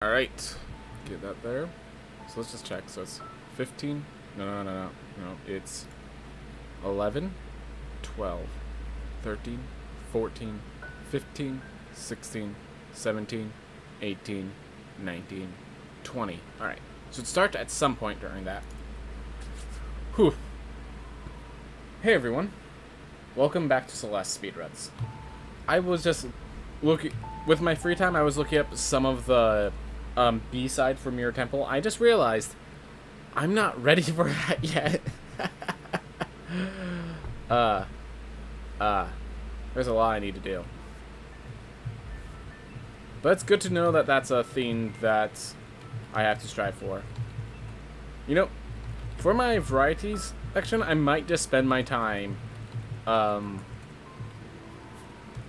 Alright, get that there. So let's just check. So it's 15. No. It's 11, 12, 13, 14, 15, 16, 17, 18, 19, 20. Alright, so it starts at some point during that. Whew. Hey everyone. Welcome back to Celeste Speedruns. I was just looking, with my free time, I was looking up some of the B-side for Mirror Temple. I just realized I'm not ready for that yet. There's a lot I need to do. But it's good to know that that's a thing that I have to strive for. You know, for my varieties section, I might just spend my time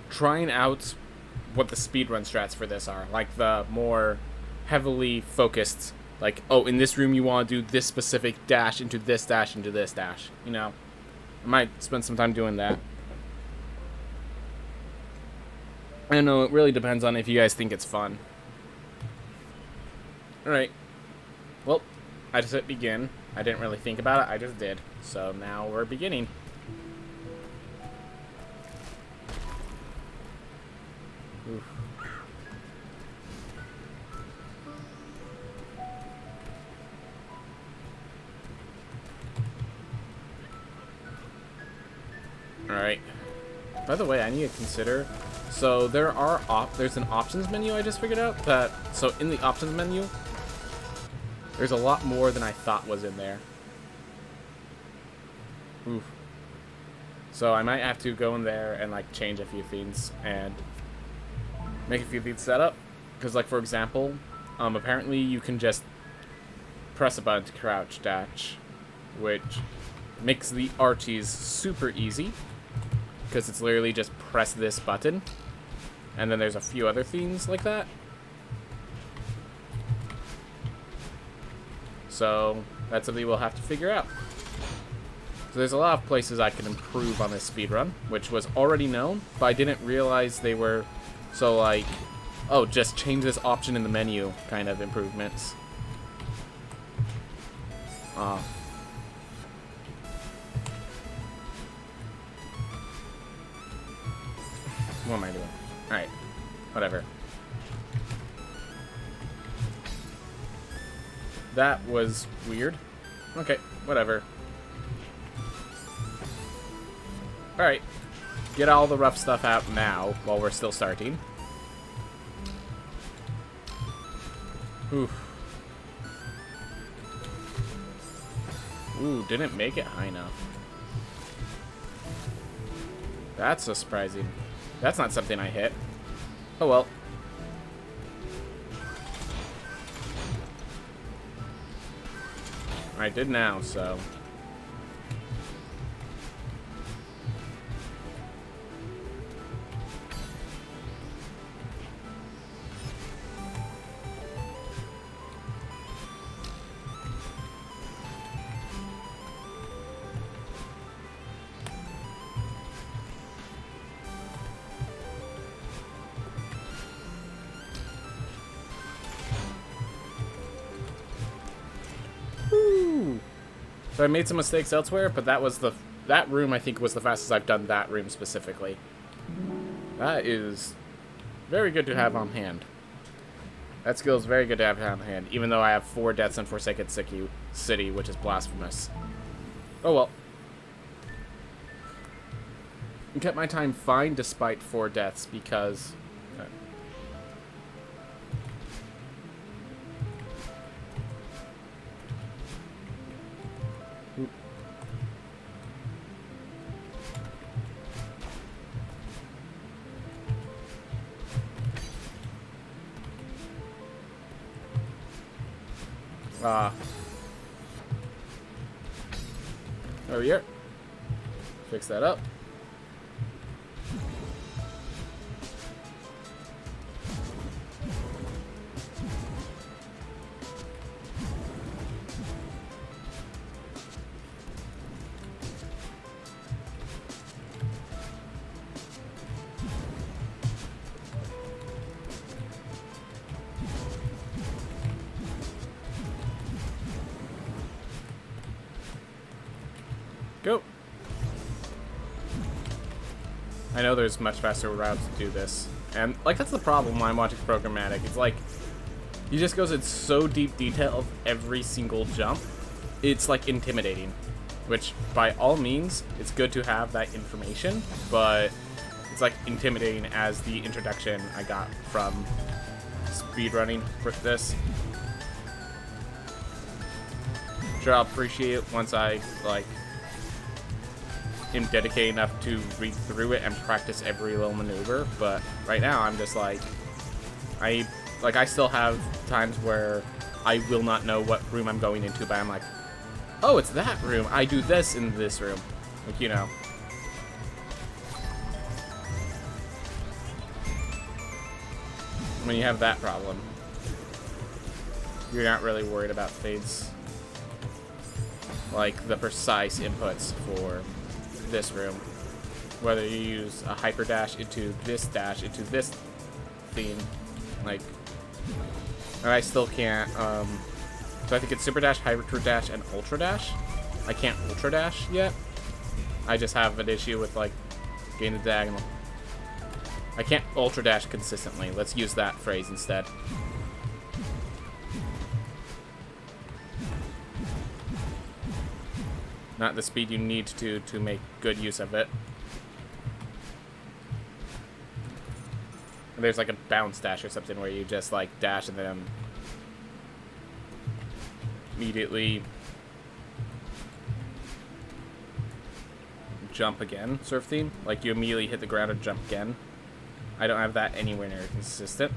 trying out what the speedrun strats for this are. Like the more heavily focused, like, oh, in this room you want to do this specific dash into this dash into this dash. You know, I might spend some time doing that. I don't know, it really depends on if you guys think it's fun. Alright. Well, I just hit begin. I didn't really think about it, I just did. So now we're beginning. Oof. Alright. By the way, I need to consider. So there's an options menu I just figured out that, so in the options menu, there's a lot more than I thought was in there. Oof. So I might have to go in there and like change a few things and make a few things set up. Because like for example, apparently you can just press a button to crouch dash, which makes the archies super easy. Because it's literally just press this button. And then there's a few other things like that. So that's something we'll have to figure out. So there's a lot of places I can improve on this speedrun, which was already known, but I didn't realize they were so like, oh, just change this option in the menu kind of improvements. What am I doing? Alright. Whatever. That was weird. Okay, whatever. Alright. Get all the rough stuff out now, while we're still starting. Oof. Ooh, didn't make it high enough. That's so surprising. That's not something I hit. Oh well. I did now, so. So I made some mistakes elsewhere, but that room I think was the fastest I've done that room specifically. That is very good to have on hand. That skill is very good to have on hand, even though I have 4 deaths in Forsaken City, which is blasphemous. Oh well. I kept my time fine despite 4 deaths because. Over here. Fix that up. Go. I know there's much faster routes to do this. And, like, that's the problem when I'm watching programmatic. It's like, he just goes in so deep detail of every single jump. It's, like, intimidating. Which, by all means, it's good to have that information, but it's, like, intimidating as the introduction I got from speedrunning for this. Sure, I'll appreciate it once I, like, am dedicated enough to read through it and practice every little maneuver, but right now I'm just like, I still have times where I will not know what room I'm going into, but I'm like, oh, it's that room, I do this in this room, like, you know. When you have that problem, you're not really worried about things like the precise inputs for this room, whether you use a hyper dash into this theme, like, and I still can't, so I think it's super dash, hyper dash, and ultra dash. I can't ultra dash yet. I just have an issue with, like, getting the diagonal. I can't ultra dash consistently. Let's use that phrase instead. Not the speed you need to make good use of it. And there's like a bounce dash or something where you just like dash and then immediately jump again sort of theme. Like you immediately hit the ground and jump again. I don't have that anywhere near consistent.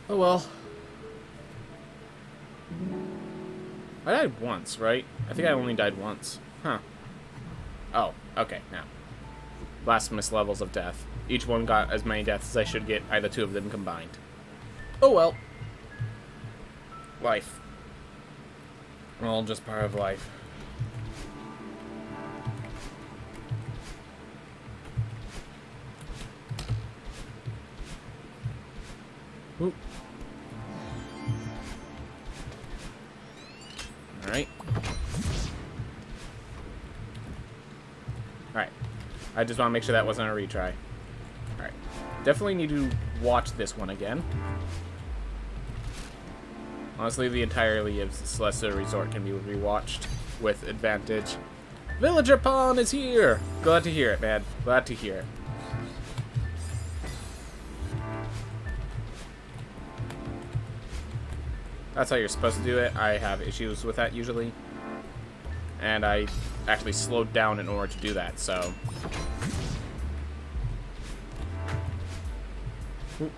Oh well. I died once, right? I think I only died once. Huh. Oh, okay, now. Blasphemous levels of death. Each one got as many deaths as I should get, either two of them combined. Oh well. Life. All just part of life. Ooh. Alright. Alright. I just want to make sure that wasn't a retry. Alright. Definitely need to watch this one again. Honestly, the entirety of Celeste Resort can be rewatched with advantage. Villager Pawn is here! Glad to hear it, man. Glad to hear it. That's how you're supposed to do it. I have issues with that usually. And I actually slowed down in order to do that, so. Ooh.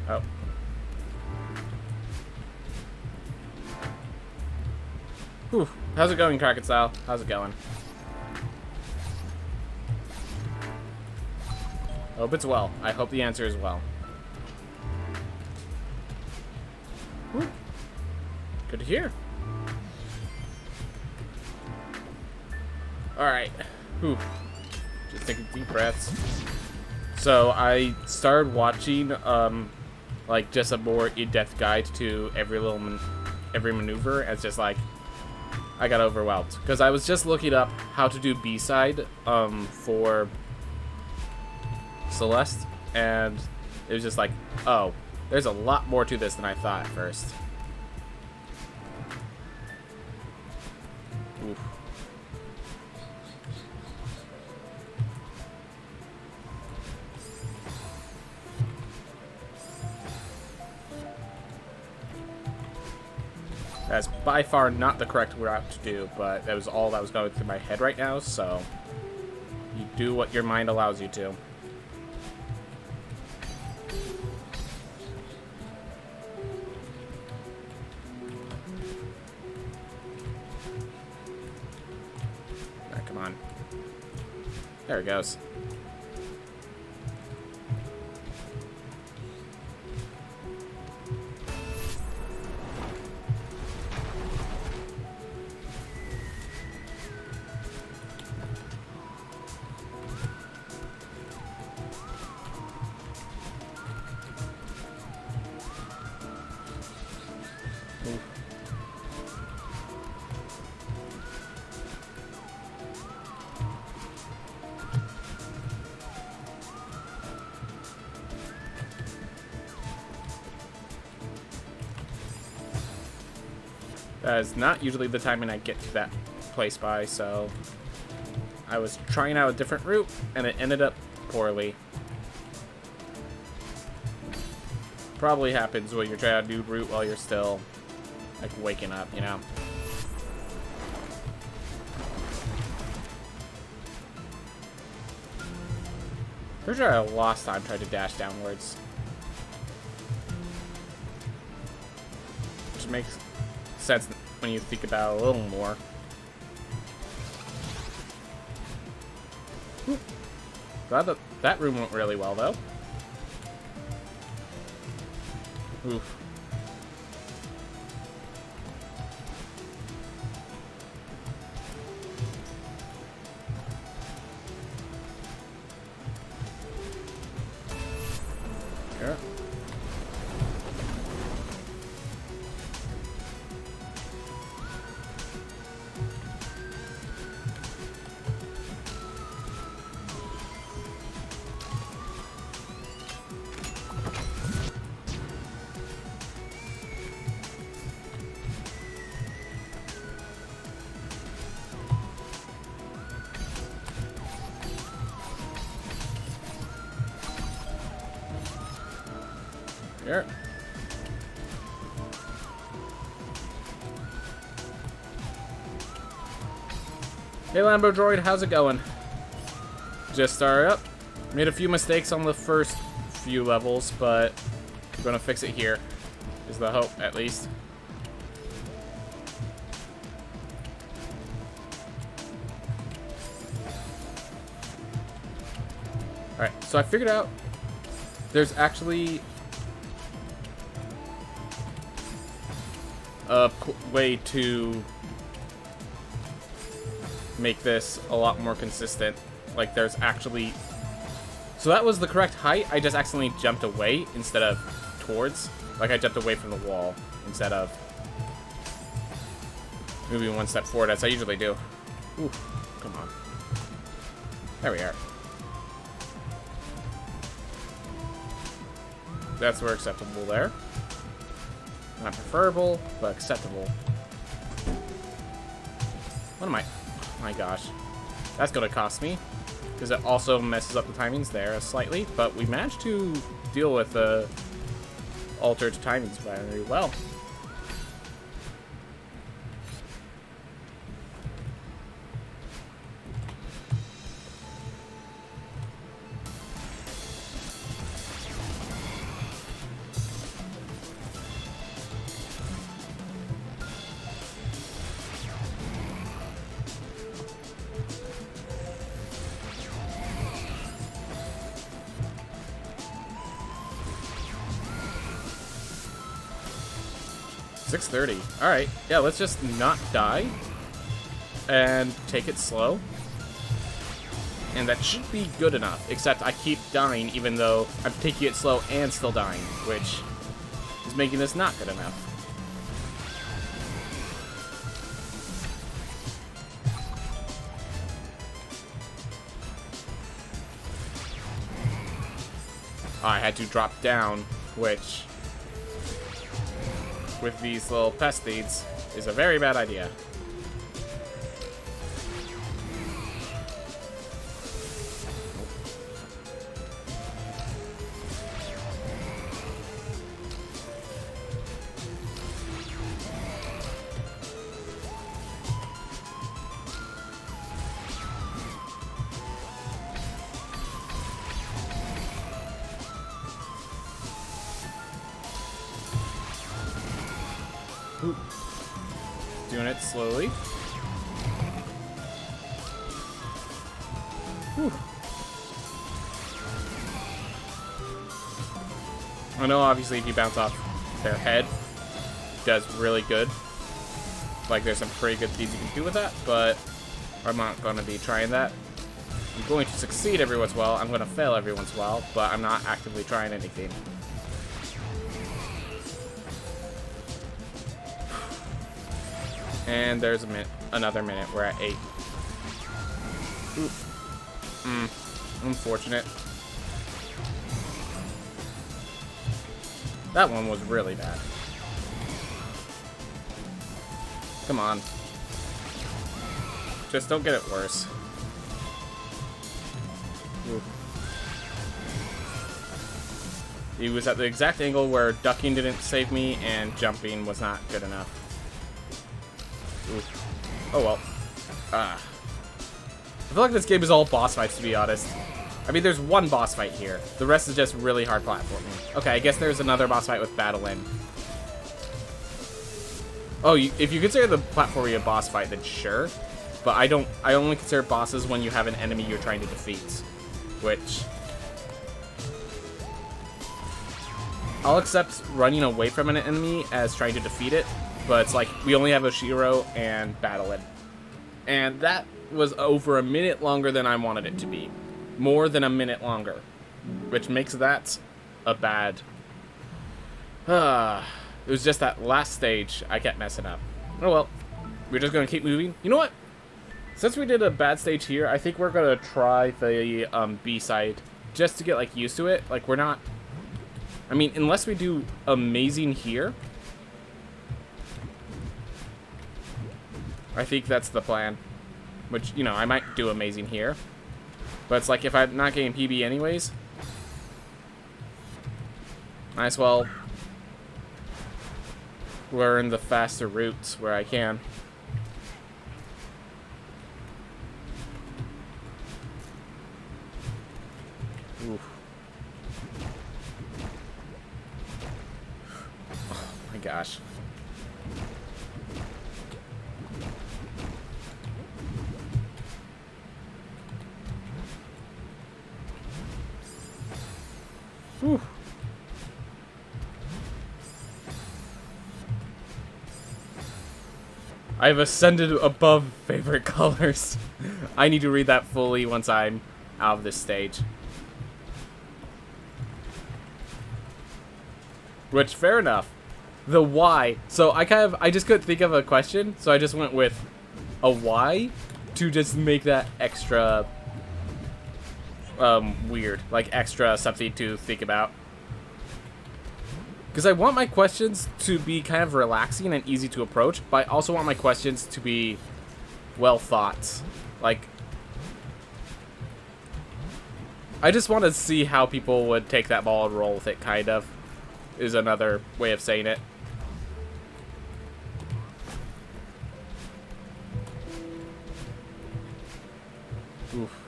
Oh. Whew. How's it going, Krakenstyle? How's it going? Hope it's well. I hope the answer is well. Whew. Good to hear. Alright. Whew. Just taking deep breaths. So I started watching like just a more in-depth guide to every maneuver. It's just like I got overwhelmed because I was just looking up how to do B-side for Celeste, and it was just like, oh, there's a lot more to this than I thought at first. Oof. That's by far not the correct route to do, but that was all that was going through my head right now, so you do what your mind allows you to. on. There it goes. That is not usually the timing I get to that place by, so I was trying out a different route, and it ended up poorly. Probably happens when you're trying to do route while you're still, like, waking up, you know? Pretty sure I lost time trying to dash downwards. Which makes sense when you think about it a little more. That room went really well, though. Oof. Yeah. Here. Hey Lambo Droid, how's it going? Just started up. Made a few mistakes on the first few levels, but we're gonna fix it here. Is the hope, at least. Alright, so I figured out there's actually a way to make this a lot more consistent. Like, there's actually... So that was the correct height. I just accidentally jumped away instead of towards. Like, I jumped away from the wall instead of moving one step forward, as I usually do. Ooh, come on. There we are. That's where acceptable there. Not preferable, but acceptable. What am I? Oh my gosh. That's gonna cost me. Because it also messes up the timings there slightly. But we managed to deal with the altered timings very well. .630. Alright, yeah, let's just not die and take it slow. And that should be good enough, except I keep dying even though I'm taking it slow and still dying, which is making this not good enough. I had to drop down, which, with these little pesties, is a very bad idea. Doing it slowly. Whew. I know, obviously, if you bounce off their head, it does really good. Like, there's some pretty good things you can do with that, but I'm not going to be trying that. I'm going to succeed every once in a while. I'm going to fail every once in a while, but I'm not actively trying anything. And there's another minute. We're at 8. Ooh. Unfortunate. That one was really bad. Come on. Just don't get it worse. Ooh. He was at the exact angle where ducking didn't save me and jumping was not good enough. Ooh. Oh well. I feel like this game is all boss fights, to be honest. I mean, there's one boss fight here. The rest is just really hard platforming. Okay, I guess there's another boss fight with Battle End. Oh, if you consider the platforming a boss fight, then sure. But I only consider bosses when you have an enemy you're trying to defeat. Which... I'll accept running away from an enemy as trying to defeat it. But it's like, we only have Oshiro and Battle End. And that was over a minute longer than I wanted it to be. More than a minute longer. Which makes that a bad... It was just that last stage I kept messing up. Oh well. We're just going to keep moving. You know what? Since we did a bad stage here, I think we're going to try the B-side. Just to get like used to it. Like we're not... I mean, unless we do amazing here... I think that's the plan. Which, you know, I might do amazing here. But it's like, if I'm not getting PB anyways, might as well learn the faster routes where I can. Oof. Oh my gosh. Whew. I've ascended above favorite colors. I need to read that fully once I'm out of this stage. Which, fair enough. The why. So I just couldn't think of a question, so I just went with a why to just make that extra weird, like extra something to think about. Because I want my questions to be kind of relaxing and easy to approach, but I also want my questions to be well thought. Like, I just want to see how people would take that ball and roll with it, kind of, is another way of saying it. Oof.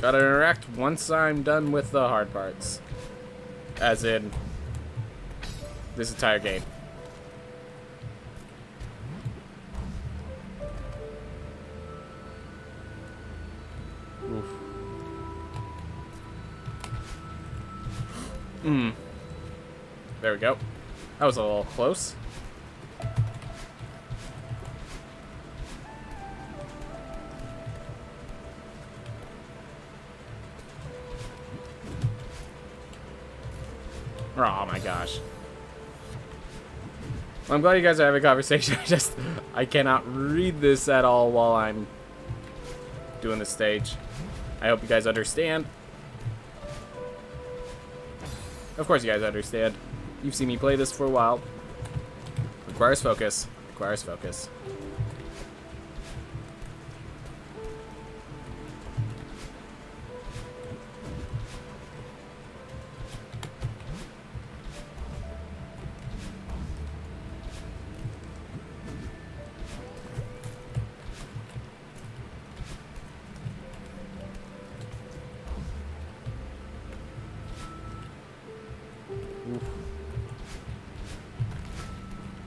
Gotta interact once I'm done with the hard parts. As in, this entire game. Oof. There we go. That was a little close. Oh my gosh. Well, I'm glad you guys are having a conversation. I cannot read this at all while I'm doing this stage. I hope you guys understand. Of course you guys understand. You've seen me play this for a while. Requires focus. Requires focus.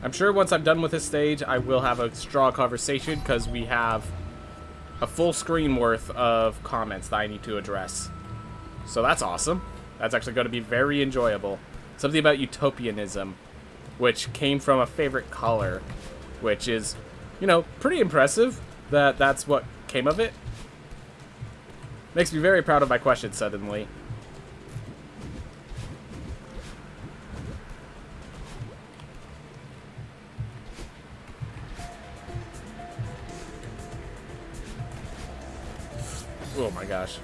I'm sure once I'm done with this stage, I will have a strong conversation because we have a full screen worth of comments that I need to address. So that's awesome. That's actually going to be very enjoyable. Something about utopianism, which came from a favorite color, which is, you know, pretty impressive that that's what came of it. Makes me very proud of my question suddenly. Oh my gosh.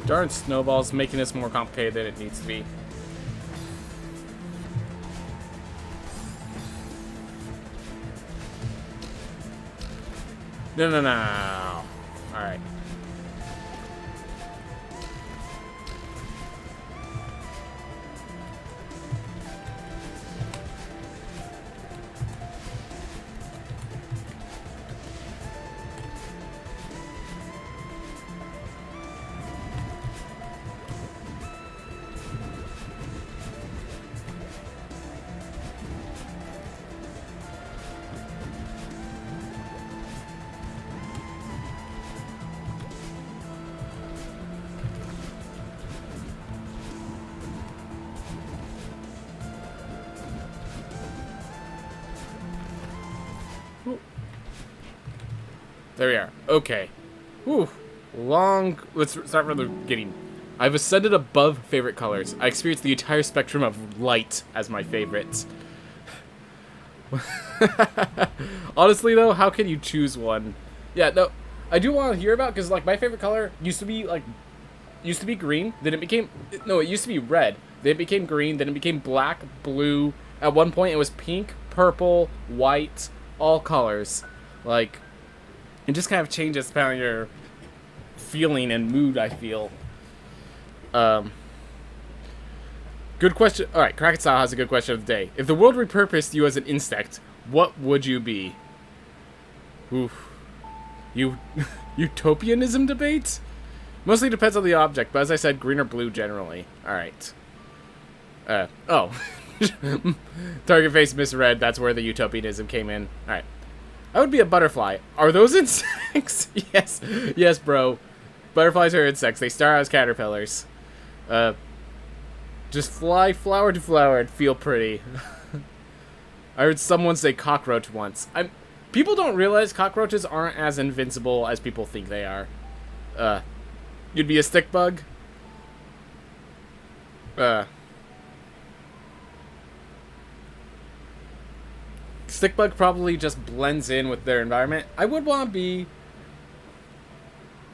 Darn snowballs, making this more complicated than it needs to be. No, no, no. Alright. There we are. Okay. Whew. Long... Let's start from the beginning. I've ascended above favorite colors. I experienced the entire spectrum of light as my favorites. Honestly, though, how can you choose one? Yeah, no. I do want to hear about, because, like, my favorite color used to be green. Then it became... No, it used to be red. Then it became green. Then it became black, blue. At one point, it was pink, purple, white, all colors. Like... It just kind of changes depending on your feeling and mood, I feel. Good question. Alright, Kraken Style has a good question of the day. If the world repurposed you as an insect, what would you be? Oof. Utopianism debate? Mostly depends on the object, but as I said, green or blue generally. Alright. Oh. Target face misread, that's where the utopianism came in. Alright. I would be a butterfly. Are those insects? Yes. Yes, bro. Butterflies are insects. They start out as caterpillars. Just fly flower to flower and feel pretty. I heard someone say cockroach once. People don't realize cockroaches aren't as invincible as people think they are. You'd be a stick bug? Stickbug probably just blends in with their environment. I would want to be...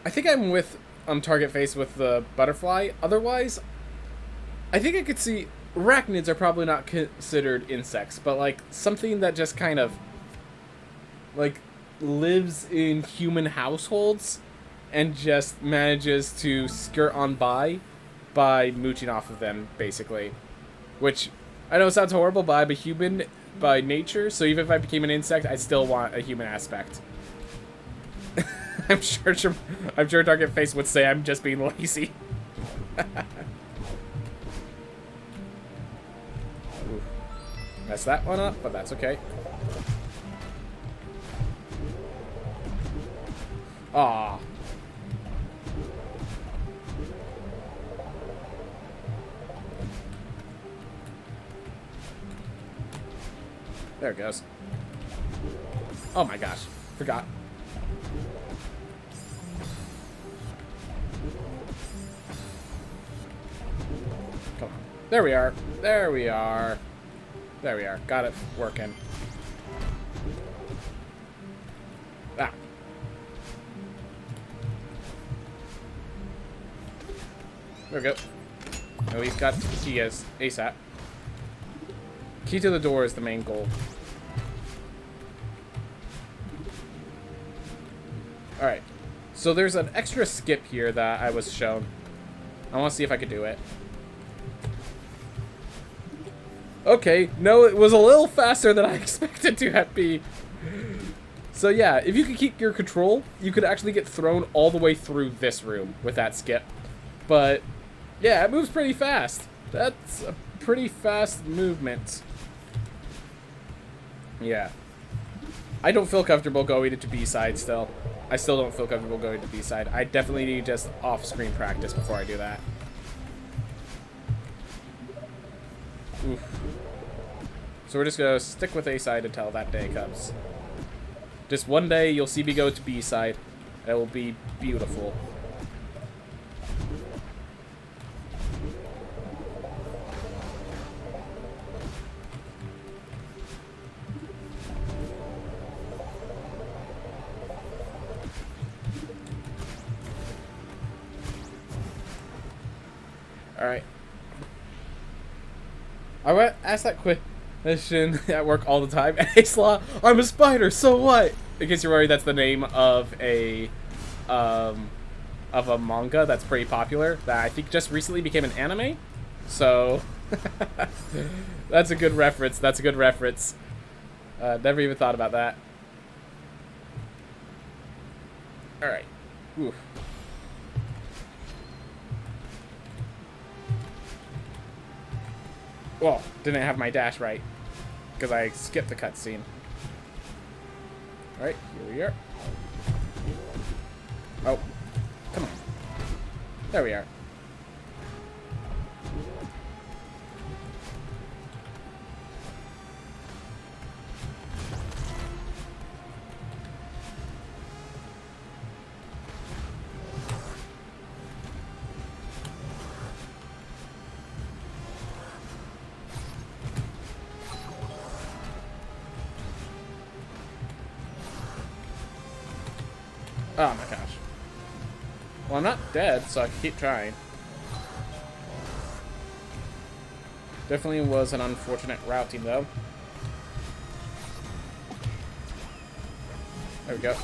I think I'm with Target Face with the butterfly. Otherwise, I think I could see... Arachnids are probably not considered insects, but like something that just kind of like lives in human households and just manages to skirt on by mooching off of them, basically. Which, I know it sounds horrible, but I'm a human... by nature, so even if I became an insect, I still want a human aspect. I'm sure Target Face would say I'm just being lazy. Messed that one up, but that's okay. Aw. There it goes. Oh my gosh. Forgot. Come on. There we are. There we are. There we are. Got it working. Ah. There we go. At least got key as ASAP. Key to the door is the main goal. Alright. So there's an extra skip here that I was shown. I want to see if I could do it. Okay, no, it was a little faster than I expected to be. So yeah, if you could keep your control, you could actually get thrown all the way through this room with that skip. But yeah, it moves pretty fast. That's a pretty fast movement. Yeah. I don't feel comfortable going into B-side still. I still don't feel comfortable going to B-side. I definitely need just off-screen practice before I do that. Oof. So we're just going to stick with A-side until that day comes. Just one day you'll see me go to B-side. It will be beautiful. Alright. I want to ask that question at work all the time. Hey Slaw, I'm a spider, so what? In case you're worried, that's the name of a manga that's pretty popular that I think just recently became an anime. So that's a good reference. That's a good reference. Never even thought about that. Alright. Oof. Well, didn't have my dash right, because I skipped the cutscene. Alright, here we are. Oh, come on. There we are. Oh my gosh. Well, I'm not dead, so I can keep trying. Definitely was an unfortunate routing, though. There we go.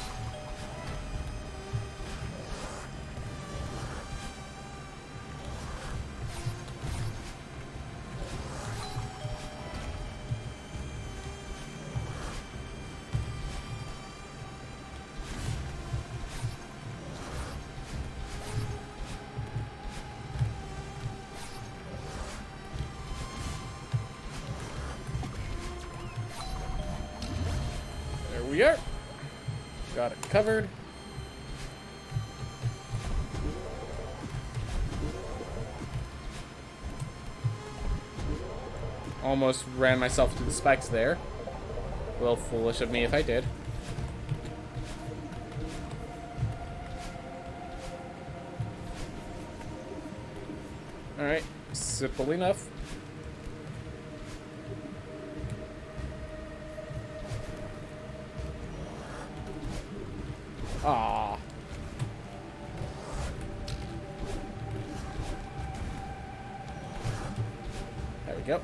We are. Got it covered. Almost ran myself through the spikes there. A little foolish of me if I did. Alright, simple enough. Ah. There we go.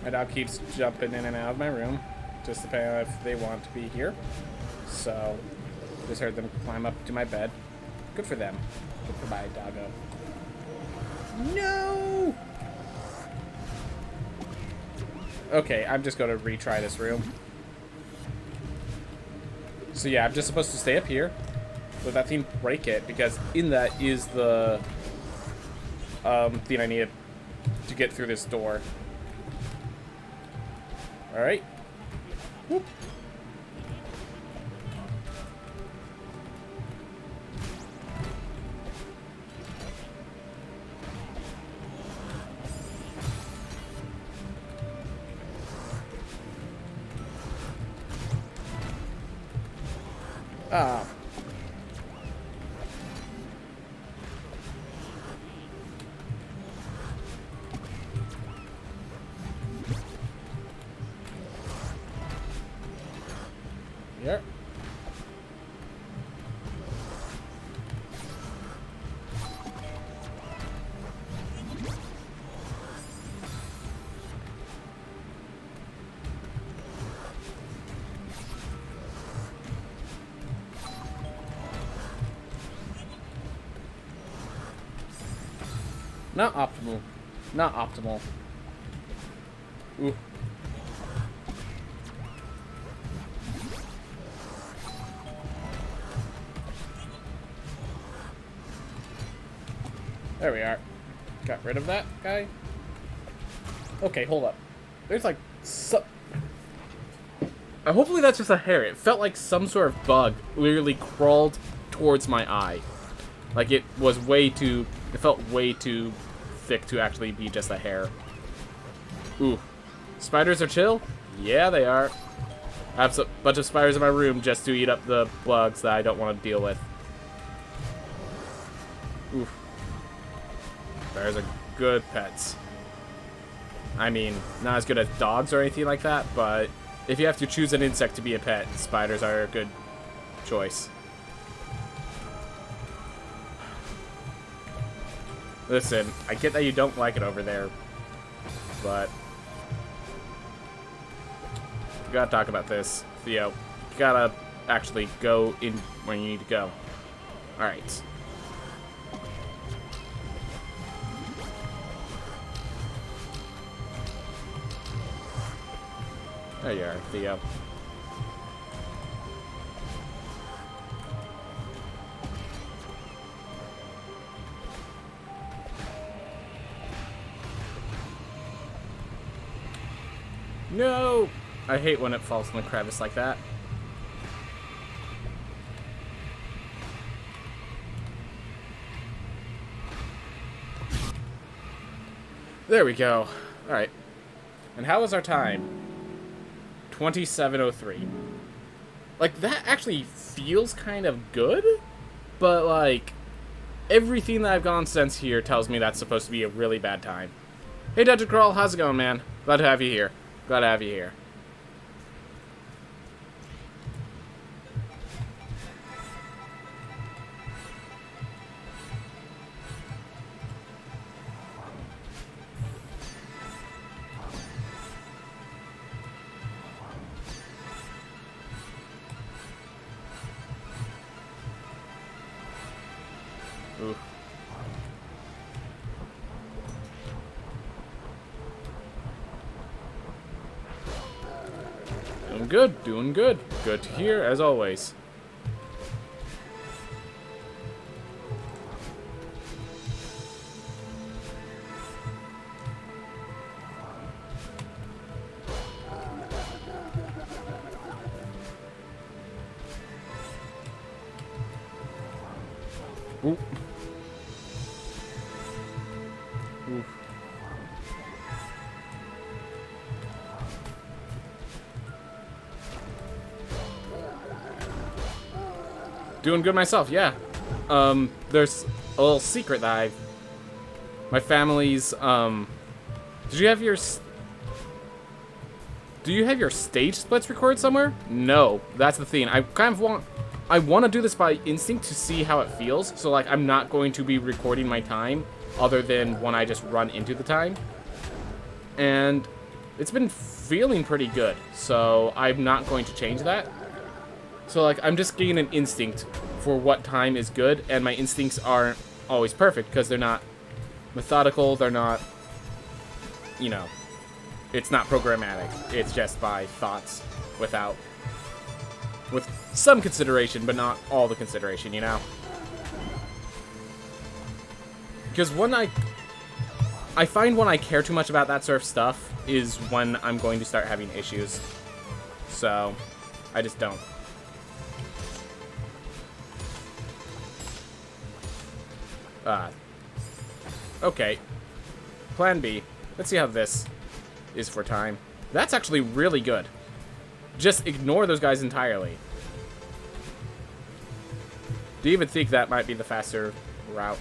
My dog keeps jumping in and out of my room, just depending on if they want to be here. So, just heard them climb up to my bed. Good for them. Good for my doggo. No! Okay, I'm just going to retry this room. So yeah, I'm just supposed to stay up here. Let that thing break it, because in that is the thing I needed to get through this door. Alright. Whoop. Ah. Yep. Not optimal. Not optimal. Ooh. There we are. Got rid of that guy. Okay, hold up. There's like hopefully that's just a hair. It felt like some sort of bug literally crawled towards my eye. Like it was way too... It felt way too thick to actually be just a hair. Ooh. Spiders are chill? Yeah, they are. I have a bunch of spiders in my room just to eat up the bugs that I don't want to deal with. Ooh. Spiders are good pets. I mean, not as good as dogs or anything like that, but if you have to choose an insect to be a pet, spiders are a good choice. Listen, I get that you don't like it over there, but we gotta talk about this. Theo, you gotta actually go in where you need to go. Alright. There you are, Theo. No! I hate when it falls in the crevice like that. There we go. Alright. And how was our time? 27:03. Like, that actually feels kind of good, but, like, everything that I've gone since here tells me that's supposed to be a really bad time. Hey, Dungeon Crawl, how's it going, man? Glad to have you here. Glad to have you here. Ooh. Doing good, doing good. Good to hear, as always. Ooh. Ooh. Doing good myself, yeah. There's a little secret that my family's, do you have your stage splits recorded somewhere? No, that's the thing. I want to do this by instinct to see how it feels, so, like, I'm not going to be recording my time other than when I just run into the time. And it's been feeling pretty good, so I'm not going to change that. So, like, I'm just getting an instinct for what time is good, and my instincts aren't always perfect, because they're not methodical, they're not, you know, it's not programmatic. It's just by thoughts with some consideration, but not all the consideration, you know? Because when I find when I care too much about that sort of stuff is when I'm going to start having issues. So, I just don't. Okay. Plan B. Let's see how this is for time. That's actually really good. Just ignore those guys entirely. Do you even think that might be the faster route?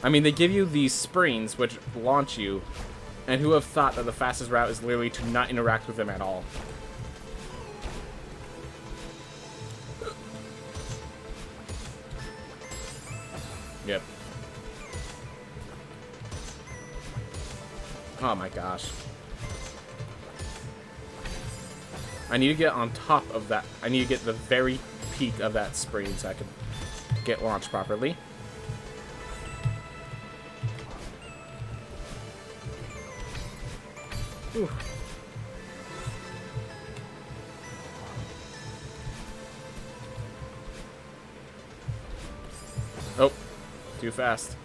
I mean, they give you these springs, which launch you, and who have thought that the fastest route is literally to not interact with them at all? Yep. Oh my gosh. I need to get on top of that. I need to get the very peak of that spring so I can get launched properly. Whew. Oh, too fast.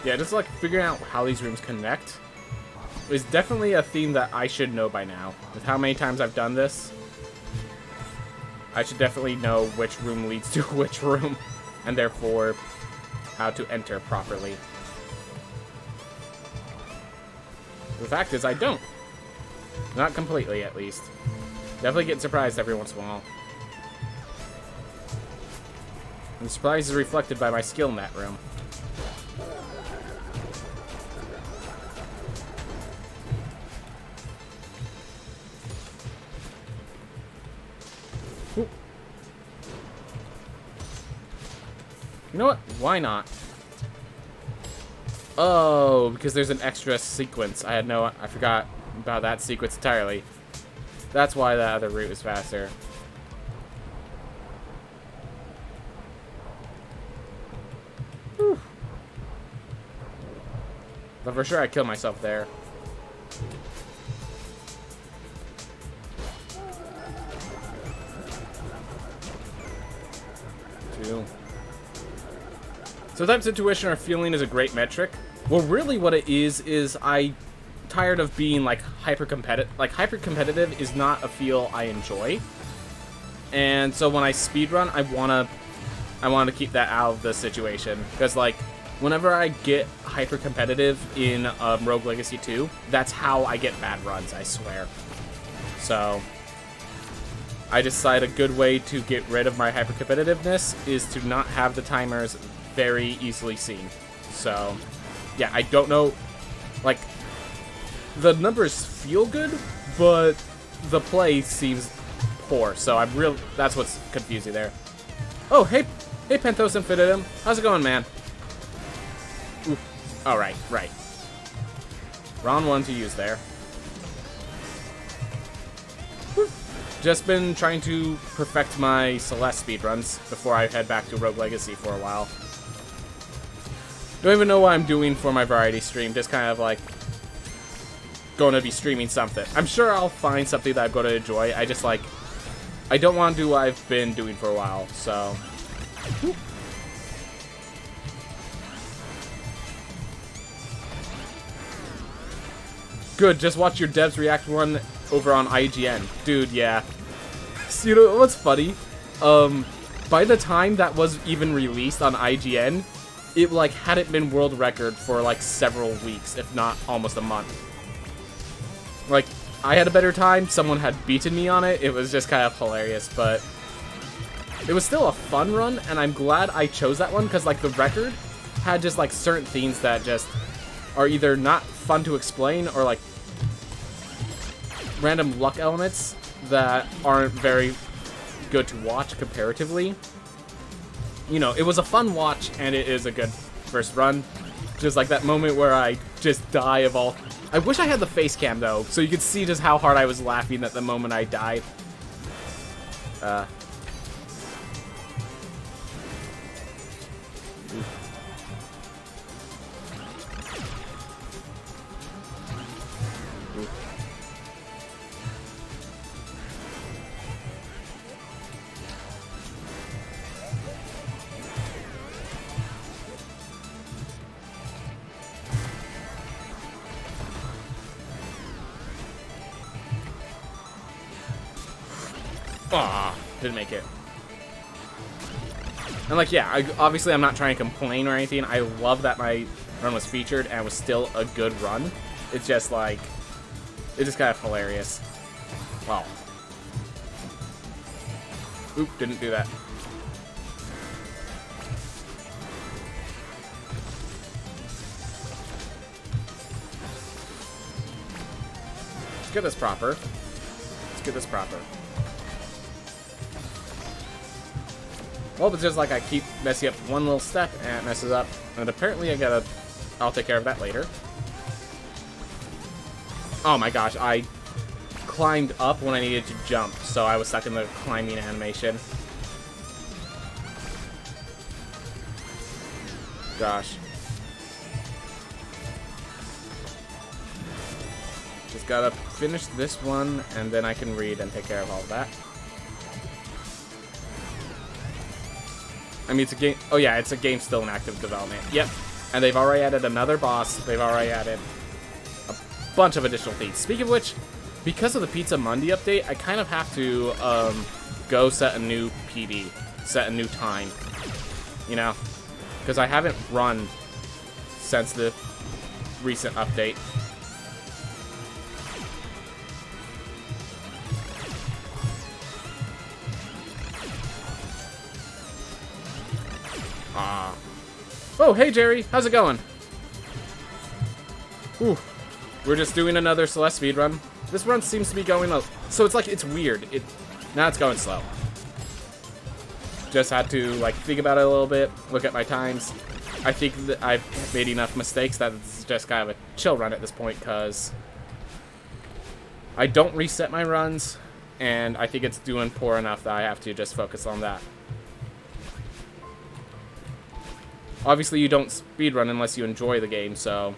Yeah, just like figuring out how these rooms connect is definitely a theme that I should know by now. With how many times I've done this, I should definitely know which room leads to which room, and therefore how to enter properly. The fact is, I don't. Not completely, at least. Definitely get surprised every once in a while. And the surprise is reflected by my skill in that room. You know what? Why not? Oh, because there's an extra sequence. I forgot about that sequence entirely. That's why that other route is faster. Whew. But for sure I killed myself there. Two. So types of intuition or feeling is a great metric. Well, really what it is I tired of being like hyper competitive. Like hyper competitive is not a feel I enjoy. And so when I speedrun, I wanna keep that out of the situation, because like whenever I get hyper competitive in Rogue Legacy 2, that's how I get bad runs, I swear. So I decide a good way to get rid of my hyper competitiveness is to not have the timers very easily seen. So yeah, I don't know, like the numbers feel good, but the play seems poor. So that's what's confusing there. Oh, hey Penthos Infinitum, how's it going, man? Oof. All right. Wrong one to use there. Just been trying to perfect my Celeste speedruns before I head back to Rogue Legacy for a while. Don't even know what I'm doing for my variety stream, just kind of like going to be streaming something. I'm sure I'll find something that I'm going to enjoy. I just like, I don't want to do what I've been doing for a while, so. Good, just watch your devs react one over on IGN. Dude, yeah. So, you know what's funny? By the time that was even released on IGN, it like hadn't been world record for like several weeks, if not almost a month. Like, I had a better time, someone had beaten me on it, it was just kind of hilarious, but it was still a fun run, and I'm glad I chose that one, because like the record had just like certain things that just are either not fun to explain or like random luck elements that aren't very good to watch comparatively. You know, it was a fun watch, and it is a good first run. Just like that moment where I just die of all... I wish I had the face cam, though, so you could see just how hard I was laughing at the moment I died. Aw, didn't make it. And like, yeah, obviously I'm not trying to complain or anything. I love that my run was featured and was still a good run. It's just like, it's just kind of hilarious. Wow. Oop, didn't do that. Let's get this proper. Let's get this proper. Well, it's just like I keep messing up one little step and it messes up. And apparently I'll take care of that later. Oh my gosh, I climbed up when I needed to jump, so I was stuck in the climbing animation. Gosh. Just gotta finish this one, and then I can read and take care of all of that. I mean, it's a game... Oh yeah, it's a game still in active development. Yep. And they've already added another boss. They've already added a bunch of additional things. Speaking of which, because of the Pizza Monday update, I kind of have to go set a new PB. Set a new time. You know? Because I haven't run since the recent update. Oh, hey Jerry, how's it going? Ooh, we're just doing another Celeste speedrun. This run seems to be going up, so it's like, it's weird. Now it's going slow. Just had to like think about it a little bit, look at my times. I think that I've made enough mistakes that it's just kind of a chill run at this point, because I don't reset my runs, and I think it's doing poor enough that I have to just focus on that. Obviously, you don't speedrun unless you enjoy the game, so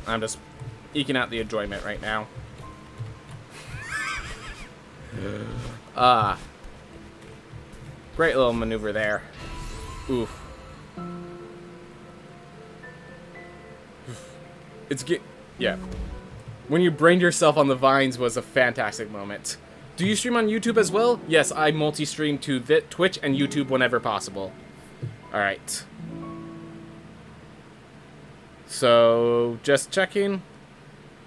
I'm just eking out the enjoyment right now. Great little maneuver there. Oof. Yeah. When you brained yourself on the vines was a fantastic moment. Do you stream on YouTube as well? Yes, I multi-stream to Twitch and YouTube whenever possible. Alright. So, just checking.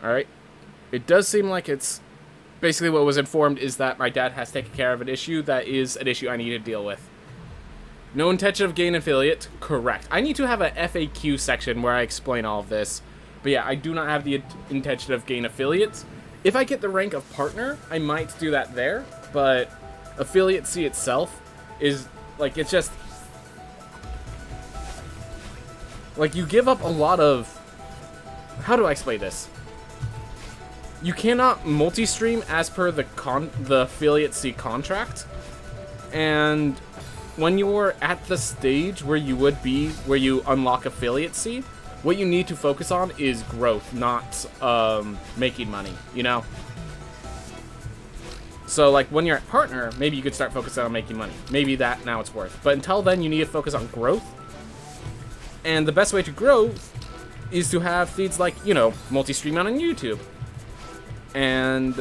Alright. It does seem like it's... Basically what was informed is that my dad has taken care of an issue that is an issue I need to deal with. No intention of gain affiliate. Correct. I need to have a FAQ section where I explain all of this. But yeah, I do not have the intention of gain affiliates. If I get the rank of partner, I might do that there. But affiliate C itself is... Like, it's just... Like, you give up a lot of... How do I explain this? You cannot multi-stream as per the affiliate C contract. And when you're at the stage where you would be, where you unlock affiliate C, what you need to focus on is growth, not making money, you know? So, like, when you're at partner, maybe you could start focusing on making money. Maybe that now it's worth. But until then, you need to focus on growth. And the best way to grow is to have feeds like, you know, multi-stream on YouTube. And,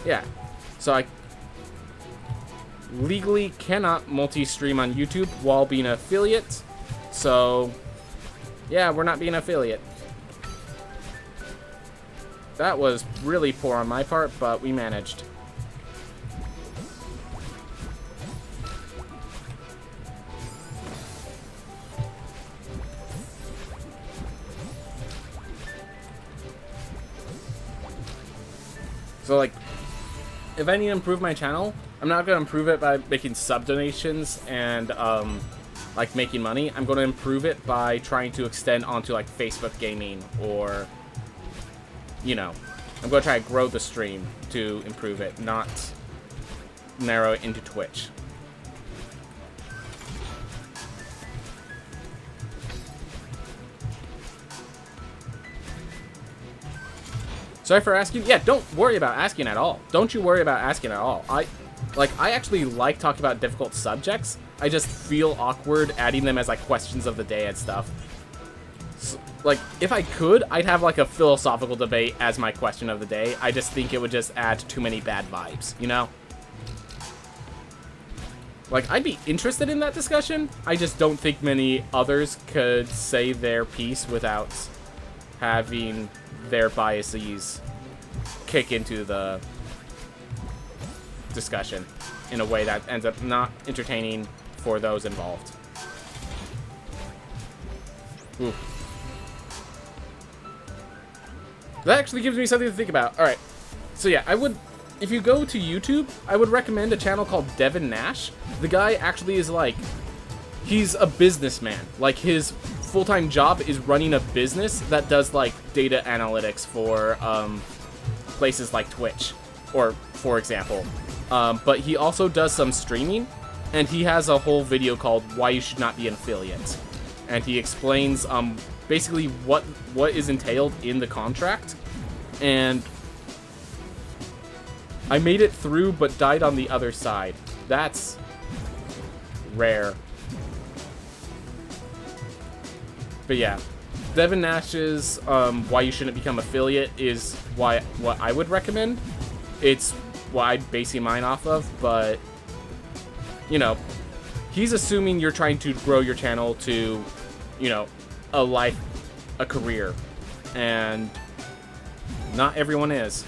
yeah. So I legally cannot multi-stream on YouTube while being an affiliate. So, yeah, we're not being an affiliate. That was really poor on my part, but we managed. So, like, if I need to improve my channel, I'm not going to improve it by making sub donations and, like, making money. I'm going to improve it by trying to extend onto, like, Facebook gaming or, you know, I'm going to try to grow the stream to improve it, not narrow it into Twitch. Sorry for asking. Yeah, don't worry about asking at all. Don't you worry about asking at all. I actually like talking about difficult subjects. I just feel awkward adding them as, like, questions of the day and stuff. So, like, if I could, I'd have, like, a philosophical debate as my question of the day. I just think it would just add too many bad vibes, you know? Like, I'd be interested in that discussion. I just don't think many others could say their piece without having their biases kick into the discussion in a way that ends up not entertaining for those involved. Ooh. That actually gives me something to think about. Alright, so yeah, if you go to YouTube, I would recommend a channel called Devin Nash. The guy actually is like, he's a businessman. Like, his full-time job is running a business that does like data analytics for places like Twitch, or for example. But he also does some streaming, and he has a whole video called "Why You Should Not Be an Affiliate," and he explains basically what is entailed in the contract. And I made it through, but died on the other side. That's rare. But yeah, Devin Nash's Why You Shouldn't Become Affiliate is what I would recommend. It's what I'd base mine off of, but, you know, he's assuming you're trying to grow your channel to, you know, a career, and not everyone is.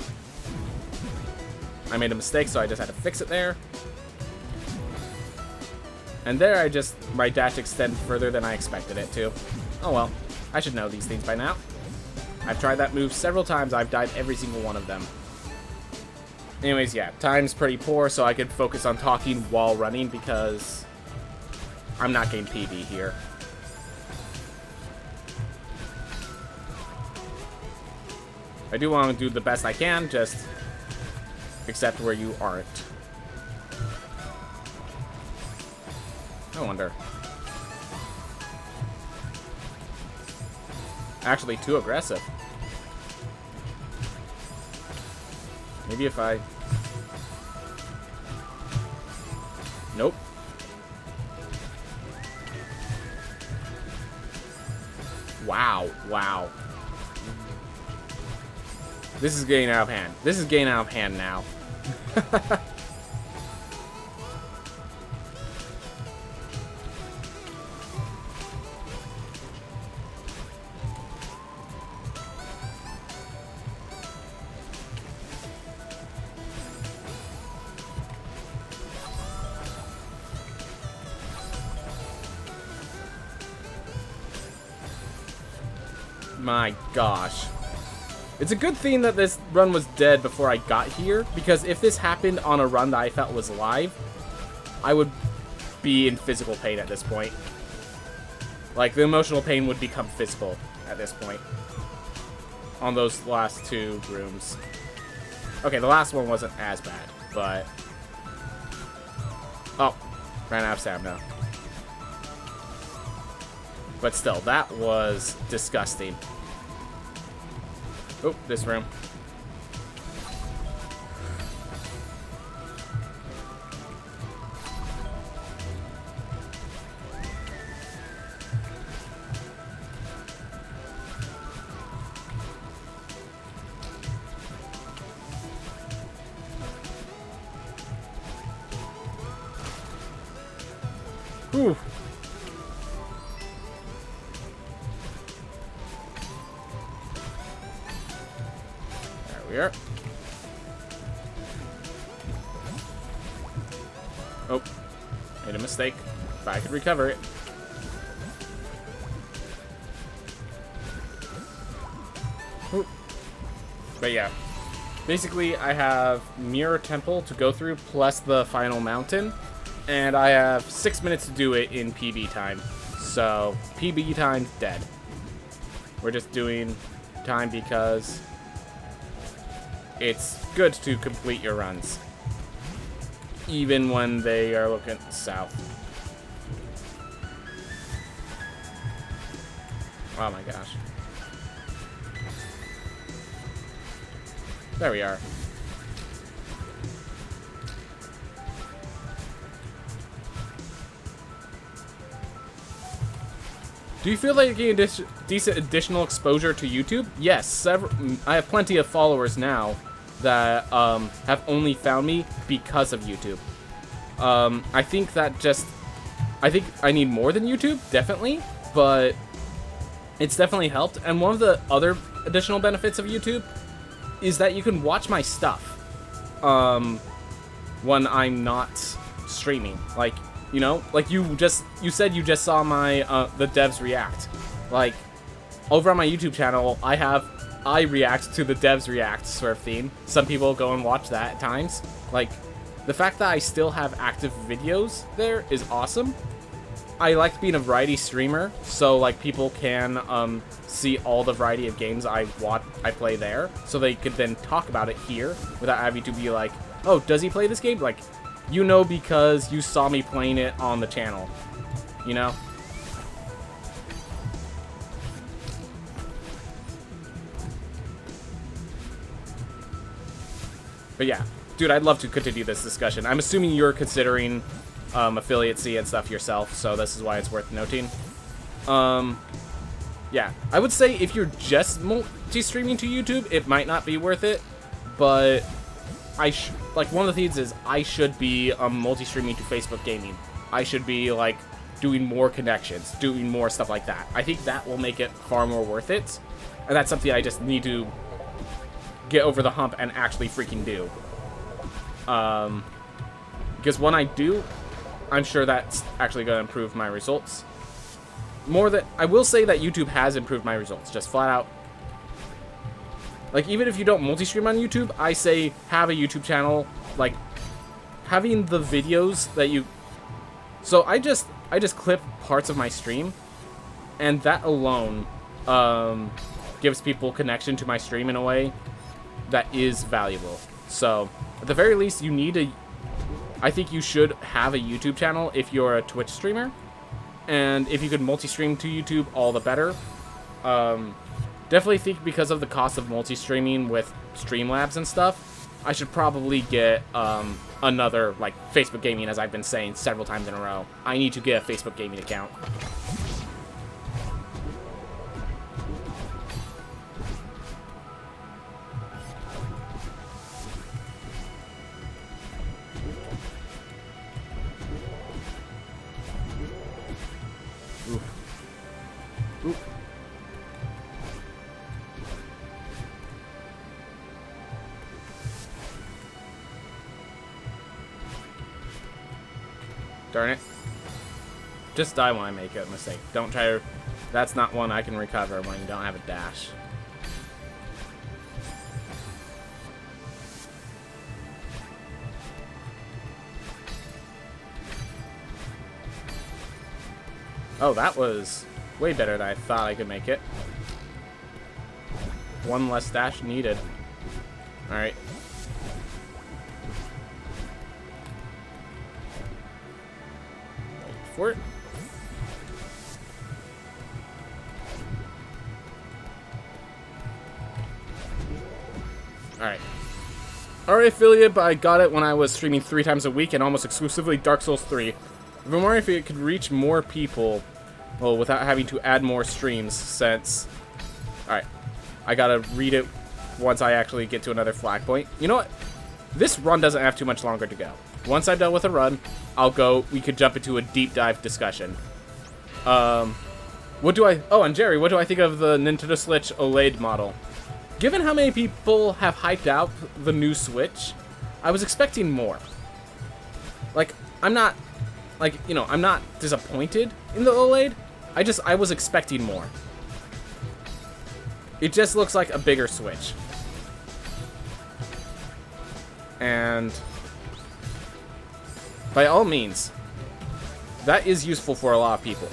I made a mistake, so I just had to fix it there. And there my dash extended further than I expected it to. Oh well, I should know these things by now. I've tried that move several times, I've died every single one of them. Anyways, yeah, time's pretty poor, so I could focus on talking while running because I'm not getting PB here. I do want to do the best I can, just accept where you aren't. I wonder. Actually, too aggressive. Maybe if I... Nope. Wow. Wow. This is getting out of hand. This is getting out of hand now. My gosh. It's a good thing that this run was dead before I got here, because if this happened on a run that I felt was live, I would be in physical pain at this point. Like, the emotional pain would become physical at this point. On those last two rooms. Okay, the last one wasn't as bad, but... Oh, ran out of stamina. But still, that was disgusting. Oh, this room. Whew. We are. Oh, made a mistake, but I could recover it. Ooh. But yeah, basically I have Mirror Temple to go through plus the final mountain, and I have 6 minutes to do it in PB time. So PB time's dead. We're just doing time because it's good to complete your runs, even when they are looking south. Oh my gosh. There we are. Do you feel like you're getting decent additional exposure to YouTube? Yes, I have plenty of followers now that have only found me because of YouTube. I think I need more than YouTube, definitely, but it's definitely helped. And one of the other additional benefits of YouTube is that you can watch my stuff when I'm not streaming. Like, you know, like you said you just saw my the devs react. Like, over on my YouTube channel, I react to the devs react sort of theme. Some people go and watch that at times. Like, the fact that I still have active videos there is awesome. I like being a variety streamer, so like people can see all the variety of games I play there, so they could then talk about it here without having to be like, oh, does he play this game? Like, you know, because you saw me playing it on the channel, you know? But yeah, dude, I'd love to continue this discussion. I'm assuming you're considering affiliate C and stuff yourself, so this is why it's worth noting. Yeah, I would say if you're just multi-streaming to YouTube, it might not be worth it, but like one of the things is I should be multi-streaming to Facebook gaming. I should be like doing more connections, doing more stuff like that. I think that will make it far more worth it, and that's something I just need to get over the hump and actually freaking do. Because when I do, I'm sure that's actually going to improve my results. I will say that YouTube has improved my results, just flat out. Like, even if you don't multi-stream on YouTube, I say have a YouTube channel, like, having the videos that you... So I just clip parts of my stream, and that alone gives people connection to my stream in a way that is valuable. So, at the very least, you need I think you should have a YouTube channel if you're a Twitch streamer. And if you could multi-stream to YouTube, all the better. Definitely think because of the cost of multi-streaming with Streamlabs and stuff, I should probably get another, like, Facebook Gaming, as I've been saying several times in a row. I need to get a Facebook Gaming account. Darn it. Just die when I make a mistake. Don't try to... That's not one I can recover when you don't have a dash. Oh, that was way better than I thought I could make it. One less dash needed. Alright. For it. Alright. Alright, affiliate, but I got it when I was streaming 3 times a week and almost exclusively Dark Souls 3. I've been wondering if it could reach more people, well, without having to add more streams, since... Alright. I gotta read it once I actually get to another flag point. You know what? This run doesn't have too much longer to go. Once I'm done with a run, we could jump into a deep dive discussion. Oh, and Jerry, what do I think of the Nintendo Switch OLED model? Given how many people have hyped out the new Switch, I was expecting more. Like, I'm not disappointed in the OLED. I was expecting more. It just looks like a bigger Switch. And... by all means, that is useful for a lot of people.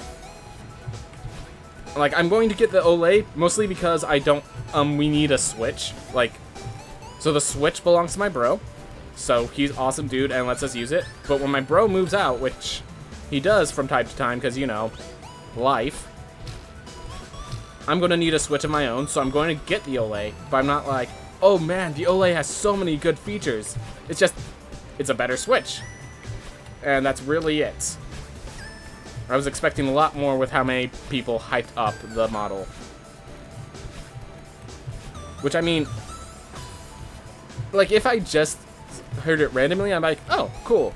Like, I'm going to get the OLED, mostly because we need a Switch. Like, so the Switch belongs to my bro. So, he's awesome dude and lets us use it. But when my bro moves out, which he does from time to time, because, you know, life, I'm going to need a Switch of my own, so I'm going to get the OLED. But I'm not like, oh man, the OLED has so many good features. It's just, it's a better Switch. And that's really it. I was expecting a lot more with how many people hyped up the model. Which, I mean, like, if I just heard it randomly, I'm like, oh, cool.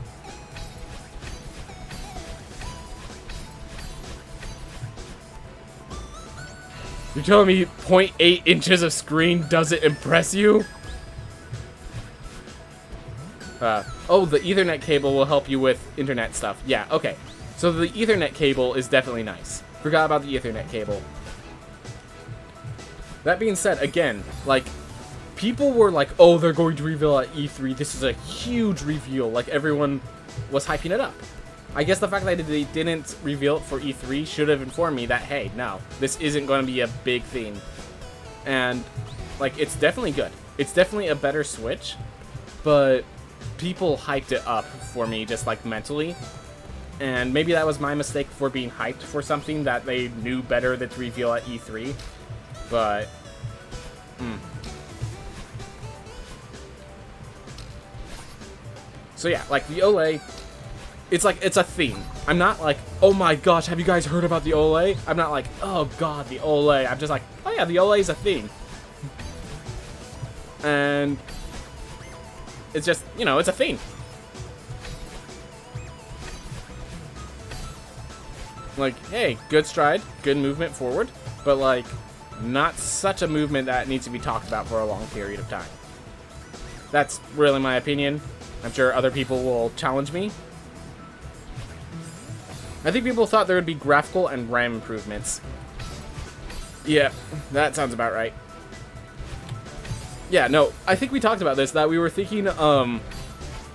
You're telling me 0.8 inches of screen doesn't impress you? Oh, the Ethernet cable will help you with internet stuff. Yeah, okay. So the Ethernet cable is definitely nice. Forgot about the Ethernet cable. That being said, again, like, people were like, oh, they're going to reveal at E3. This is a huge reveal. Like, everyone was hyping it up. I guess the fact that they didn't reveal it for E3 should have informed me that, hey, no, this isn't going to be a big thing. And, like, it's definitely good. It's definitely a better Switch, but people hyped it up for me just, like, mentally. And maybe that was my mistake for being hyped for something that they knew better than to reveal at E3. But, So yeah, like, the OLED, it's like, it's a theme. I'm not like, oh my gosh, have you guys heard about the OLED? I'm not like, oh god, the OLED. I'm just like, oh yeah, the OLED is a thing. And it's just, you know, it's a thing. Like, hey, good stride, good movement forward, but like, not such a movement that needs to be talked about for a long period of time. That's really my opinion. I'm sure other people will challenge me. I think people thought there would be graphical and RAM improvements. Yeah, that sounds about right. Yeah, no, I think we talked about this, that we were thinking,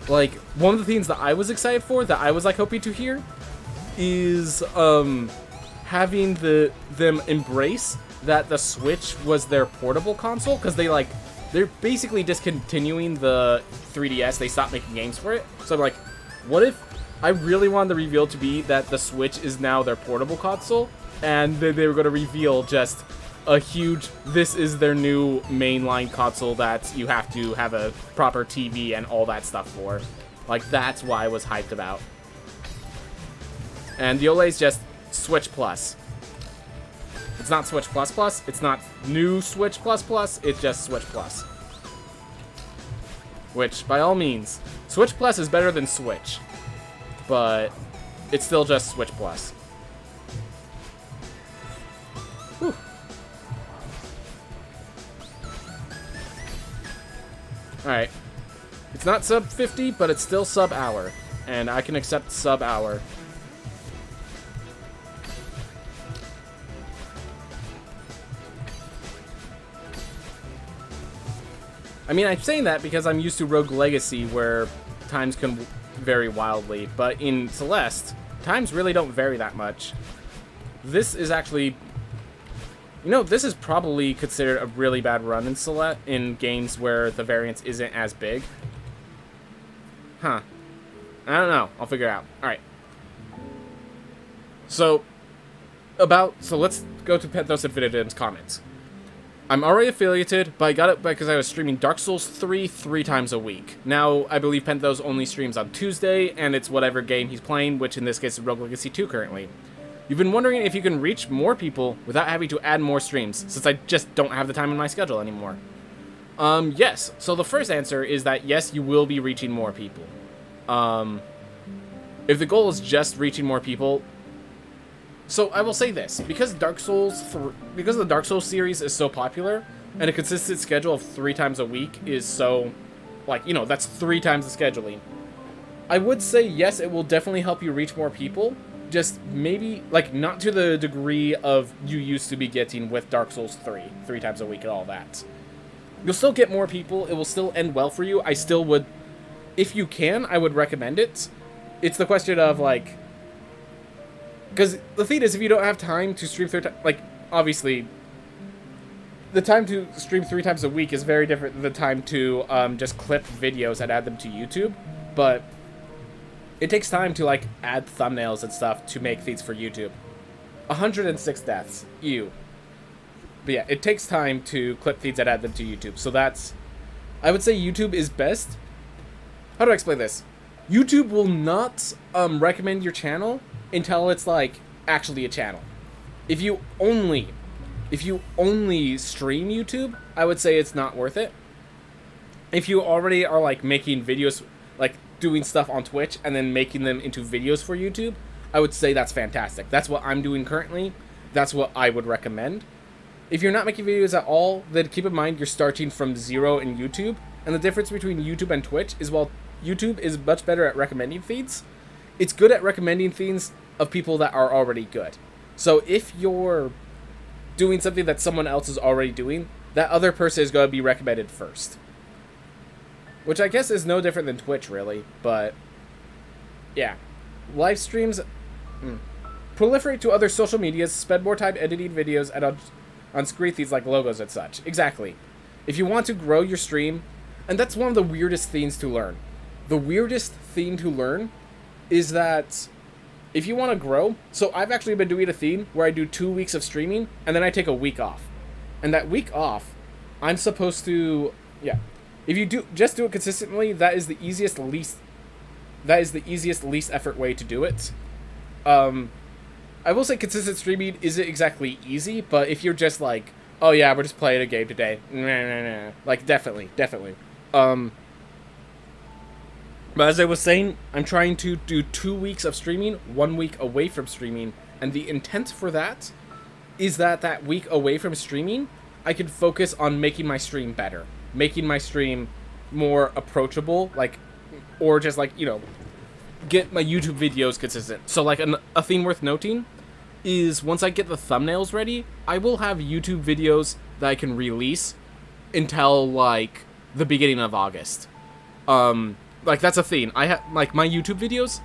like, one of the things that I was excited for, that I was, like, hoping to hear, is, having them embrace that the Switch was their portable console, because they're basically discontinuing the 3DS. They stopped making games for it. So I'm like, what if I really wanted the reveal to be that the Switch is now their portable console, and then they were going to reveal just a huge, this is their new mainline console that you have to have a proper TV and all that stuff for. Like, that's why I was hyped about. And the OLED is just Switch Plus. It's not Switch Plus Plus. It's not new Switch Plus Plus. It's just Switch Plus. Which, by all means, Switch Plus is better than Switch. But it's still just Switch Plus. Whew. Alright. It's not sub 50, but it's still sub hour. And I can accept sub hour. I mean, I'm saying that because I'm used to Rogue Legacy, where times can vary wildly, but in Celeste, times really don't vary that much. This is actually, you know, this is probably considered a really bad run in Celeste, in games where the variance isn't as big. Huh. I don't know. I'll figure it out. Alright. So let's go to Penthos Infinited's comments. I'm already affiliated, but I got it because I was streaming Dark Souls 3 times a week. Now, I believe Penthos only streams on Tuesday, and it's whatever game he's playing, which in this case is Rogue Legacy 2 currently. You've been wondering if you can reach more people without having to add more streams, since I just don't have the time in my schedule anymore. Yes. So the first answer is that yes, you will be reaching more people. If the goal is just reaching more people... So I will say this, because the Dark Souls series is so popular, and a consistent schedule of 3 times a week is so, like, you know, that's 3 times the scheduling. I would say yes, it will definitely help you reach more people, just maybe, like, not to the degree of you used to be getting with Dark Souls 3 times a week and all that. You'll still get more people, it will still end well for you. I still would, if you can, I would recommend it. It's the question of, like, because the thing is, if you don't have time to stream 3 times, like, obviously, the time to stream 3 times a week is very different than the time to just clip videos and add them to YouTube. But it takes time to, like, add thumbnails and stuff to make things for YouTube. 106 deaths. Ew. But yeah, it takes time to clip feeds and add them to YouTube. So that's, I would say YouTube is best. How do I explain this? YouTube will not recommend your channel until it's, like, actually a channel. If you only stream YouTube, I would say it's not worth it. If you already are, like, making videos, like, doing stuff on Twitch and then making them into videos for YouTube, I would say that's fantastic. That's what I'm doing currently. That's what I would recommend. If you're not making videos at all, then keep in mind you're starting from 0 in YouTube. And the difference between YouTube and Twitch is, while YouTube is much better at recommending feeds, it's good at recommending things of people that are already good. So if you're doing something that someone else is already doing, that other person is going to be recommended first. Which I guess is no different than Twitch, really, but yeah. live streams proliferate to other social medias, spend more time editing videos and on screen feeds like logos and such. Exactly. If you want to grow your stream, and that's one of the weirdest things to learn. The weirdest thing to learn is that if you want to grow, so I've actually been doing a thing where I do 2 weeks of streaming and then I take a week off. And that week off, I'm supposed to, if you just do it consistently, that is the easiest least effort way to do it. I will say consistent streaming isn't exactly easy, but if you're just like, oh yeah, we're just playing a game today, like definitely. But as I was saying, I'm trying to do 2 weeks of streaming, 1 week away from streaming, and the intent for that is that week away from streaming, I can focus on making my stream better, making my stream more approachable, like, or just like, get my YouTube videos consistent. So like a thing worth noting is once I get the thumbnails ready, I will have YouTube videos that I can release until like the beginning of August. Like that's a thing. I have like my YouTube videos,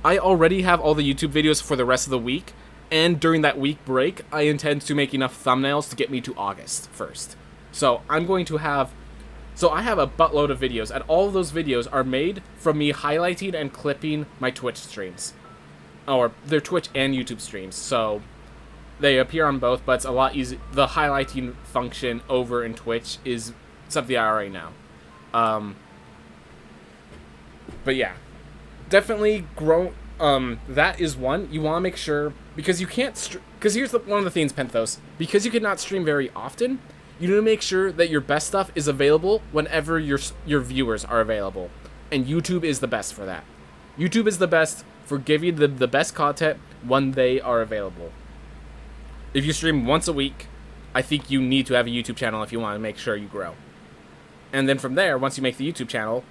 I already have all the YouTube videos for the rest of the week, and during that week break, I intend to make enough thumbnails to get me to August 1st. So I'm going to have, I have a buttload of videos, and all of those videos are made from me highlighting and clipping my Twitch streams. Or they're Twitch and YouTube streams, so they appear on both, but it's a lot easier. The highlighting function over in Twitch is something I already know. But yeah, definitely grow. That is one. You want to make sure, because you can't, because here's one of the things, Penthos, because you cannot stream very often, you need to make sure that your best stuff is available whenever your viewers are available. And YouTube is the best for that. YouTube is the best for giving them the best content when they are available. If you stream once a week, I think you need to have a YouTube channel if you want to make sure you grow. And then from there, once you make the YouTube channel,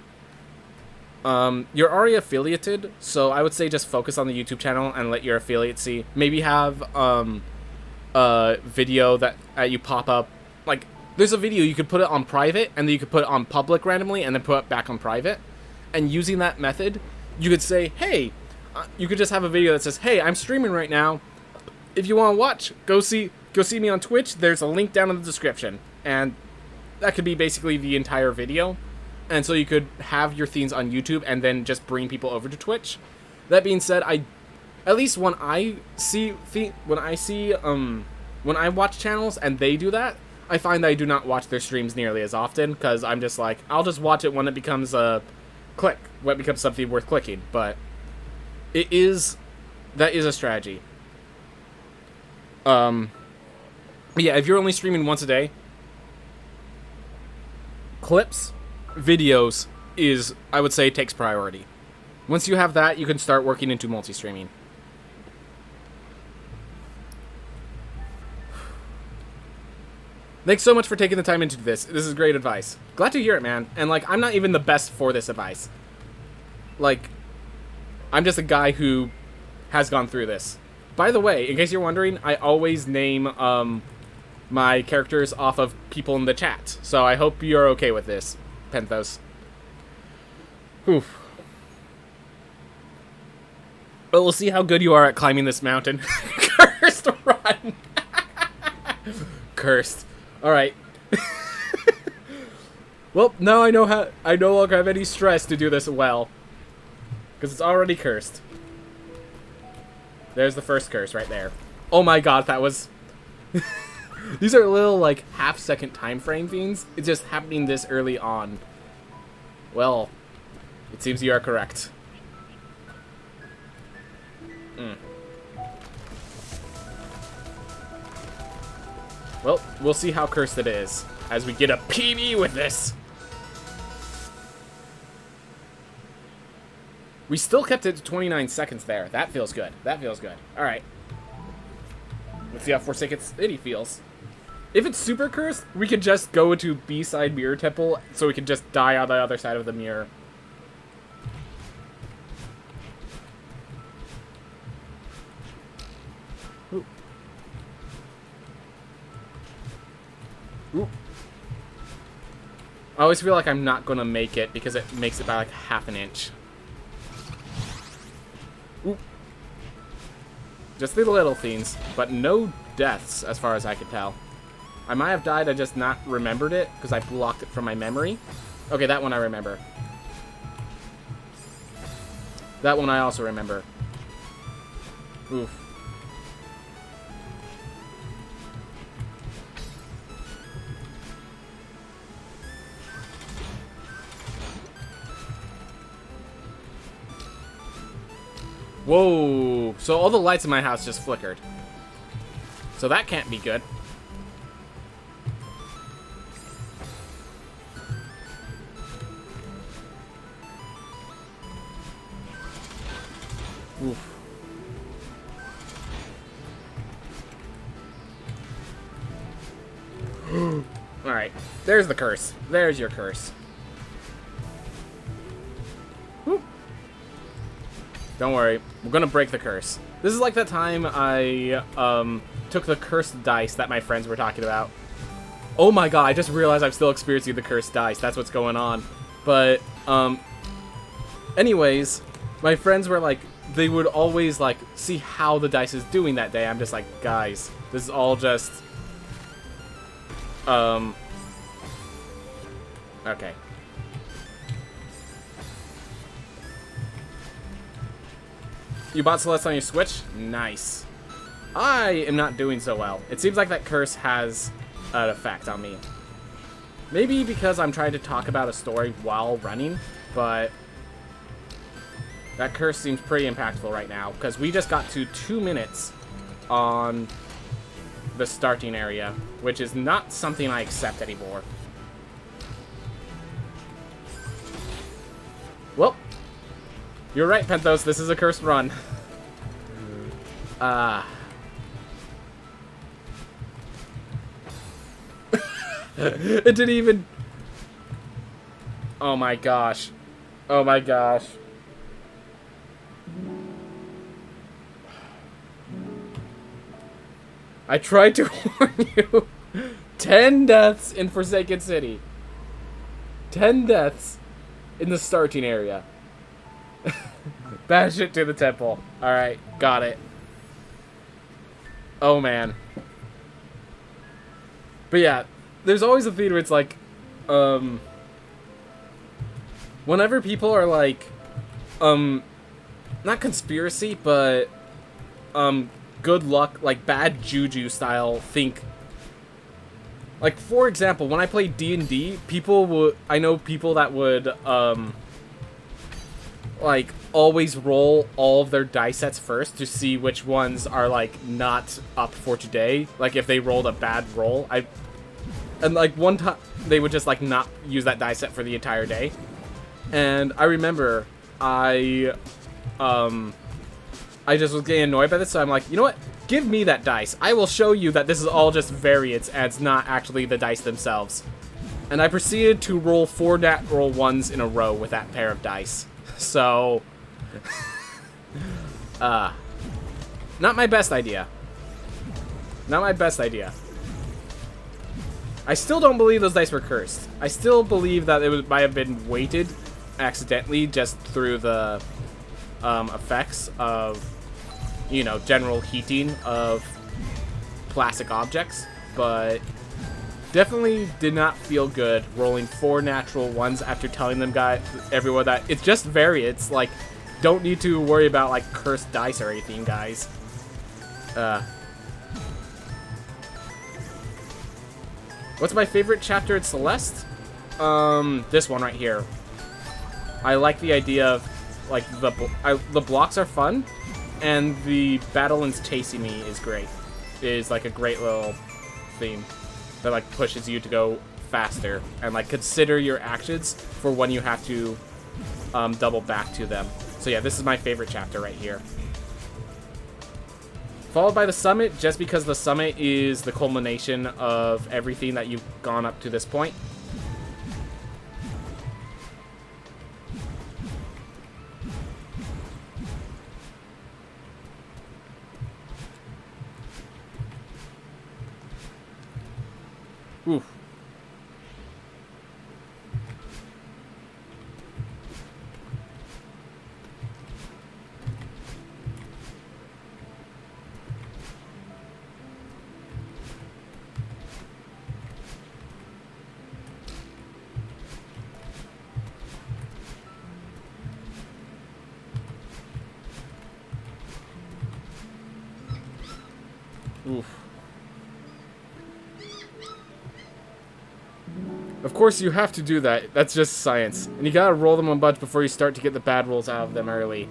you're already affiliated, so I would say just focus on the YouTube channel and let your affiliate see. Maybe have a video that you pop up. Like, there's a video, you could put it on private, and then you could put it on public randomly, and then put it back on private. And using that method, you could say, hey, you could just have a video that says, hey, I'm streaming right now. If you want to watch, go see me on Twitch. There's a link down in the description. And that could be basically the entire video. And so you could have your themes on YouTube and then just bring people over to Twitch. That being said, at least when I watch channels and they do that, I find that I do not watch their streams nearly as often, because I'm just like, I'll just watch it when it becomes a click, when it becomes something worth clicking. But that is a strategy. Yeah, if you're only streaming once a day, clips, videos is, I would say, takes priority. Once you have that, you can start working into multi-streaming. Thanks so much for taking the time into this. This is great advice. Glad to hear it, man. And, like, I'm not even the best for this advice. Like, I'm just a guy who has gone through this. By the way, in case you're wondering, I always name my characters off of people in the chat. So I hope you're okay with this, Penthos. Oof. But we'll see how good you are at climbing this mountain. Cursed, run! Cursed. Alright. Well, now I no longer have any stress to do this well. Because it's already cursed. There's the first curse right there. Oh my god, that was... These are little, like, half-second time frame things. It's just happening this early on. Well, it seems you are correct. Well, we'll see how cursed it is as we get a PB with this. We still kept it to 29 seconds there. That feels good. That feels good. All right. Let's see how Forsaken City feels. If it's super cursed, we could just go to B-side Mirror Temple, so we can just die on the other side of the mirror. Ooh. Ooh. I always feel like I'm not gonna make it because it makes it by like half an inch. Ooh. Just the little things, but no deaths as far as I could tell. I might have died, I just not remembered it because I blocked it from my memory. Okay, that one I remember. That one I also remember. Oof. Whoa. So all the lights in my house just flickered. So that can't be good. Oof. Alright. There's the curse. There's your curse. Whew. Don't worry. We're gonna break the curse. This is like that time I took the cursed dice that my friends were talking about. Oh my god, I just realized I'm still experiencing the cursed dice. That's what's going on. But, anyways, my friends were like, they would always, like, see how the dice is doing that day. I'm just like, guys, this is all just, okay. You bought Celeste on your Switch? Nice. I am not doing so well. It seems like that curse has an effect on me. Maybe because I'm trying to talk about a story while running, but that curse seems pretty impactful right now, because we just got to 2 minutes on the starting area, which is not something I accept anymore. Well, you're right, Penthos, this is a cursed run. It didn't even... Oh my gosh. Oh my gosh. I tried to warn you. 10 deaths in Forsaken City. 10 deaths in the starting area. Bash it to the temple. Alright, got it. Oh man. But yeah, there's always a thing where it's like, whenever people are like, not conspiracy, but, good luck, like bad juju style, think, like, for example, when I play D&D, people would, I know people that would, like, always roll all of their dice sets first to see which ones are, like, not up for today. Like, if they rolled a bad roll, and, like, one time, they would just, like, not use that die set for the entire day. And I remember I just was getting annoyed by this, so I'm like, you know what? Give me that dice. I will show you that this is all just variants, and it's not actually the dice themselves. And I proceeded to roll 4 natural ones in a row with that pair of dice. So, not my best idea. Not my best idea. I still don't believe those dice were cursed. I still believe that it might have been weighted accidentally just through the effects of, you know, general heating of plastic objects, but definitely did not feel good rolling 4 natural ones after telling them everyone that it's just variants. Like, don't need to worry about like cursed dice or anything, guys. What's my favorite chapter in Celeste? This one right here. I like the idea of, like, the blocks are fun, and the battle in Chasing Me is great. It is, like, a great little theme that, like, pushes you to go faster, and, like, consider your actions for when you have to, double back to them. So yeah, this is my favorite chapter right here. Followed by the summit, just because the summit is the culmination of everything that you've gone up to this point. Oof. Oof. Of course, you have to do that. That's just science. And you gotta roll them a bunch before you start to get the bad rolls out of them early.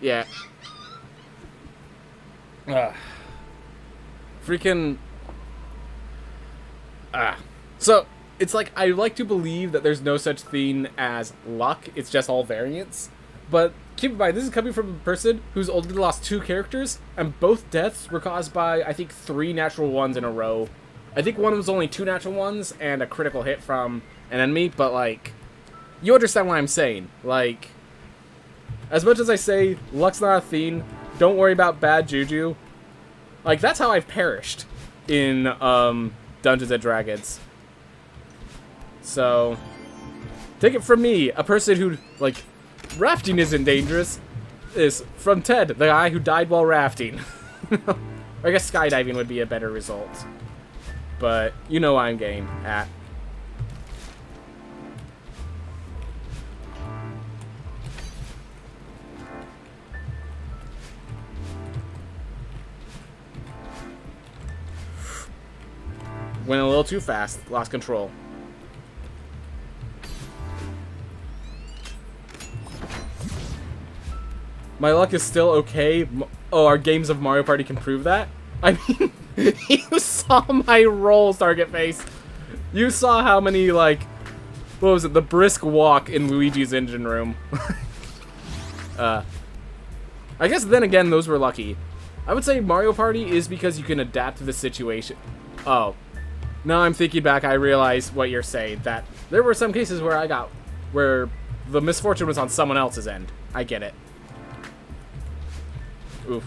Yeah. Freaking... So, it's like, I like to believe that there's no such thing as luck. It's just all variance. But keep in mind, this is coming from a person who's only lost 2 characters, and both deaths were caused by, I think, 3 natural ones in a row. I think one was only 2 natural ones and a critical hit from an enemy, but, like, you understand what I'm saying. Like, as much as I say, luck's not a thing, don't worry about bad juju. Like, that's how I've perished in, Dungeons & Dragons. So, take it from me, a person who, like, rafting isn't dangerous, is from Ted, the guy who died while rafting. I guess skydiving would be a better result. But, you know I'm getting at. Went a little too fast, lost control. My luck is still okay. Oh, our games of Mario Party can prove that? I mean, you saw my rolls, Target Face. You saw how many, like, what was it, the brisk walk in Luigi's engine room. I guess then again, those were lucky. I would say Mario Party is because you can adapt to the situation. Oh. Now I'm thinking back, I realize what you're saying, that there were some cases where the misfortune was on someone else's end. I get it. Oof.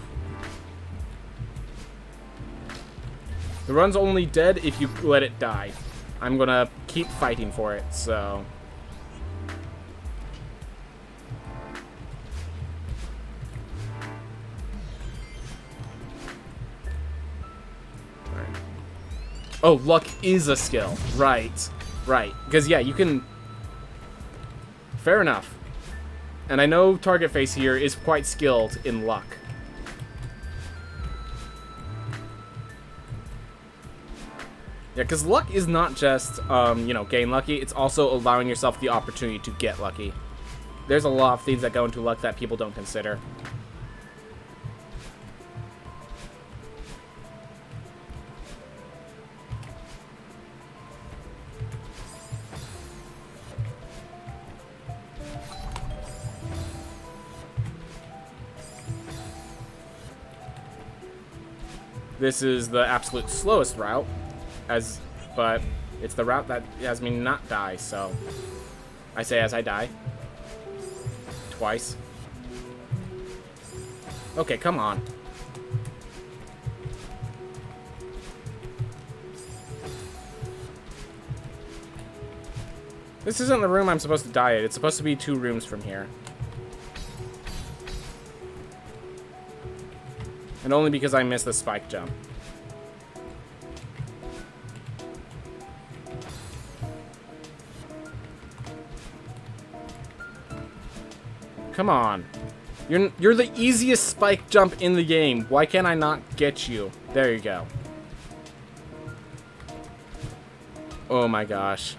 The run's only dead if you let it die. I'm gonna keep fighting for it, so... Alright. Oh, luck is a skill. Right. Right. Because, yeah, you can... Fair enough. And I know Target Face here is quite skilled in luck. Yeah, because luck is not just, you know, getting lucky. It's also allowing yourself the opportunity to get lucky. There's a lot of things that go into luck that people don't consider. This is the absolute slowest route. But it's the route that has me not die, so I say as I die. Twice. Okay, come on. This isn't the room I'm supposed to die at. It's supposed to be 2 rooms from here. And only because I missed the spike jump. Come on. You're the easiest spike jump in the game. Why can't I not get you? There you go. Oh my gosh.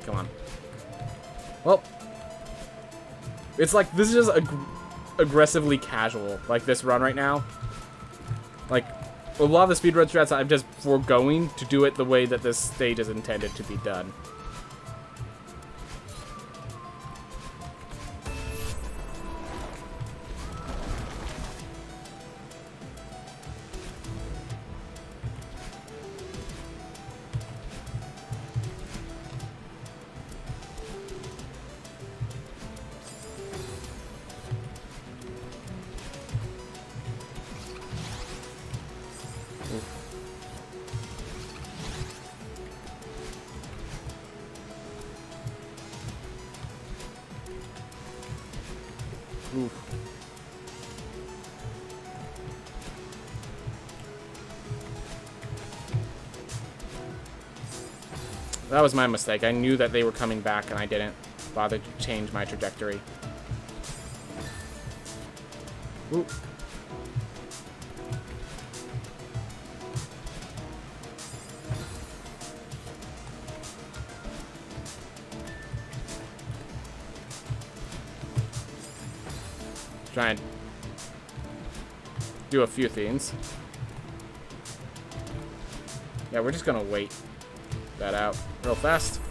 Come on. Well, it's like this is just aggressively casual, like this run right now. Like a lot of the speedrun strats, I'm just foregoing to do it the way that this stage is intended to be done. Oof. That was my mistake. I knew that they were coming back, and I didn't bother to change my trajectory. Ooh. Try and do a few things. Yeah, we're just gonna wait that out real fast.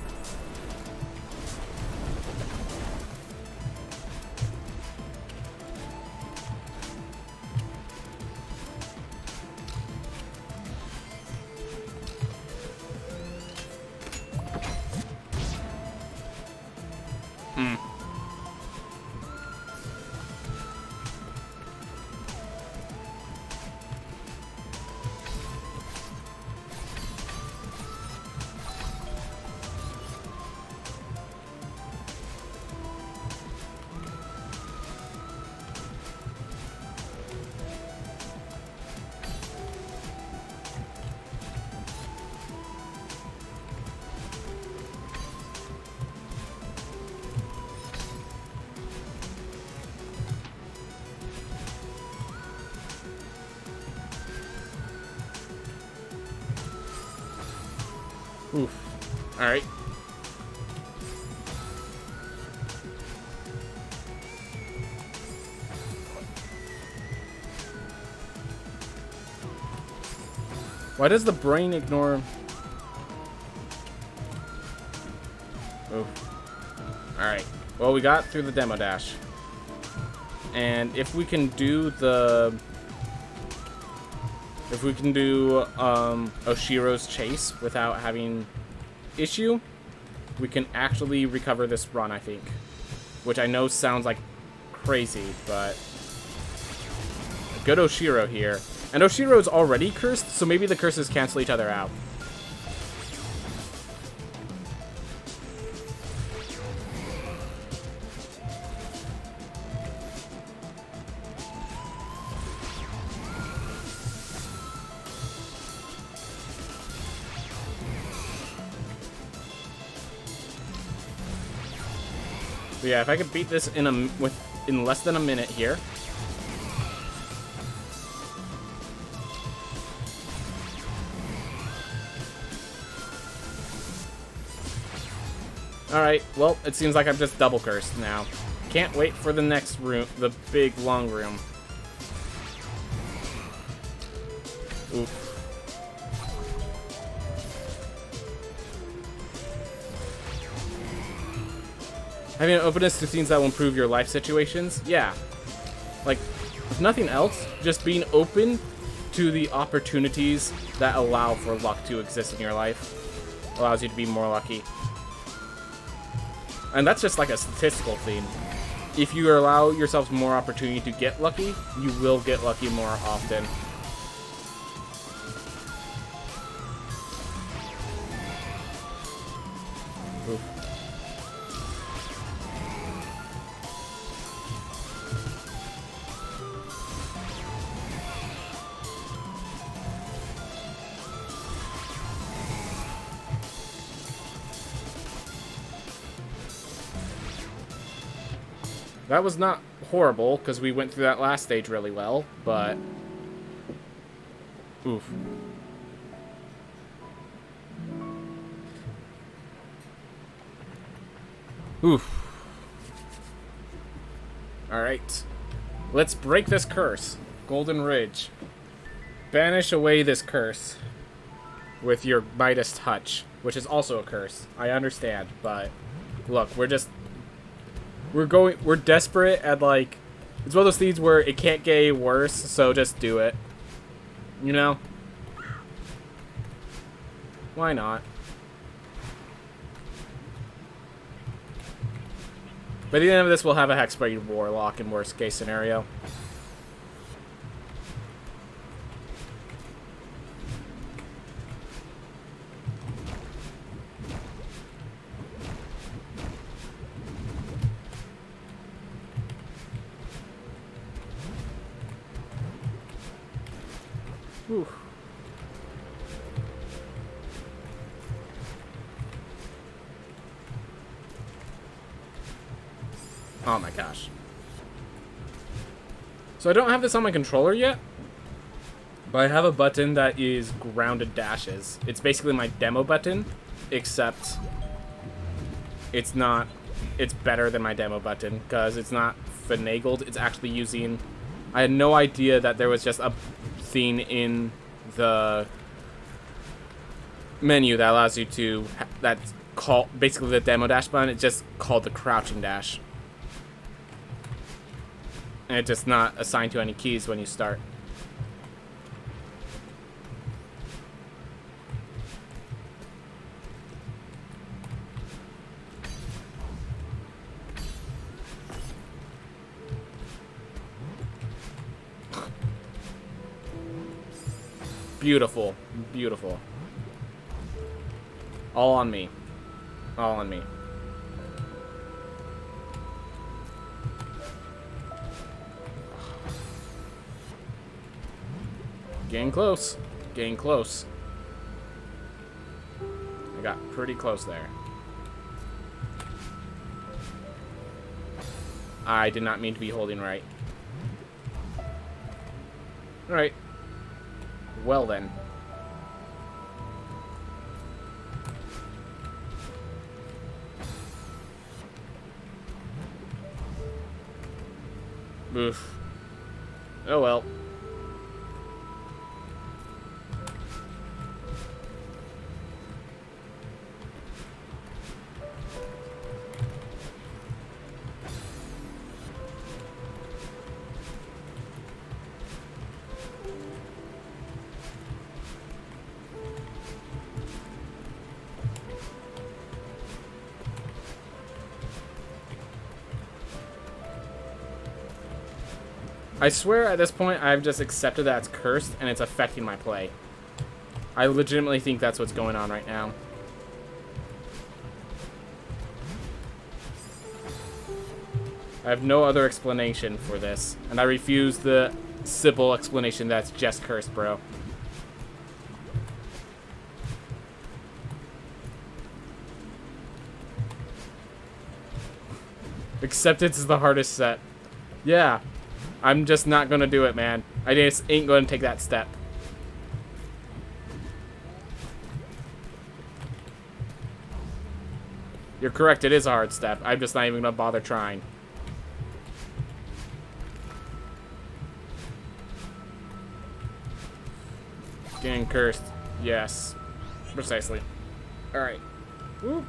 Oof. Alright. Why does the brain ignore... Oof. Alright. Well, we got through the demo dash. And if we can do the... If we can do Oshiro's chase without having issue, we can actually recover this run, I think. Which I know sounds like crazy, but a good Oshiro here. And Oshiro's already cursed, so maybe the curses cancel each other out. So yeah, if I could beat this in less than a minute here. Alright, well, it seems like I'm just double cursed now. Can't wait for the next room, the big long room. Oof. Having an openness to things that will improve your life situations? Yeah. Like, if nothing else, just being open to the opportunities that allow for luck to exist in your life allows you to be more lucky. And that's just like a statistical thing. If you allow yourself more opportunity to get lucky, you will get lucky more often. Oof. That was not horrible, because we went through that last stage really well, but... Oof. Oof. Alright. Let's break this curse. Golden Ridge. Banish away this curse with your Midas Touch, which is also a curse. I understand, but... Look, we're desperate and, like, it's one of those things where it can't get any worse, so just do it. You know? Why not? By the end of this, we'll have a Hexblade Warlock in worst case scenario. Whew. Oh my gosh. So I don't have this on my controller yet, but I have a button that is grounded dashes. It's basically my demo button, except it's not, it's better than my demo button because it's not finagled. It's actually using, I had no idea that there was just a thing in the menu that allows you to, that's called, basically the demo dash button, it's just called the crouching dash. And it's just not assigned to any keys when you start. Beautiful. Beautiful. All on me. All on me. Getting close. Getting close. I got pretty close there. I did not mean to be holding right. Alright. Well then. Oof. Oh well. I swear at this point I've just accepted that it's cursed and it's affecting my play. I legitimately think that's what's going on right now. I have no other explanation for this, and I refuse the simple explanation that's just cursed, bro. Acceptance is the hardest set. Yeah. I'm just not gonna do it, man. I just ain't gonna take that step. You're correct, it is a hard step. I'm just not even gonna bother trying. Getting cursed. Yes. Precisely. Alright. Woo.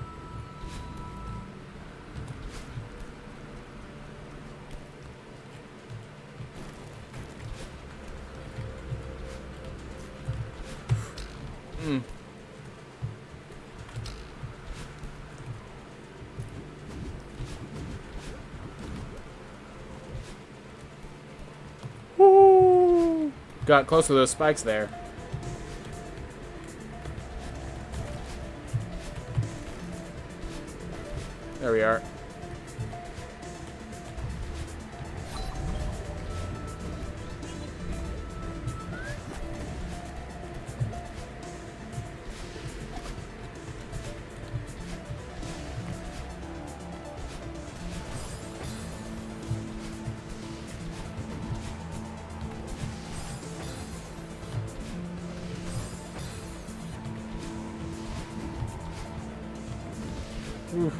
Woo! Got close to those spikes there. There we are. Oof.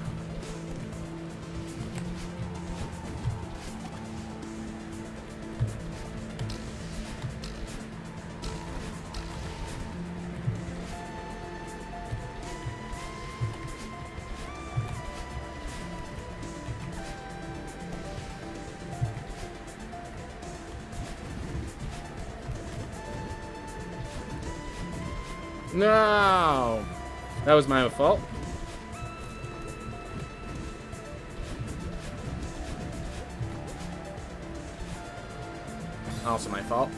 No! That was my own fault. Also my fault.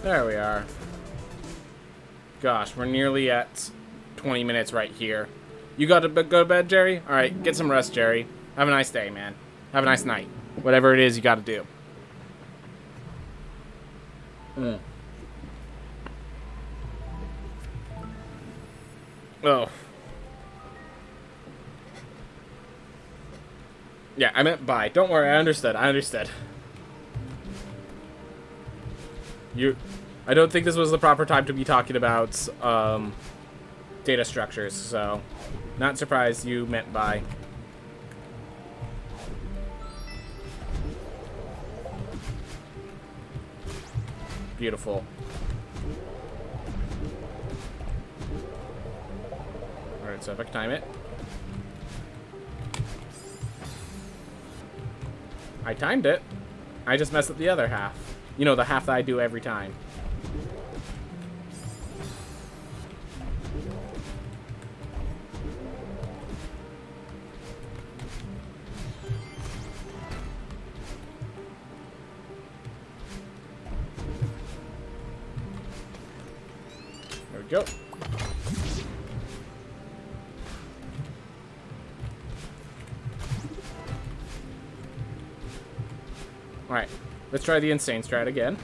There we are. Gosh, we're nearly at 20 minutes right here. You got to go to bed, Jerry? Alright, get some rest, Jerry. Have a nice day, man. Have a nice night. Whatever it is you got to do. Oh. Yeah, I meant bye. Don't worry, I understood. I understood. I don't think this was the proper time to be talking about data structures, so not surprised you meant bye. Beautiful. Alright, so if I can time it. I timed it. I just messed up the other half. You know, the half that I do every time. There we go. Alright, let's try the insane strat again.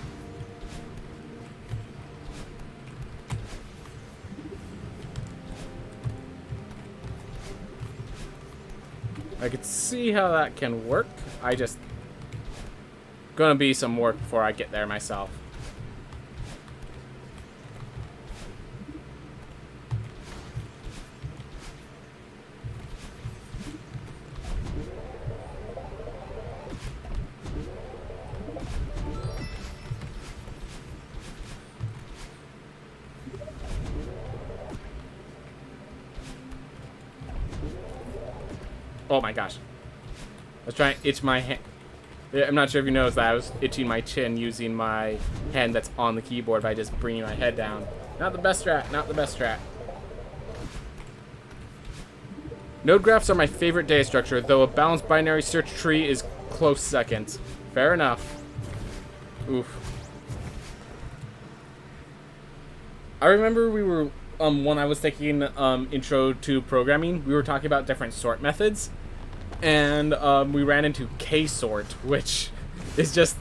I could see how that can work. I just gonna be some work before I get there myself. Oh my gosh. I was trying to itch my hand. I'm not sure if you noticed that I was itching my chin using my hand that's on the keyboard by just bringing my head down. Not the best strat, not the best strat. Node graphs are my favorite data structure, though a balanced binary search tree is close second. Fair enough. Oof. I remember we were, when I was taking intro to programming, we were talking about different sort methods. And we ran into K-sort, which is just,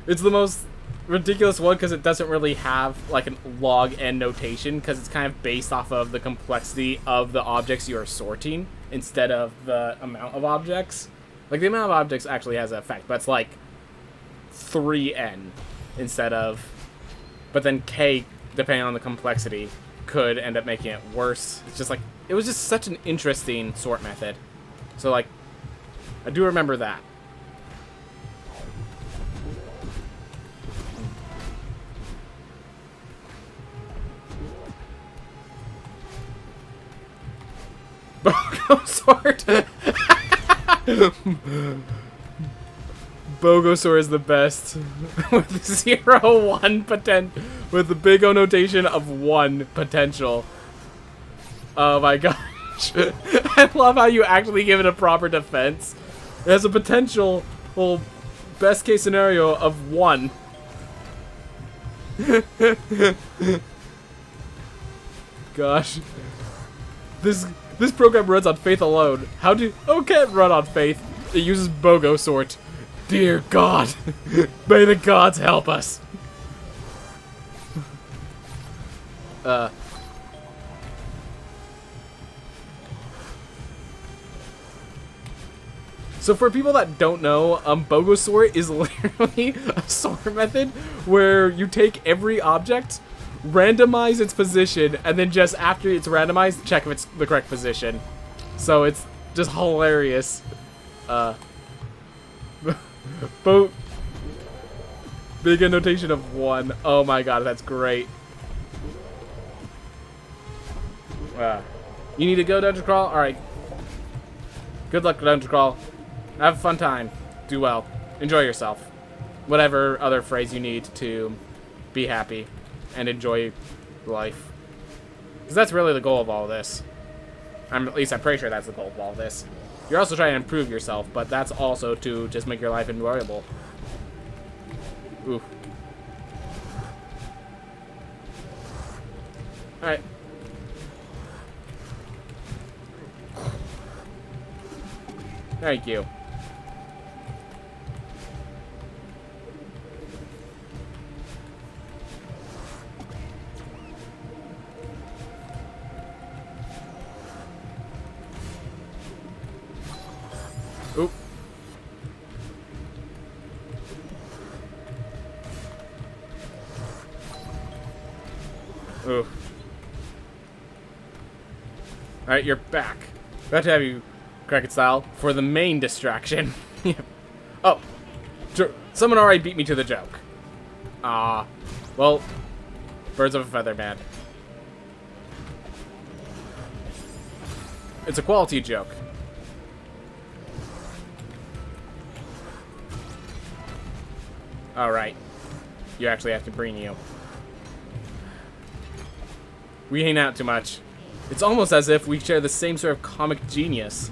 it's the most ridiculous one because it doesn't really have like a log n notation because it's kind of based off of the complexity of the objects you are sorting instead of the amount of objects. Like the amount of objects actually has an effect, but it's like 3n instead of, but then K, depending on the complexity, could end up making it worse. It's just like, it was just such an interesting sort method. So, like, I do remember that. Bogosort! Bogosort is the best. With 0, 1 potential. With the big O notation of 1 potential. Oh my god. I love how you actually give it a proper defense. It has a potential, well, best case scenario of 1. Gosh. This program runs on faith alone. How do... Oh, it can't run on faith. It uses Bogosort. Dear God. May the gods help us. So for people that don't know, Bogosort is literally a sort method where you take every object, randomize its position, and then just after it's randomized, check if it's the correct position. So it's just hilarious. Big annotation of 1. Oh my god, that's great. You need to go dungeon crawl? Alright. Good luck, dungeon crawl. Have a fun time. Do well. Enjoy yourself. Whatever other phrase you need to be happy and enjoy life. Because that's really the goal of all of this. At least I'm pretty sure that's the goal of all of this. You're also trying to improve yourself, but that's also to just make your life enjoyable. Ooh. Alright. Thank you. Oop. Ooh. Alright, you're back. About to have you, Cricket Style, for the main distraction. Oh. Someone already beat me to the joke. Well, birds of a feather, man. It's a quality joke. Alright. You actually have to bring you. We hang out too much. It's almost as if we share the same sort of comic genius.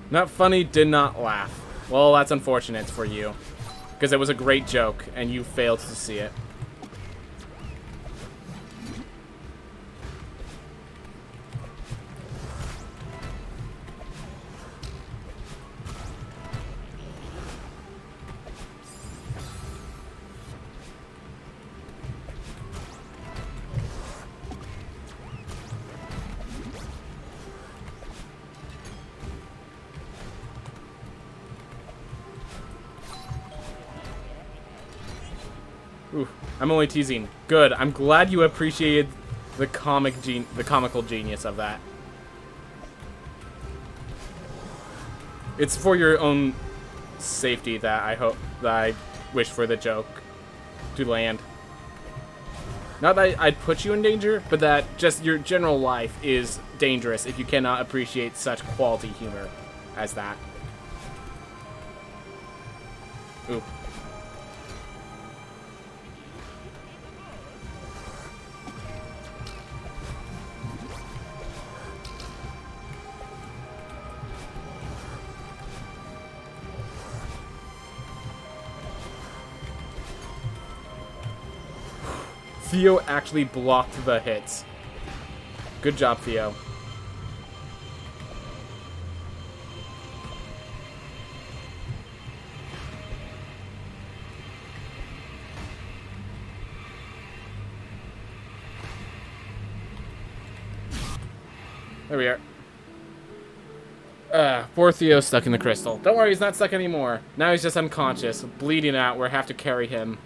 Not funny, did not laugh. Well, that's unfortunate for you. Because it was a great joke, and you failed to see it. Ooh, I'm only teasing. Good. I'm glad you appreciated the comical genius of that. It's for your own safety that I wish for the joke to land. Not that I'd put you in danger, but that just your general life is dangerous if you cannot appreciate such quality humor as that. Ooh. Theo actually blocked the hits. Good job, Theo. There we are. Poor Theo stuck in the crystal. Don't worry, he's not stuck anymore. Now he's just unconscious, bleeding out. We have to carry him.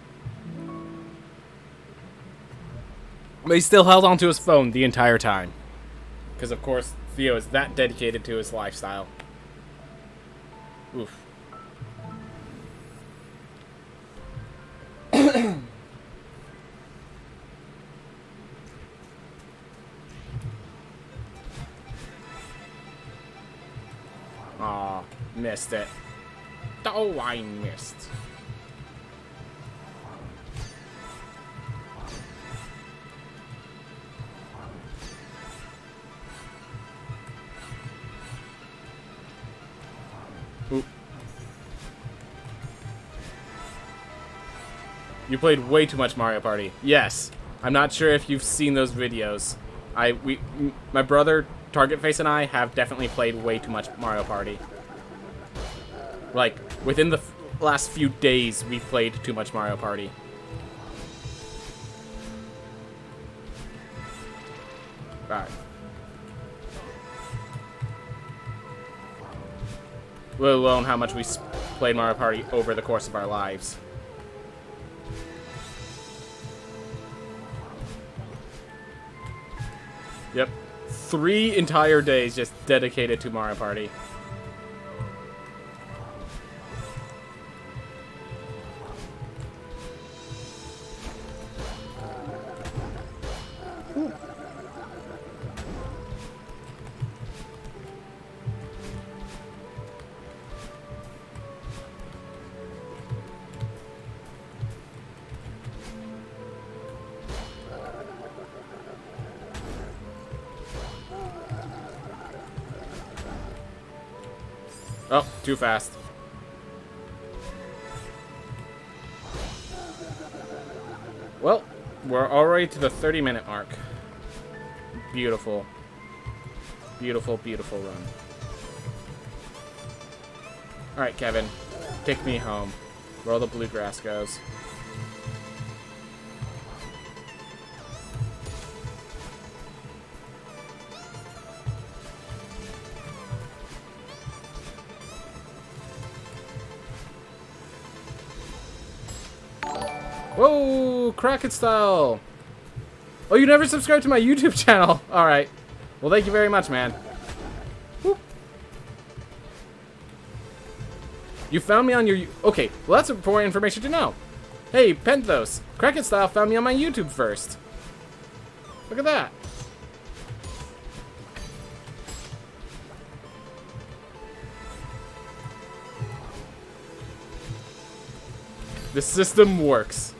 But he still held onto his phone the entire time. Because, of course, Theo is that dedicated to his lifestyle. Oof. Aw, missed it. Oh, I missed. Oop. You played way too much Mario Party. Yes. I'm not sure if you've seen those videos. My brother, Target Face, and I have definitely played way too much Mario Party. Like, within the last few days, we've played too much Mario Party. Alright. Let alone how much we played Mario Party over the course of our lives. Yep. 3 entire days just dedicated to Mario Party. Oh, too fast. Well, we're already to the 30-minute mark. Beautiful. Beautiful, beautiful run. Alright, Kevin. Take me home. Where all the bluegrass goes. Whoa! Kraken style! Oh, you never subscribed to my YouTube channel! Alright. Well, thank you very much, man. Woo. You found me on your... Okay, well, that's important information to know. Hey, Penthos. Kraken style found me on my YouTube first. Look at that. The system works.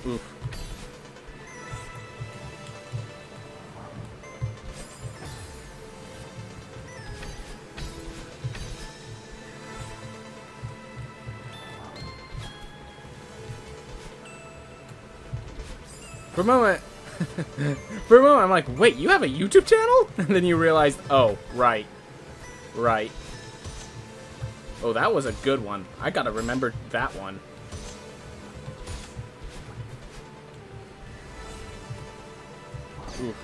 Oof. For a moment, I'm like, wait, you have a YouTube channel? And then you realized, oh, right. Right. Oh, that was a good one. I gotta remember that one. Oof.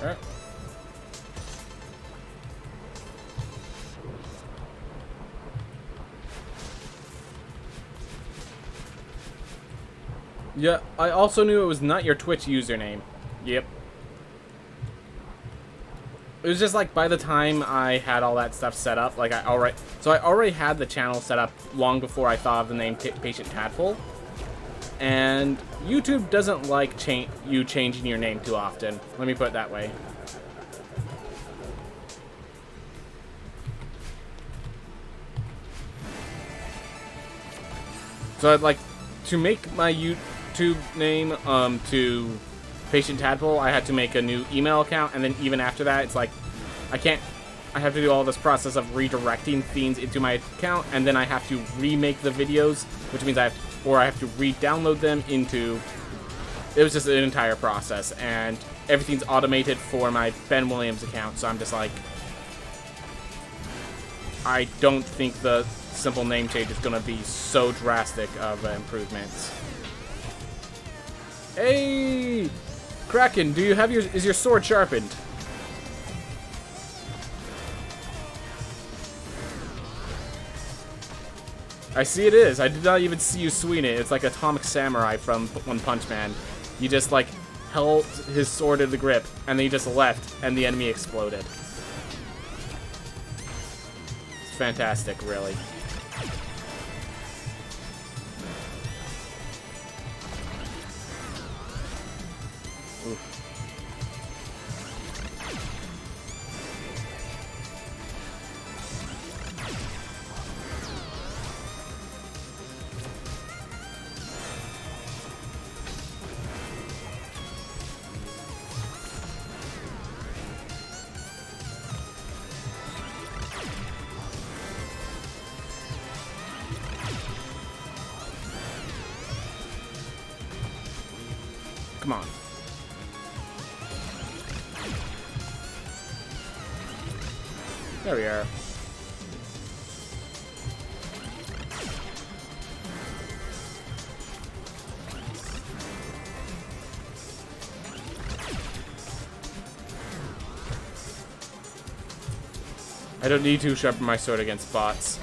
Alright. Yeah, I also knew it was not your Twitch username. Yep. It was just like by the time I had all that stuff set up, like I already had the channel set up long before I thought of the name Patient Tadpole. And YouTube doesn't like you changing your name too often. Let me put it that way. So I'd like to make my YouTube name to Patient Tadpole. I had to make a new email account, and then even after that, it's like I have to do all this process of redirecting things into my account, and then I have to remake the videos, which means I have to re-download them into... It was just an entire process, and everything's automated for my Ben Williams account, so I'm just like... I don't think the simple name change is going to be so drastic of an improvement. Hey! Kraken, is your sword sharpened? I see it is. I did not even see you swing it. It's like Atomic Samurai from One Punch Man. You just, like, held his sword in the grip, and then he just left, and the enemy exploded. It's fantastic, really. Oof. Come on. There we are. I don't need to sharpen my sword against bots.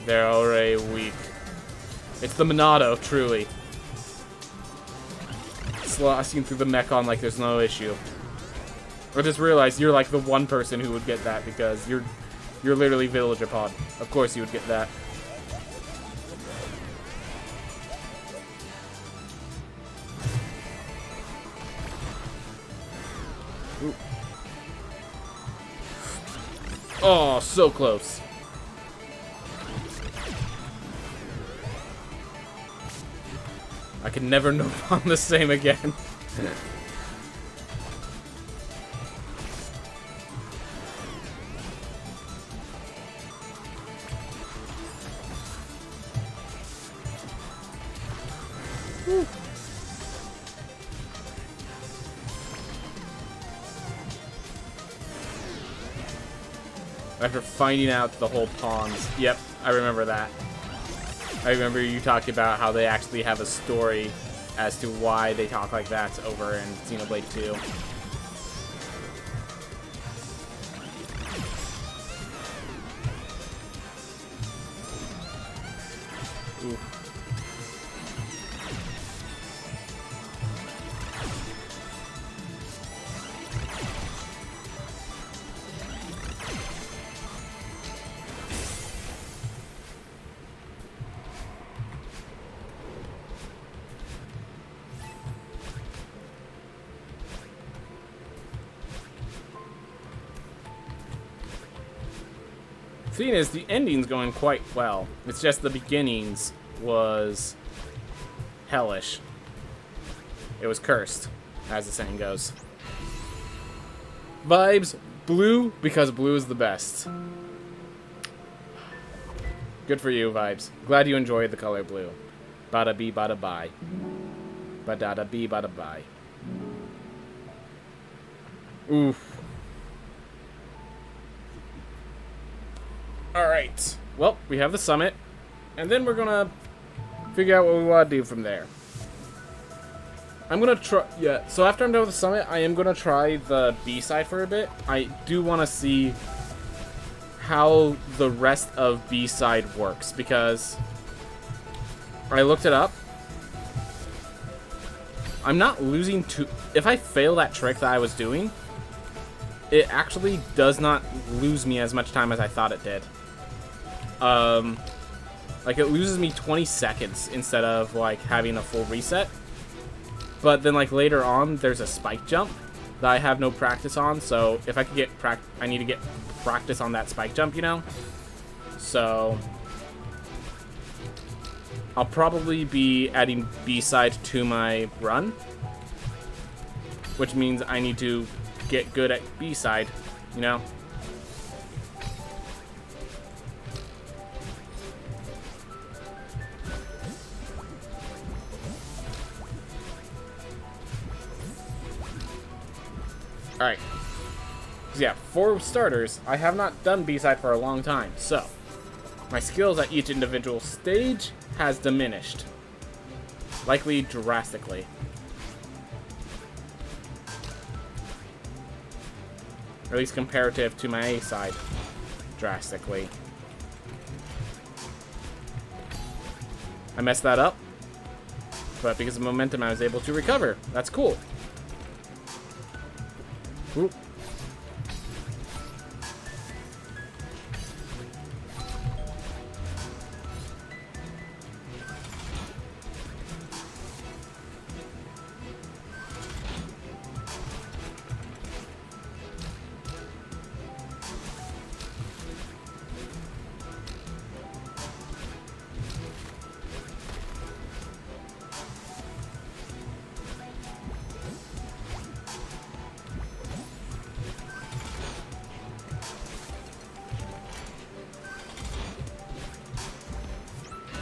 They're already weak. It's the Monado, truly. Sloshing through the Mechon like there's no issue. I just realized you're like the one person who would get that because you're literally Villager Pod. Of course you would get that. Ooh. Oh, so close. I can never know if I'm the same again. After finding out the whole pawns. Yep, I remember that. I remember you talked about how they actually have a story as to why they talk like that over in Xenoblade 2. Ooh. Thing is, the ending's going quite well. It's just the beginnings was hellish. It was cursed, as the saying goes. Vibes, blue, because blue is the best. Good for you, Vibes. Glad you enjoyed the color blue. Bada bee, bada bye. Badada bee, bada bye. Oof. Alright, well, we have the summit, and then we're gonna figure out what we want to do from there. I'm gonna try, yeah, so after I'm done with the summit, I am gonna try the B-side for a bit. I do want to see how the rest of B-side works, because I looked it up. I'm not losing too, if I fail that trick that I was doing, it actually does not lose me as much time as I thought it did. Like, it loses me 20 seconds instead of, like, having a full reset. But then, like, later on, there's a spike jump that I have no practice on, so if I could get I need to get practice on that spike jump, you know? So I'll probably be adding B-side to my run, which means I need to get good at B-side, you know? Alright. Yeah, for starters, I have not done B-side for a long time, so my skills at each individual stage has diminished. Likely drastically. Or at least comparative to my A side. Drastically. I messed that up, but because of momentum I was able to recover. That's cool. Ooh.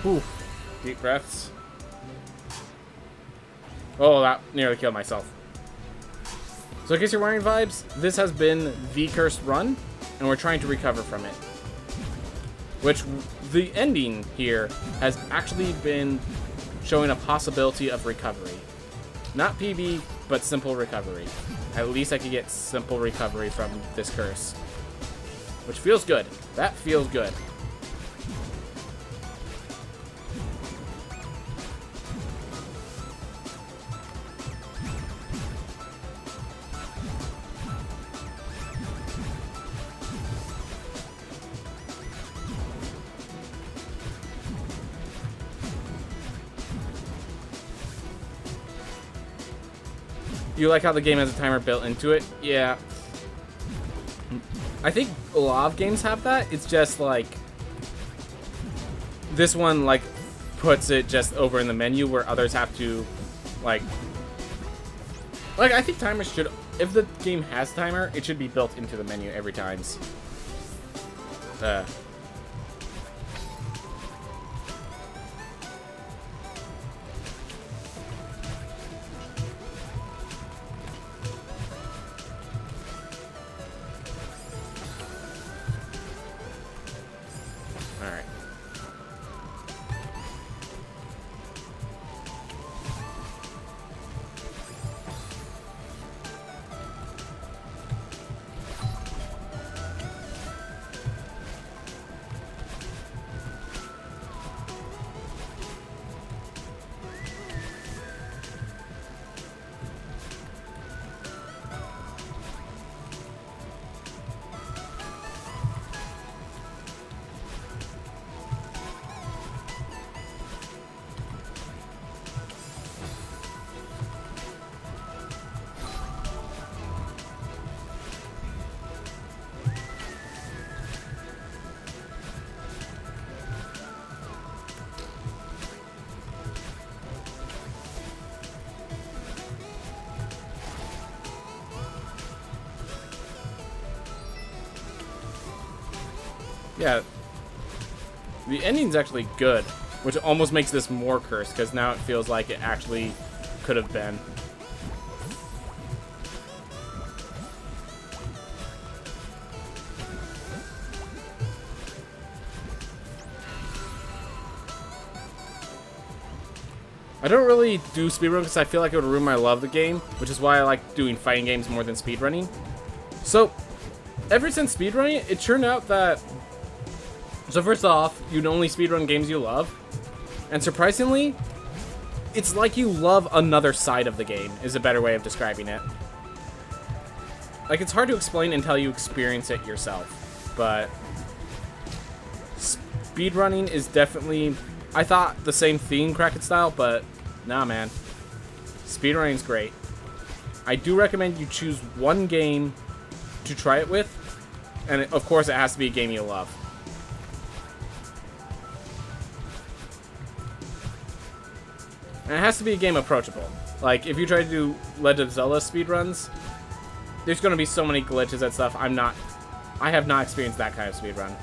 Whew. Deep breaths. Oh, that nearly killed myself. So in case you're wondering, Vibes, this has been the cursed run, and we're trying to recover from it. Which, the ending here has actually been showing a possibility of recovery. Not PB, but simple recovery. At least I could get simple recovery from this curse. which feels good. That feels good. You like how the game has a timer built into it? Yeah. I think a lot of games have that. It's just like this one like puts it just over in the menu where others have to like I think timers should, if the game has a timer, it should be built into the menu every time. Alright. Yeah, the ending's actually good, which almost makes this more cursed, because now it feels like it actually could have been. I don't really do speedrun because I feel like it would ruin my love of the game, which is why I like doing fighting games more than speedrunning. So, ever since speedrunning, it turned out that... So first off, you'd only speedrun games you love. And surprisingly, it's like you love another side of the game, is a better way of describing it. Like, it's hard to explain until you experience it yourself. But speedrunning is definitely... I thought the same thing, Cracked style, but nah, man. Speedrunning's great. I do recommend you choose one game to try it with. And of course, it has to be a game you love. And it has to be a game approachable. Like, if you try to do Legend of Zelda speedruns, there's going to be so many glitches and stuff. I have not experienced that kind of speedrun.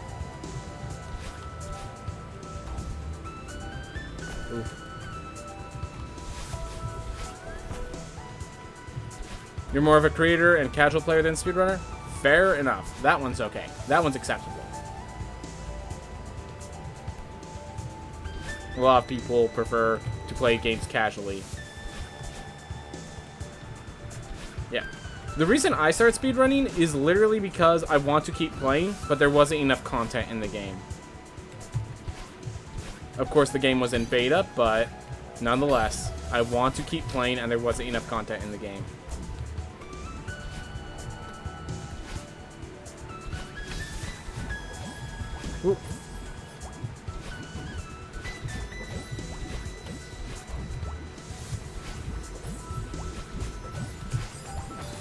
You're more of a creator and casual player than speedrunner? Fair enough. That one's okay. That one's acceptable. A lot of people prefer to play games casually. Yeah. The reason I started speedrunning is literally because I want to keep playing, but there wasn't enough content in the game. Of course, the game was in beta, but nonetheless, I want to keep playing and there wasn't enough content in the game. Ooh.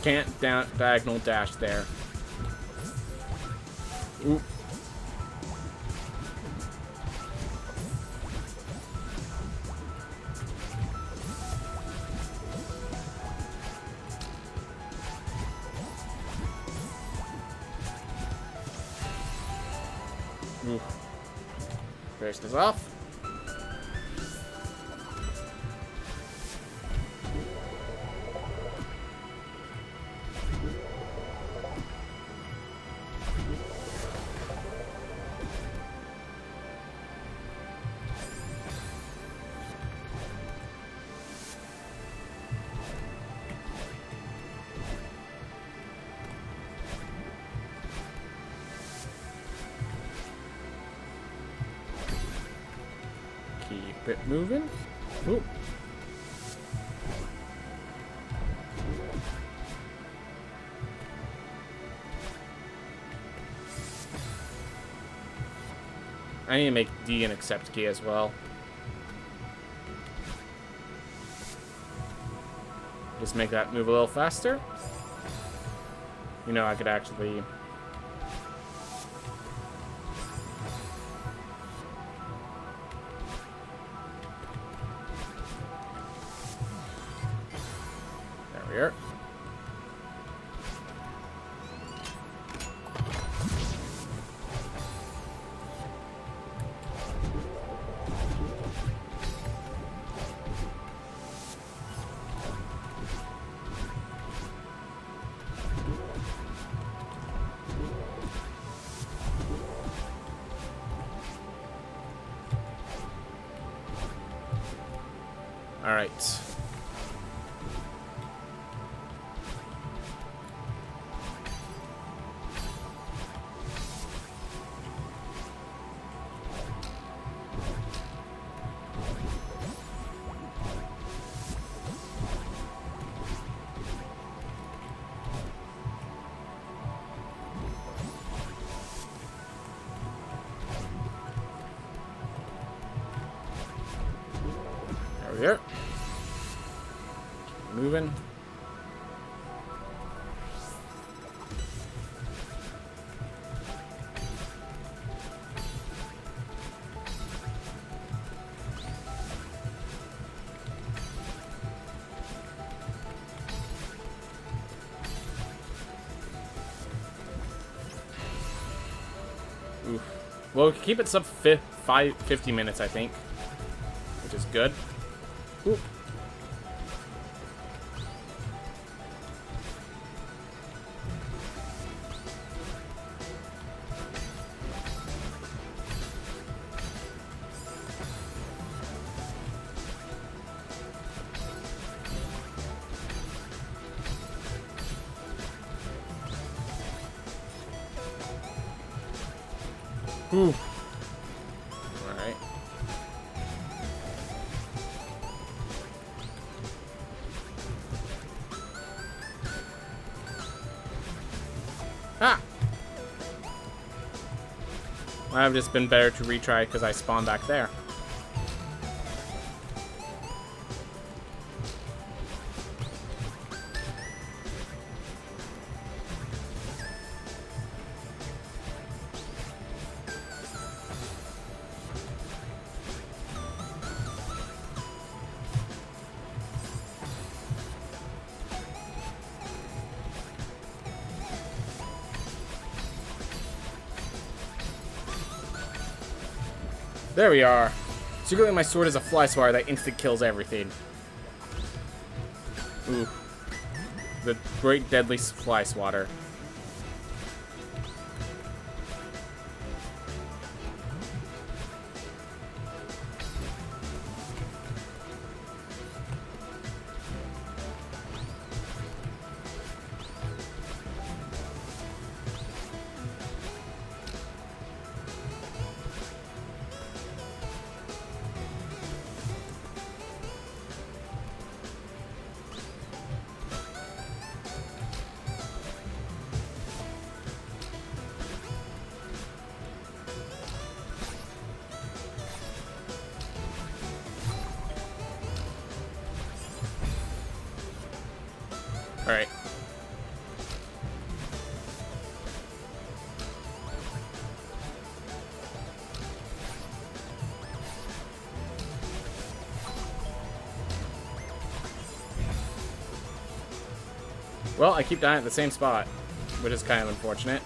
Can't diagonal dash there. Ooh. Ooh. Finish this off. Keep it moving. Ooh. I need to make D an accept key as well. Just make that move a little faster. You know, I could actually... There we are. All right. There we are. Moving. Oof. Well, keep it sub 50 minutes, I think, which is good. Ooh. Ooh. Alright. Ah! Might have just been better to retry because I spawned back there. There we are. Secretly, my sword is a fly swatter that instant kills everything. Ooh. The great deadly fly swatter. Alright. Well, I keep dying at the same spot, which is kind of unfortunate.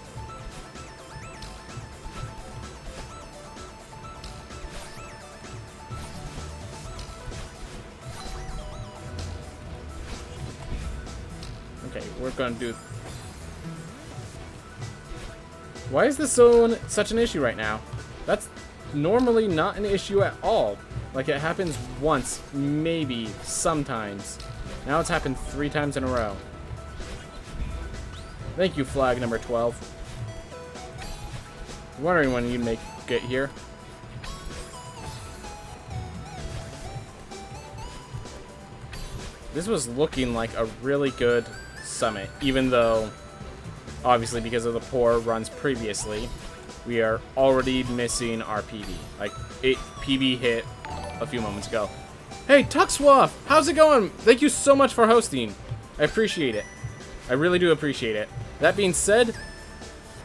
Okay, we're gonna do... Why is this such an issue right now? That's normally not an issue at all. Like, it happens once, maybe, sometimes. Now it's happened 3 times in a row. Thank you, flag number 12. Wondering when you'd get here. This was looking like a really good summit, even though, obviously, because of the poor runs previously, we are already missing our PB. Like, PB hit a few moments ago. Hey, Tuxwaff! How's it going? Thank you so much for hosting. I appreciate it. I really do appreciate it. That being said,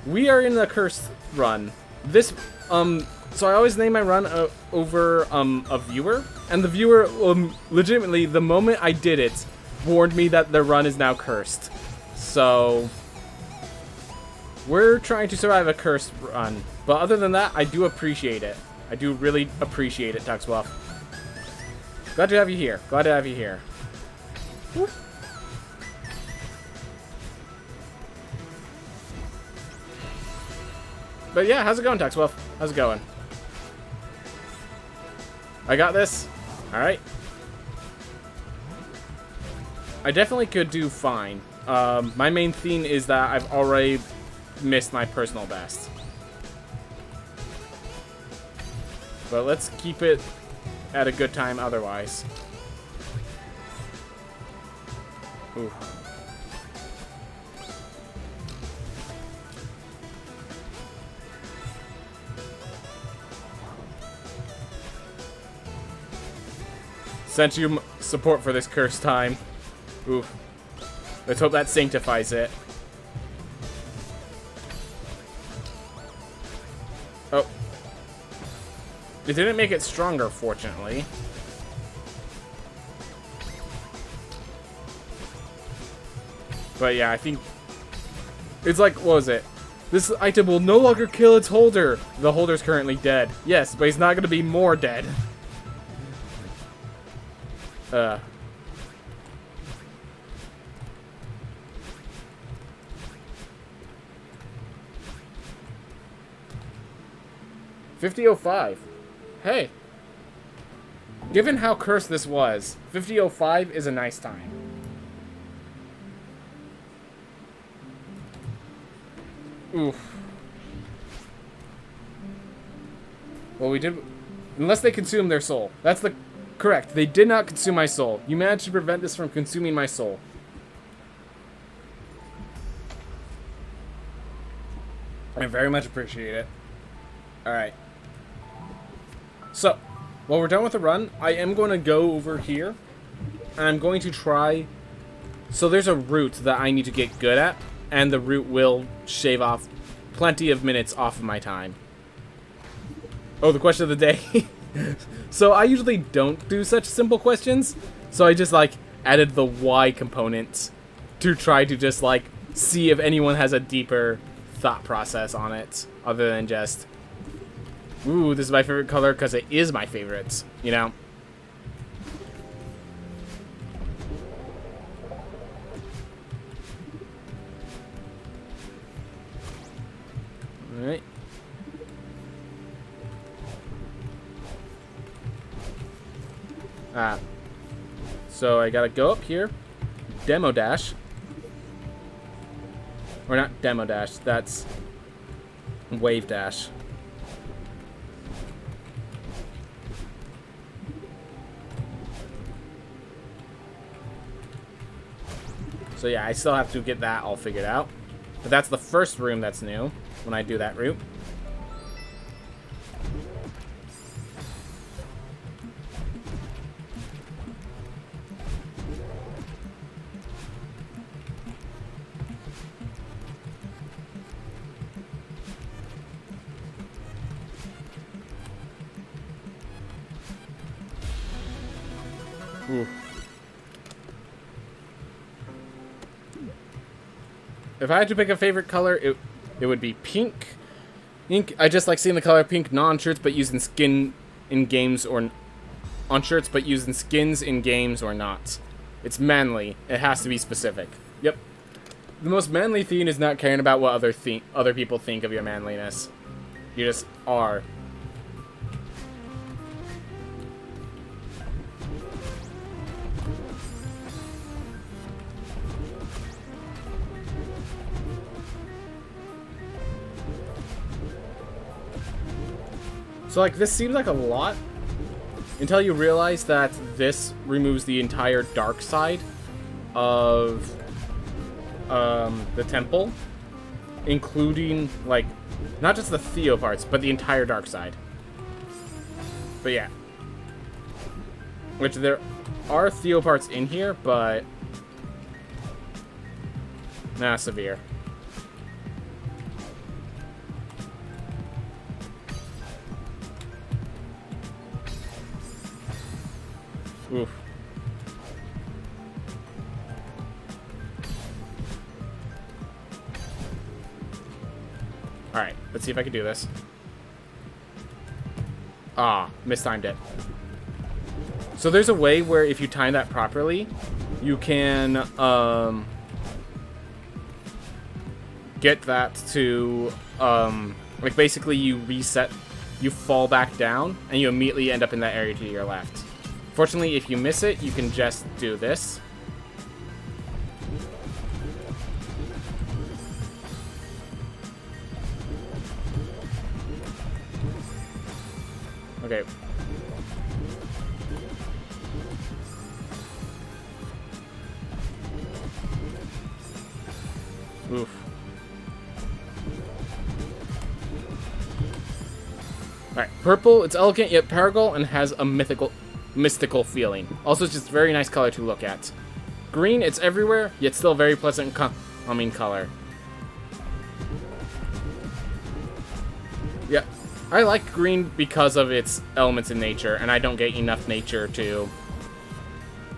we are in the cursed run. This, so I always name my run over, a viewer. And the viewer, legitimately, the moment I did it, warned me that the run is now cursed. So, we're trying to survive a cursed run. But other than that, I do appreciate it. I do really appreciate it, Tuxwaff. Glad to have you here. Glad to have you here. Whoop. But yeah, how's it going, Tuxwaff? How's it going? I got this. Alright. I definitely could do fine. My main theme is that I've already missed my personal best. But let's keep it at a good time otherwise. Ooh. Sent you support for this cursed time. Ooh. Let's hope that sanctifies it. Oh. It didn't make it stronger, fortunately. But yeah, I think... It's like, what was it? This item will no longer kill its holder. The holder's currently dead. Yes, but he's not going to be more dead. 50:05. Hey. Given how cursed this was, 50:05 is a nice time. Oof. Well, we did... Unless they consume their soul. That's the... Correct. They did not consume my soul. You managed to prevent this from consuming my soul. I very much appreciate it. Alright. So, while we're done with the run, I am going to go over here. And I'm going to try... So there's a route that I need to get good at. And the route will shave off plenty of minutes off of my time. Oh, the question of the day. So I usually don't do such simple questions. So I just, like, added the why component to try to just, like, see if anyone has a deeper thought process on it. Other than just, ooh, this is my favorite color because it is my favorite, you know? Alright. So I gotta go up here, demo dash, or not demo dash, that's wave dash. So yeah, I still have to get that all figured out, but that's the first room that's new when I do that route. Ooh. If I had to pick a favorite color, it would be pink. I just like seeing the color pink non-shirts, but using skin in games or on shirts, but using skins in games or not. It's manly. It has to be specific. Yep. The most manly thing is not caring about what other people think of your manliness. You just are. So, like, this seems like a lot, until you realize that this removes the entire dark side of the temple, including, like, not just the Theo parts, but the entire dark side. But yeah. Which there are Theo parts in here, but not severe. Oof. Alright, let's see if I can do this. Ah, mistimed it. So there's a way where if you time that properly, you can get that to like basically you reset, you fall back down, and you immediately end up in that area to your left. Fortunately, if you miss it, you can just do this. Okay. Oof. Alright, purple, it's elegant yet paragal and has a mystical feeling. Also, it's just very nice color to look at. Green, it's everywhere, yet still very pleasant calming color. Yeah, I like green because of its elements in nature, and I don't get enough nature to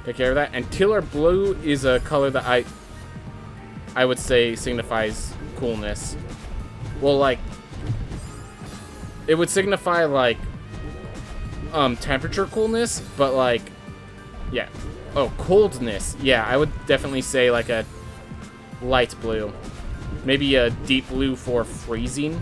take care of that. And teal or blue is a color that I would say signifies coolness. Well, like, it would signify, like, temperature coolness, but, like, yeah. Oh, coldness. Yeah, I would definitely say, like, a light blue. Maybe a deep blue for freezing.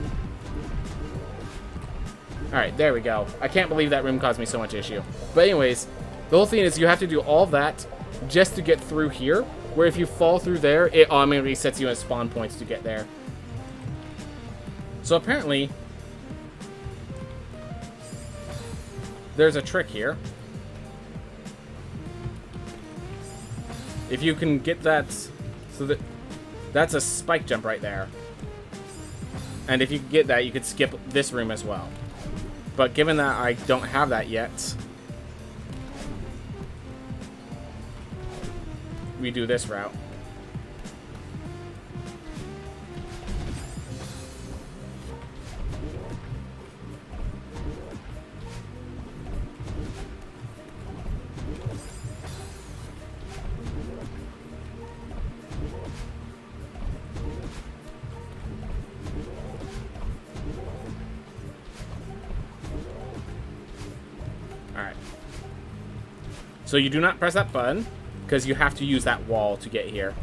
Alright, there we go. I can't believe that room caused me so much issue. But anyways, the whole thing is you have to do all that just to get through here, where if you fall through there, it automatically sets you at spawn points to get there. So apparently, there's a trick here. If you can get that, so that that's a spike jump right there. And if you get that, you could skip this room as well. But given that I don't have that yet, we do this route. Alright. So you do not press that button, because you have to use that wall to get here.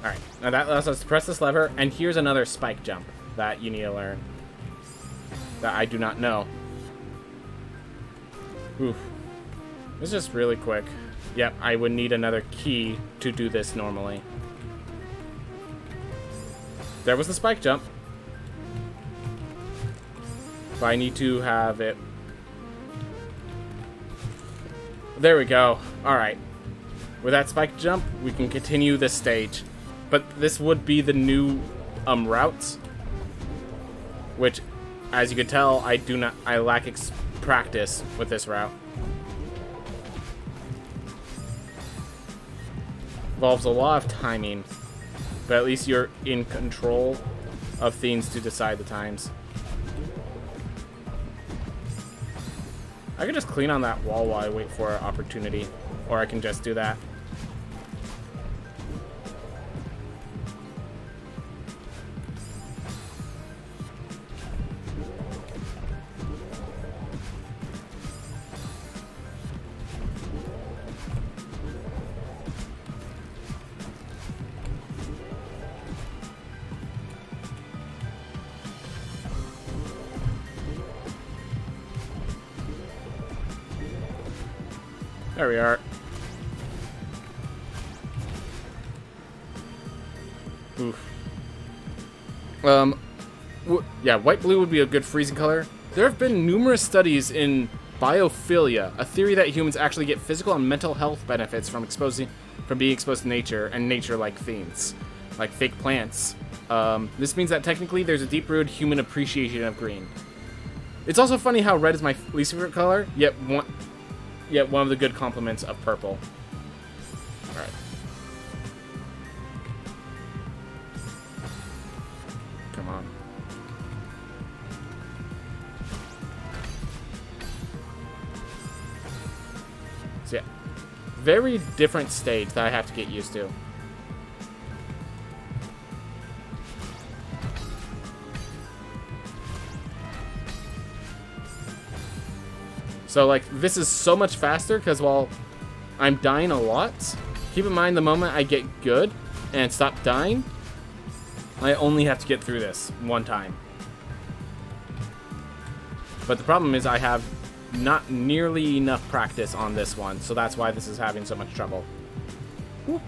Alright, now that allows us to press this lever, and here's another spike jump that you need to learn. That I do not know. Oof. This is just really quick. Yep, I would need another key to do this normally. There was the spike jump. But I need to have it. There we go. Alright. With that spike jump, we can continue this stage. But this would be the new routes. Which, as you can tell, I lack practice with this route. Involves a lot of timing, but at least you're in control of things to decide the times. I can just clean on that wall while I wait for an opportunity, or I can just do that. There we are. Oof. Yeah, white-blue would be a good freezing color. There have been numerous studies in biophilia, a theory that humans actually get physical and mental health benefits from being exposed to nature and nature-like things, like fake plants. This means that technically there's a deep-rooted human appreciation of green. It's also funny how red is my least favorite color, yet one of the good complements of purple. All right. Come on. So yeah, very different stage that I have to get used to. So like, this is so much faster because while I'm dying a lot, keep in mind the moment I get good and stop dying, I only have to get through this one time. But the problem is I have not nearly enough practice on this one, so that's why this is having so much trouble. Whoop.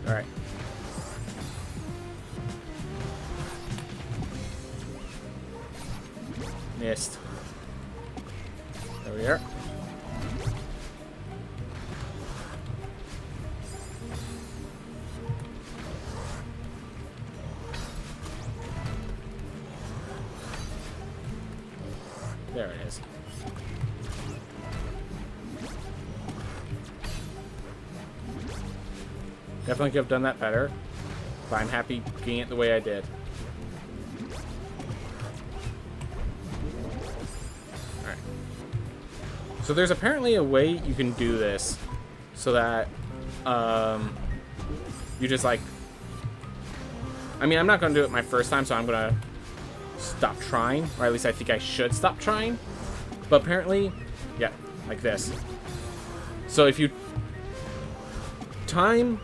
All right. Missed. There we are. There it is. Definitely could have done that better, but I'm happy getting it the way I did. Alright. So there's apparently a way you can do this so that you just like... I mean, I'm not going to do it my first time, so I'm going to stop trying, or at least I think I should stop trying. But apparently, yeah, like this. So if you time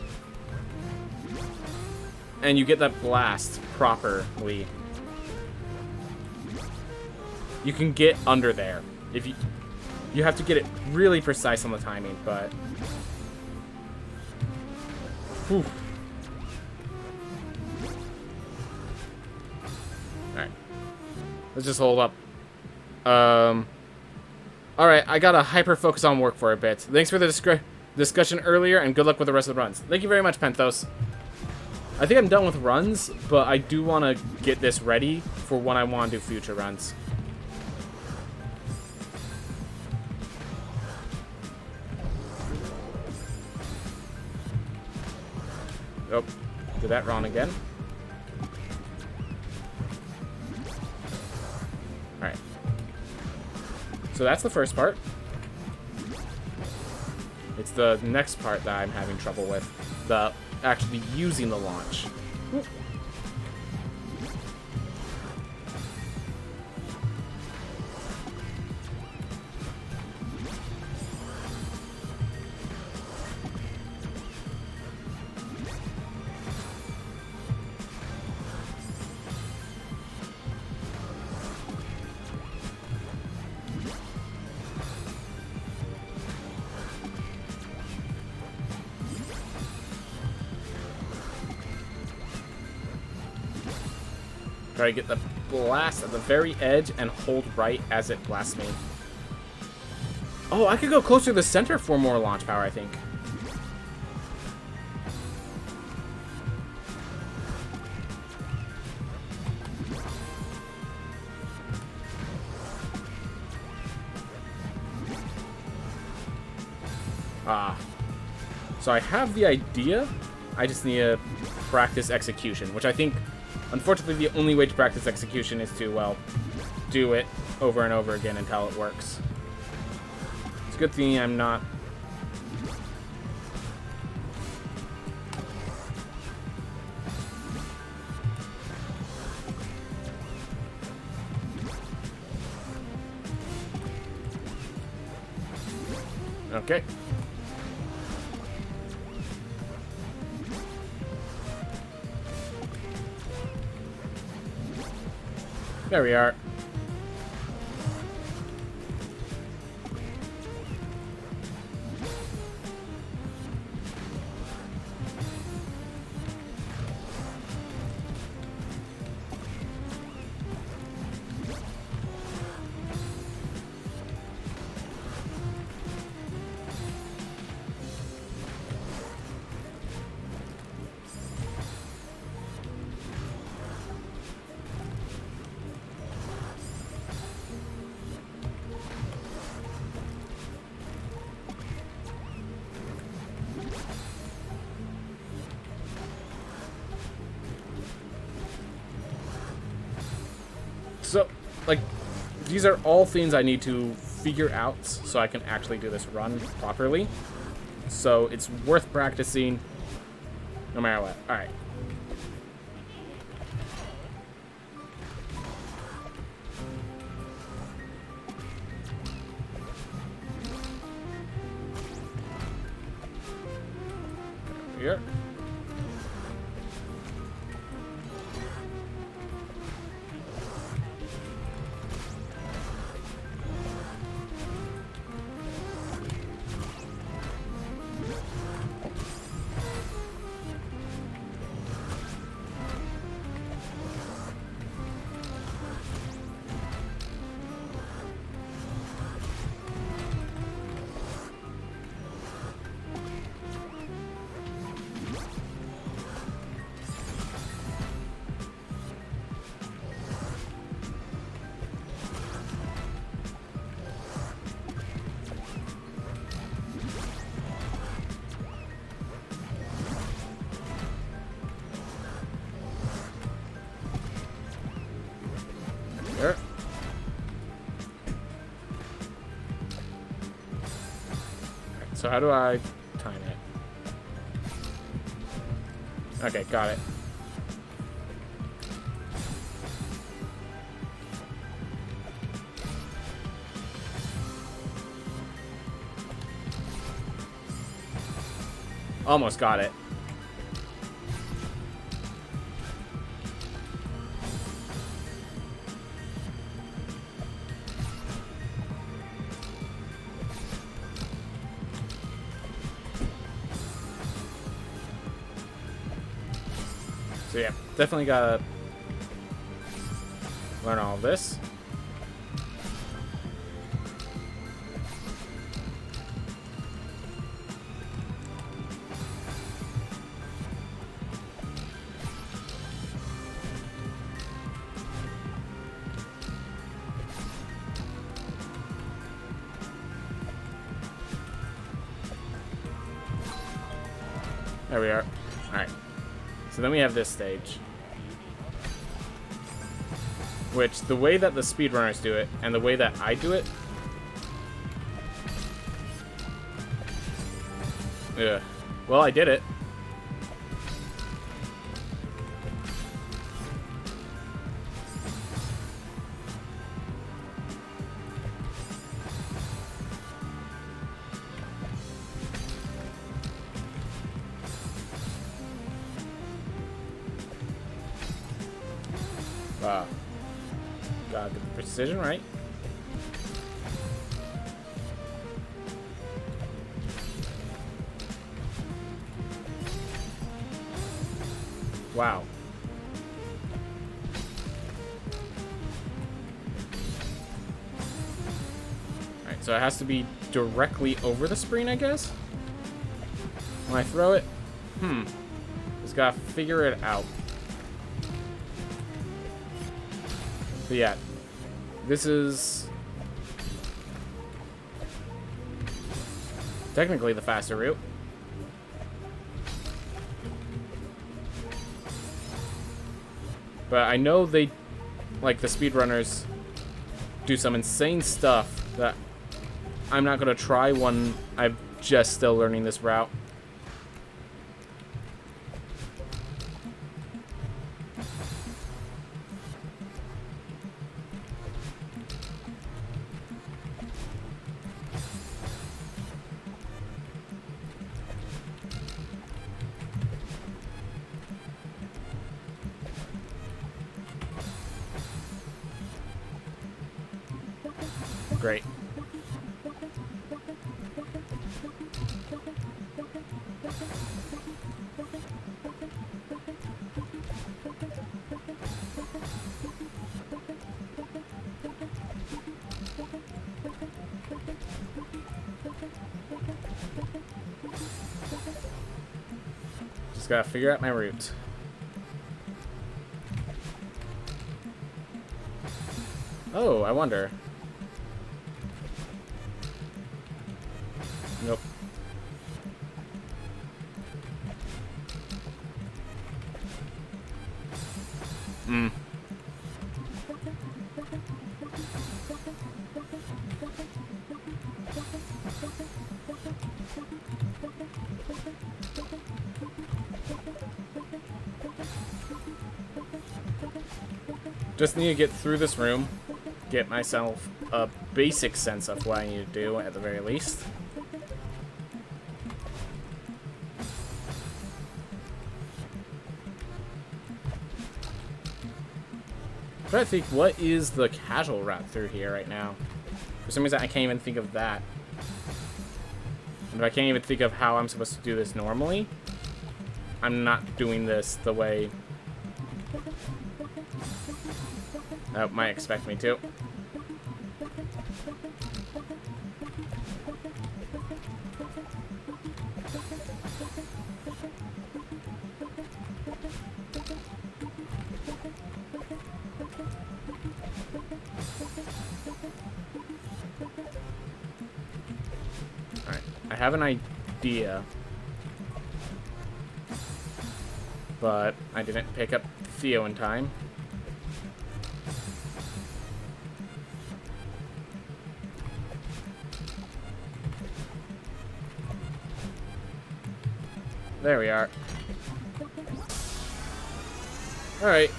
and you get that blast properly, you can get under there. If you have to get it really precise on the timing, but whew. Alright. Let's just hold up. Alright, I gotta hyper focus on work for a bit. Thanks for the discussion earlier, and good luck with the rest of the runs. Thank you very much, Penthos. I think I'm done with runs, but I do want to get this ready for when I want to do future runs. Oh, did that wrong again. Alright. So that's the first part. It's the next part that I'm having trouble with. The actually using the launch. Whoop. Try to get the blast at the very edge and hold right as it blasts me. Oh, I could go closer to the center for more launch power, I think. Ah. So I have the idea. I just need to practice execution, which I think, unfortunately, the only way to practice execution is to, well, do it over and over again until it works. It's a good thing I'm not... Okay. There we are. So, like, these are all things I need to figure out so I can actually do this run properly. So it's worth practicing no matter what. All right. Here. There. Right, so how do I time it? Okay, got it. Almost got it. So yeah, definitely gotta learn all of this. There we are. Alright. So then we have this stage. Which, the way that the speedrunners do it, and the way that I do it... Ugh. Well, I did it. Wow. Got the precision right. Wow. Alright, so it has to be directly over the screen, I guess? When I throw it? Just gotta figure it out. But yeah, this is technically the faster route. But I know they, like the speedrunners, do some insane stuff that I'm not going to try when I'm just still learning this route. Great. Just gotta figure out my route. Oh, I wonder. Nope. Hmm. Just need to get through this room, get myself a basic sense of what I need to do at the very least. I'm trying to think, what is the casual route through here right now? For some reason, I can't even think of that. And if I can't even think of how I'm supposed to do this normally, I'm not doing this the way that might expect me to. Alright, I have an idea, but I didn't pick up Theo in time. There we are. Alright.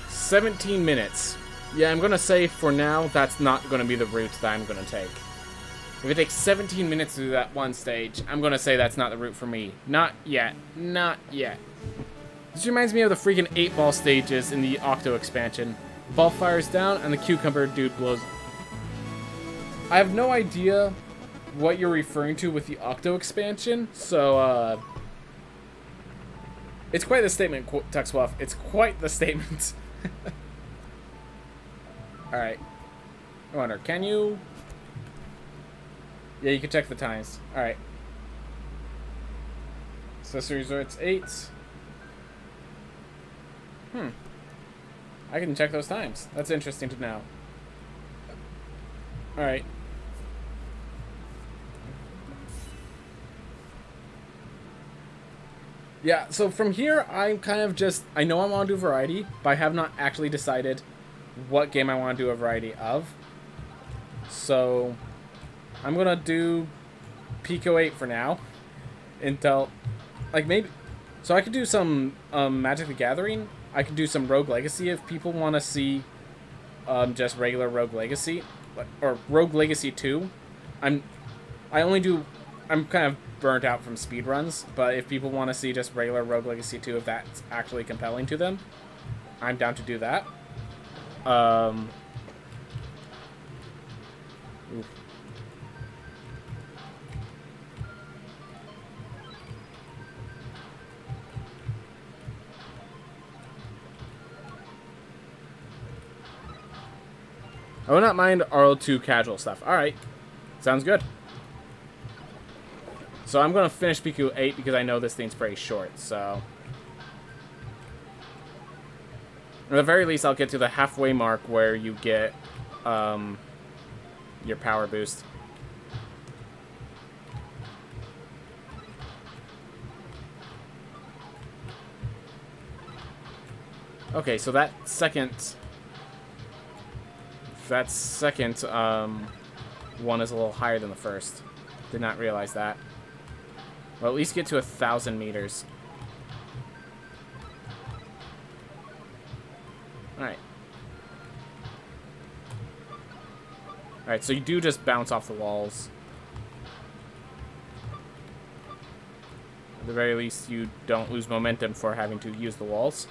17 minutes. Yeah, I'm gonna say for now, that's not gonna be the route that I'm gonna take. If it takes 17 minutes to do that one stage, I'm gonna say that's not the route for me. Not yet. Not yet. This reminds me of the freaking 8-ball stages in the Octo expansion. The ball fires down, and the cucumber dude blows. I have no idea what you're referring to with the Octo expansion, so, it's quite the statement, Tuxwolf. It's quite the statement. Alright. I wonder, can you... Yeah, you can check the times. Alright. Accessory Resorts 8. I can check those times. That's interesting to know. Alright. Yeah, so from here, I'm kind of just... I know I want to do variety, but I have not actually decided what game I want to do a variety of. So, I'm going to do Pico 8 for now. Until... Like, maybe... So I could do some Magic the Gathering. I could do some Rogue Legacy if people want to see just regular Rogue Legacy. Or Rogue Legacy 2. I'm kind of burnt out from speedruns, but if people want to see just regular Rogue Legacy 2, if that's actually compelling to them, I'm down to do that. Oof. I would not mind RL2 casual stuff. Alright. Sounds good. So I'm going to finish PQ 8 because I know this thing's pretty short, so... At the very least, I'll get to the halfway mark where you get your power boost. Okay, so that second one is a little higher than the first. Did not realize that. Well, at least get to 1,000 meters. Alright. Alright, so you do just bounce off the walls. At the very least, you don't lose momentum for having to use the walls.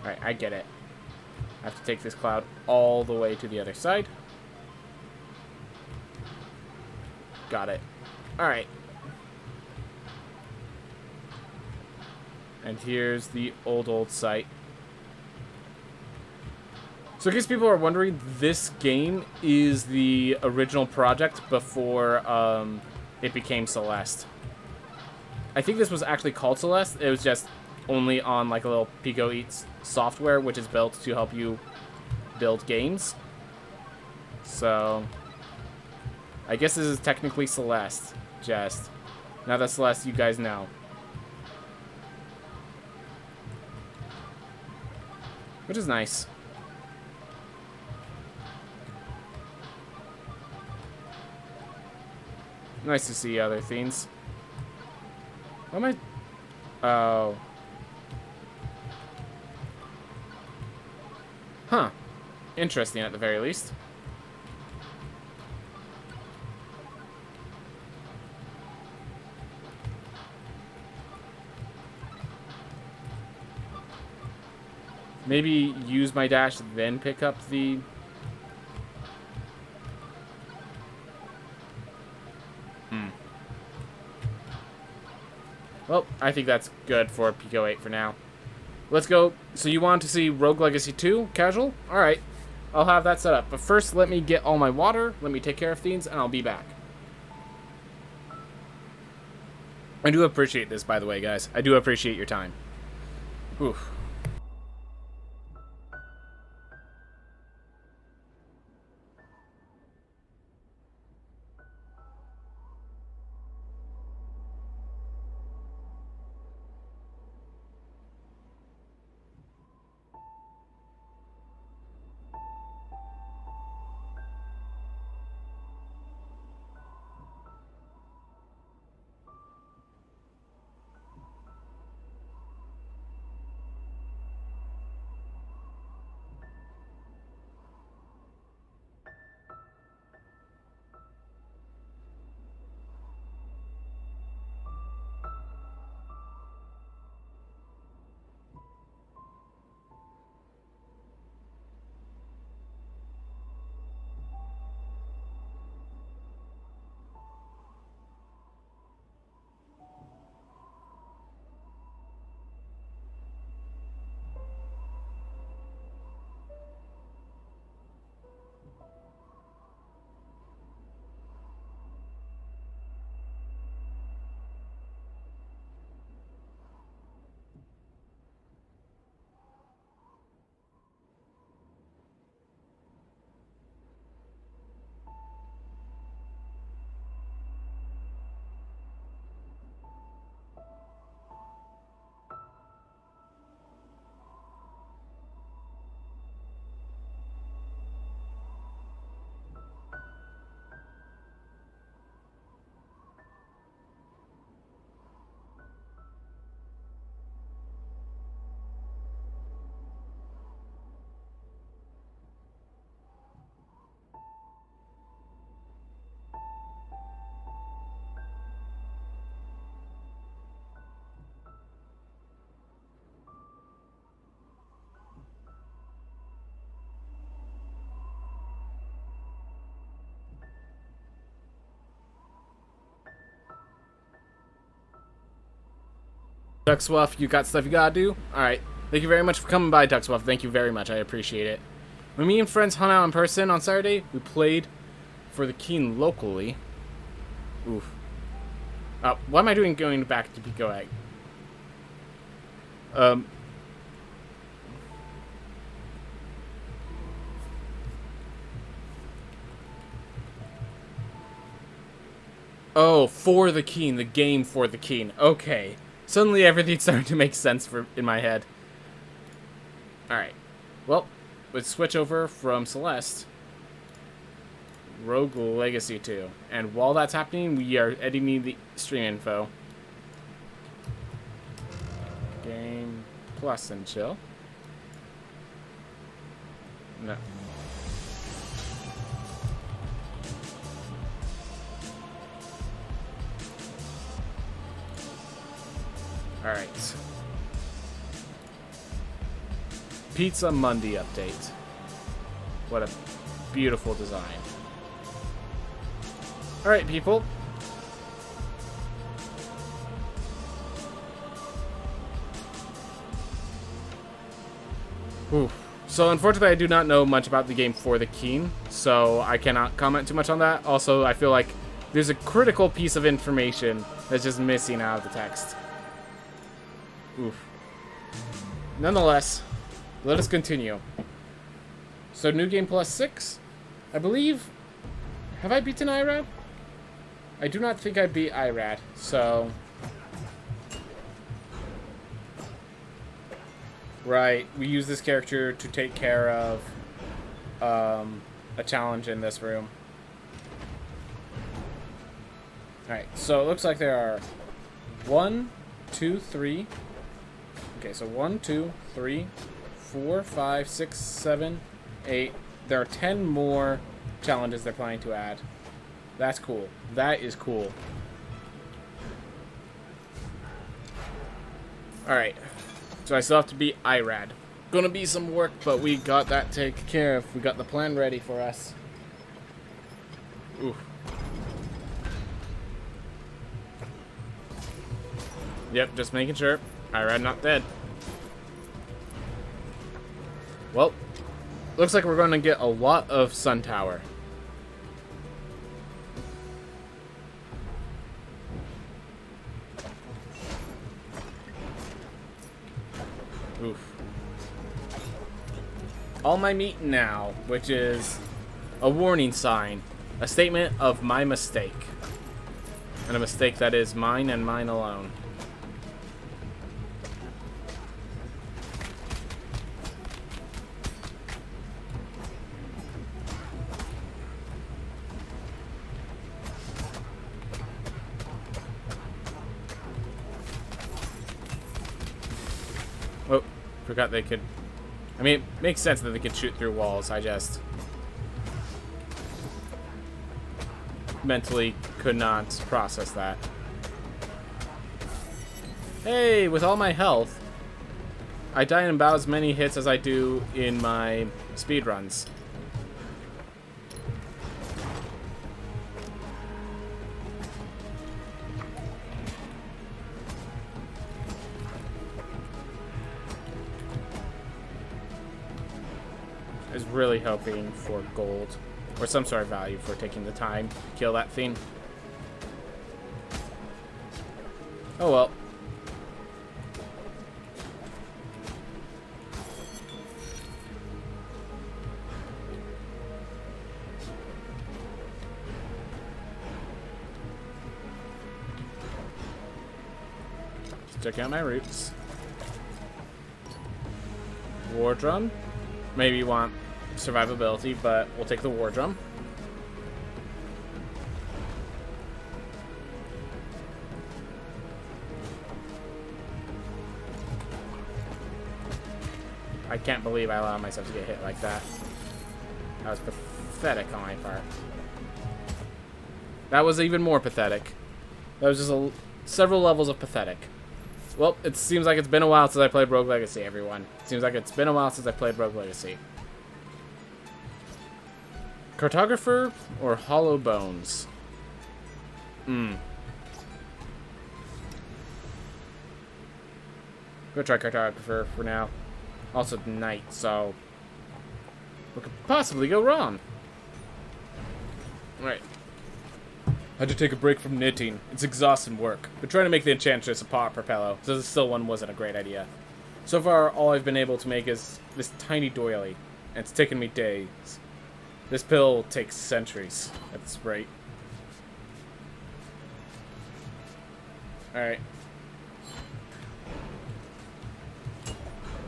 Alright, I get it. I have to take this cloud all the way to the other side. Got it. Alright. And here's the old site. So in case people are wondering, this game is the original project before it became Celeste. I think this was actually called Celeste. It was just only on like a little Pico Eats software, which is built to help you build games. So I guess this is technically Celeste. Just now that Celeste, you guys know. Which is nice. Nice to see other things. What am I? Oh. Huh. Interesting at the very least. Maybe use my dash, then pick up the... Well, I think that's good for Pico 8 for now. Let's go. So you want to see Rogue Legacy 2, casual? Alright. I'll have that set up. But first, let me get all my water. Let me take care of things, and I'll be back. I do appreciate this, by the way, guys. I do appreciate your time. Oof. Duckswuff, you got stuff you gotta do? Alright. Thank you very much for coming by, Duckswuff. Thank you very much. I appreciate it. When me and friends hung out in person on Saturday, we played for the Keen locally. Oof. What am I doing going back to Pico Egg? Oh, for the Keen. The game for the Keen. Okay. Suddenly everything's starting to make sense in my head. Alright. Well, let's switch over from Celeste. Rogue Legacy 2. And while that's happening, we are editing the stream info. Game plus and chill. No. Alright. Pizza Monday update. What a beautiful design. Alright, people. Oof. So unfortunately I do not know much about the game for the Keen, so I cannot comment too much on that. Also, I feel like there's a critical piece of information that's just missing out of the text. Oof. Nonetheless, let us continue. So New Game Plus 6, I believe. Have I beaten Irad? I do not think I beat Irad, so... Right, we use this character to take care of a challenge in this room. Alright, so it looks like there are 1, 2, 3. Okay, so 1, 2, 3, 4, 5, 6, 7, 8. There are 10 more challenges they're planning to add. That's cool. That is cool. Alright. So I still have to beat Irad. Gonna be some work, but we got that taken care of. We got the plan ready for us. Ooh. Yep, just making sure. Irad not dead. Well, looks like we're going to get a lot of Sun Tower. Oof. All my meat now, which is a warning sign. A statement of my mistake. And a mistake that is mine and mine alone. Oh, forgot they could... I mean, it makes sense that they could shoot through walls. I just... mentally could not process that. Hey, with all my health, I die in about as many hits as I do in my speedruns. I was really hoping for gold. Or some sort of value for taking the time to kill that thing. Oh well. Just check out my roots. War drum. Maybe you want survivability, but we'll take the war drum. I can't believe I allowed myself to get hit like that. That was pathetic on my part. That was even more pathetic. That was just several levels of pathetic. Well, it seems like it's been a while since I played Rogue Legacy, everyone. It seems like it's been a while since I played Rogue Legacy. Cartographer or Hollow Bones? Go try Cartographer for now. Also night, so what could possibly go wrong? Alright. Had to take a break from knitting. It's exhausting work, but trying to make the Enchantress a pot propello, so the still one wasn't a great idea. So far, all I've been able to make is this tiny doily, and it's taken me days. This pill will take centuries at this rate. Alright.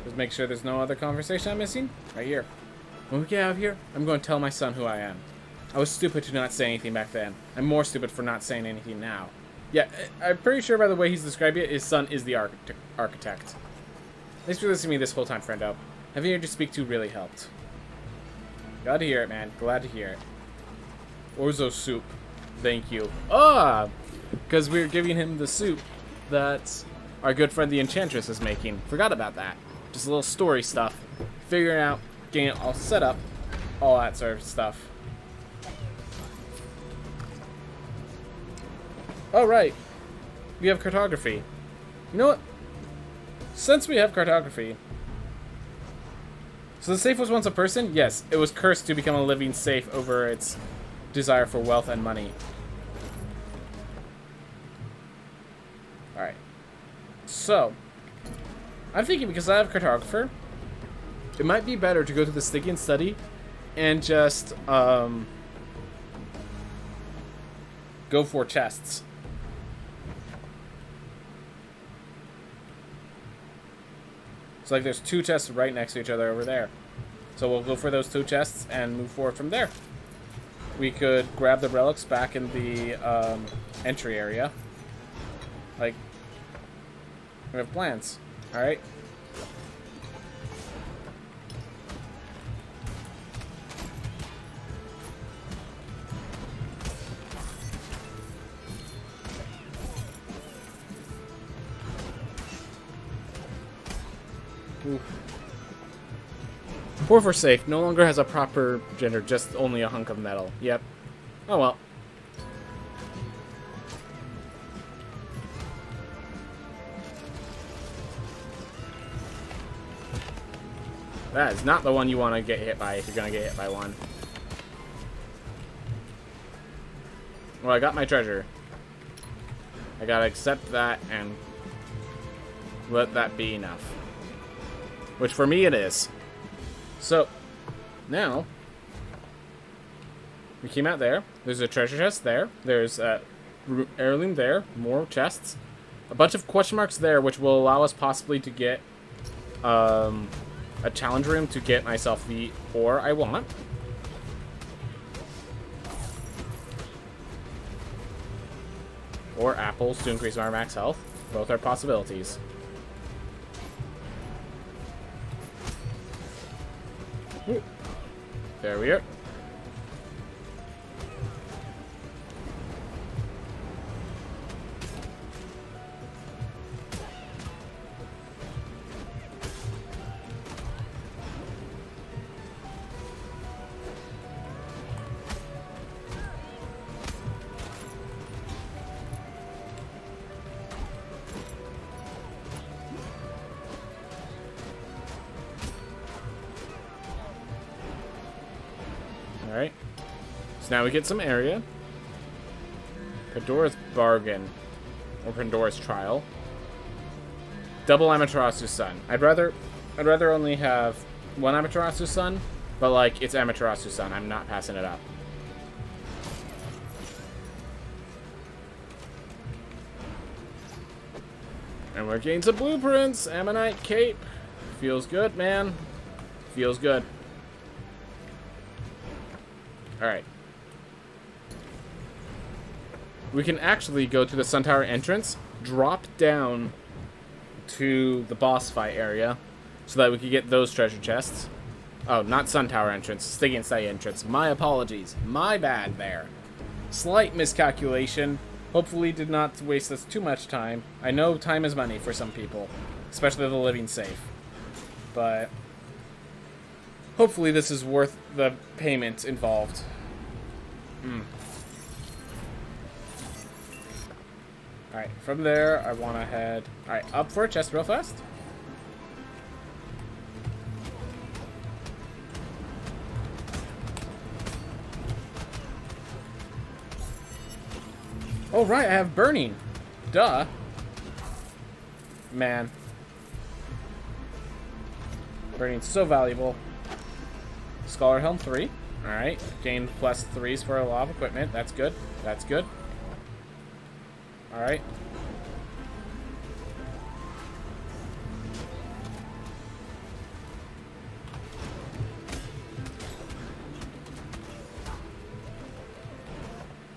Just make sure there's no other conversation I'm missing. Right here. When we get out of here, I'm going to tell my son who I am. I was stupid to not say anything back then. I'm more stupid for not saying anything now. Yeah, I'm pretty sure by the way he's described it, his son is the architect. Thanks for listening to me this whole time, friendo. Having you to speak to really helped. Glad to hear it, man. Glad to hear it. Orzo soup. Thank you. Ah! Because we're giving him the soup that our good friend the Enchantress is making. Forgot about that. Just a little story stuff. figuring out, getting it all set up, all that sort of stuff. Oh, right. We have cartography. You know what? Since we have cartography... So the safe was once a person? Yes, it was cursed to become a living safe over its desire for wealth and money. Alright. So, I'm thinking because I have a cartographer, it might be better to go to the Stygian study and just go for chests. So like there's 2 chests right next to each other over there. So we'll go for those 2 chests and move forward from there. We could grab the relics back in the entry area. Like, we have plans. Alright. Oof. Poor for safe no longer has a proper gender, just only a hunk of metal. Yep. Oh well. That is not the one you want to get hit by if you're going to get hit by one. Well, I got my treasure. I gotta accept that and let that be enough. Which for me it is. So, now, we came out there. There's a treasure chest there. There's a heirloom there. More chests. A bunch of question marks there, which will allow us possibly to get a challenge room to get myself the ore I want. Or apples to increase our max health. Both are possibilities. Ooh. There we are. Alright. So now we get some area. Pandora's Bargain. Or Pandora's Trial. Double Amaterasu Sun. I'd rather only have one Amaterasu Sun, but like it's Amaterasu Sun. I'm not passing it up. And we're getting some blueprints. Ammonite Cape. Feels good, man. Feels good. Alright. We can actually go to the Sun Tower entrance, drop down to the boss fight area, so that we can get those treasure chests. Oh, not Sun Tower entrance, Stygian Study entrance. My apologies. My bad there. Slight miscalculation. Hopefully did not waste us too much time. I know time is money for some people, especially the living safe. But hopefully this is worth the payment involved. Alright, from there, I want to head... Alright, up for a chest real fast. Oh, right, I have burning. Duh. Man. Burning's so valuable. Scholar Helm 3. Alright. Gain plus 3s for a lot of equipment. That's good. That's good. Alright.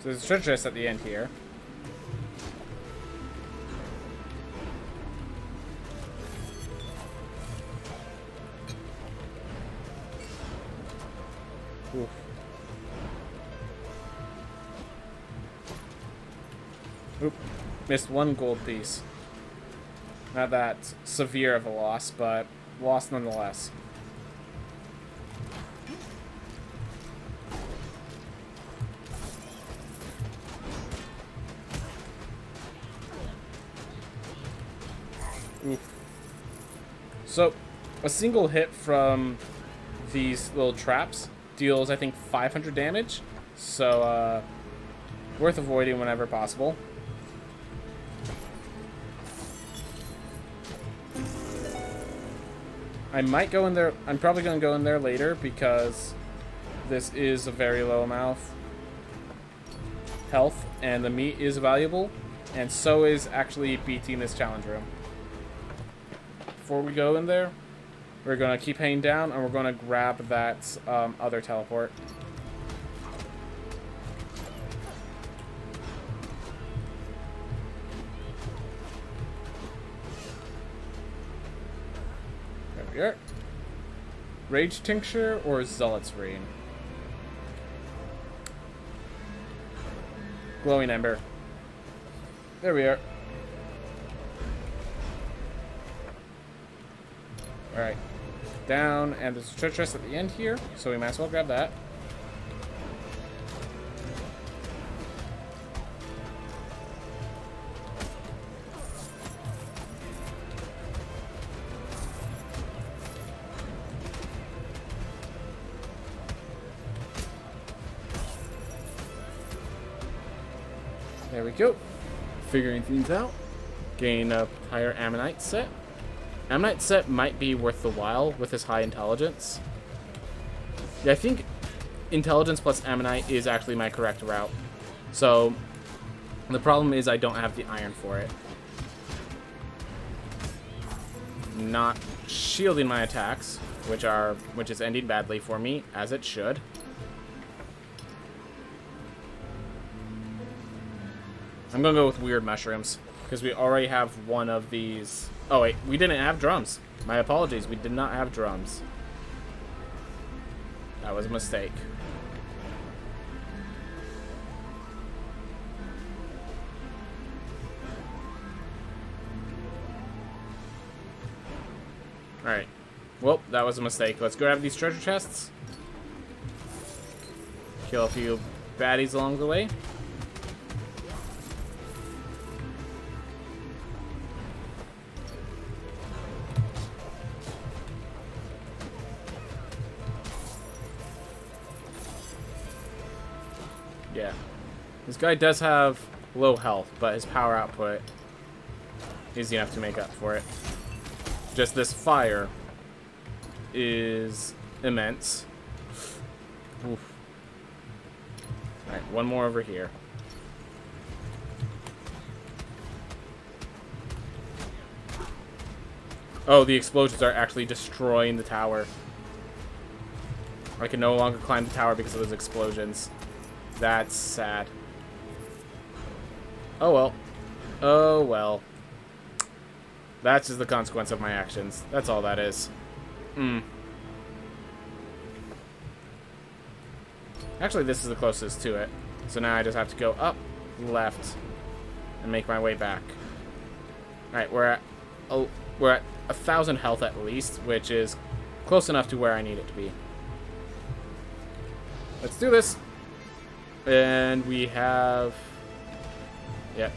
So there's a treasure chest at the end here. Oof. Oop. Missed one gold piece. Not that severe of a loss, but loss nonetheless. Oof. So, a single hit from these little traps deals, I think, 500 damage. So, worth avoiding whenever possible. I might go in there. I'm probably going to go in there later because this is a very low amount of health, and the meat is valuable, and so is actually beating this challenge room. Before we go in there, we're going to keep heading down, and we're going to grab that other teleport. There we are. Rage Tincture or Zealot's Ring? Glowing Ember. There we are. Alright. Down, and there's a treasure chest at the end here, so we might as well grab that. There we go. Figuring things out. Gain a higher Ammonite set. Ammonite set might be worth the while with his high intelligence. Yeah, I think intelligence plus Ammonite is actually my correct route. So, the problem is I don't have the iron for it. Not shielding my attacks, which is ending badly for me, as it should. I'm gonna go with weird mushrooms, because we already have one of these. Oh wait, we didn't have drums. My apologies, we did not have drums. That was a mistake. Alright. Well, that was a mistake. Let's grab these treasure chests. Kill a few baddies along the way. Yeah. This guy does have low health, but his power output is enough to make up for it. Just this fire is immense. Oof. Alright, one more over here. Oh, the explosions are actually destroying the tower. I can no longer climb the tower because of those explosions. That's sad. Oh well. Oh well. That's just the consequence of my actions. That's all that is. Actually, this is the closest to it. So now I just have to go up, left, and make my way back. Alright, we're at 1,000 health at least, which is close enough to where I need it to be. Let's do this. And we have... Yep.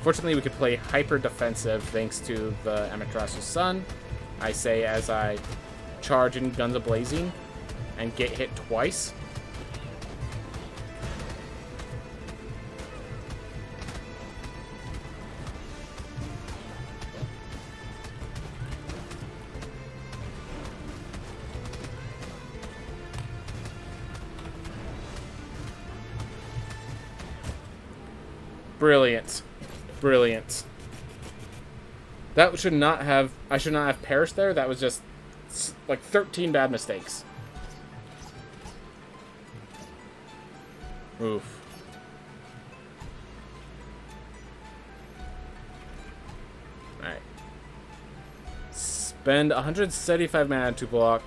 Fortunately, we could play hyper defensive thanks to the Amaterasu's Sun. I say as I charge in Guns A-Blazing and get hit twice. Brilliant. Brilliant. That should not have... I should not have perished there. That was just like 13 bad mistakes. Oof. Alright. Spend 175 mana to block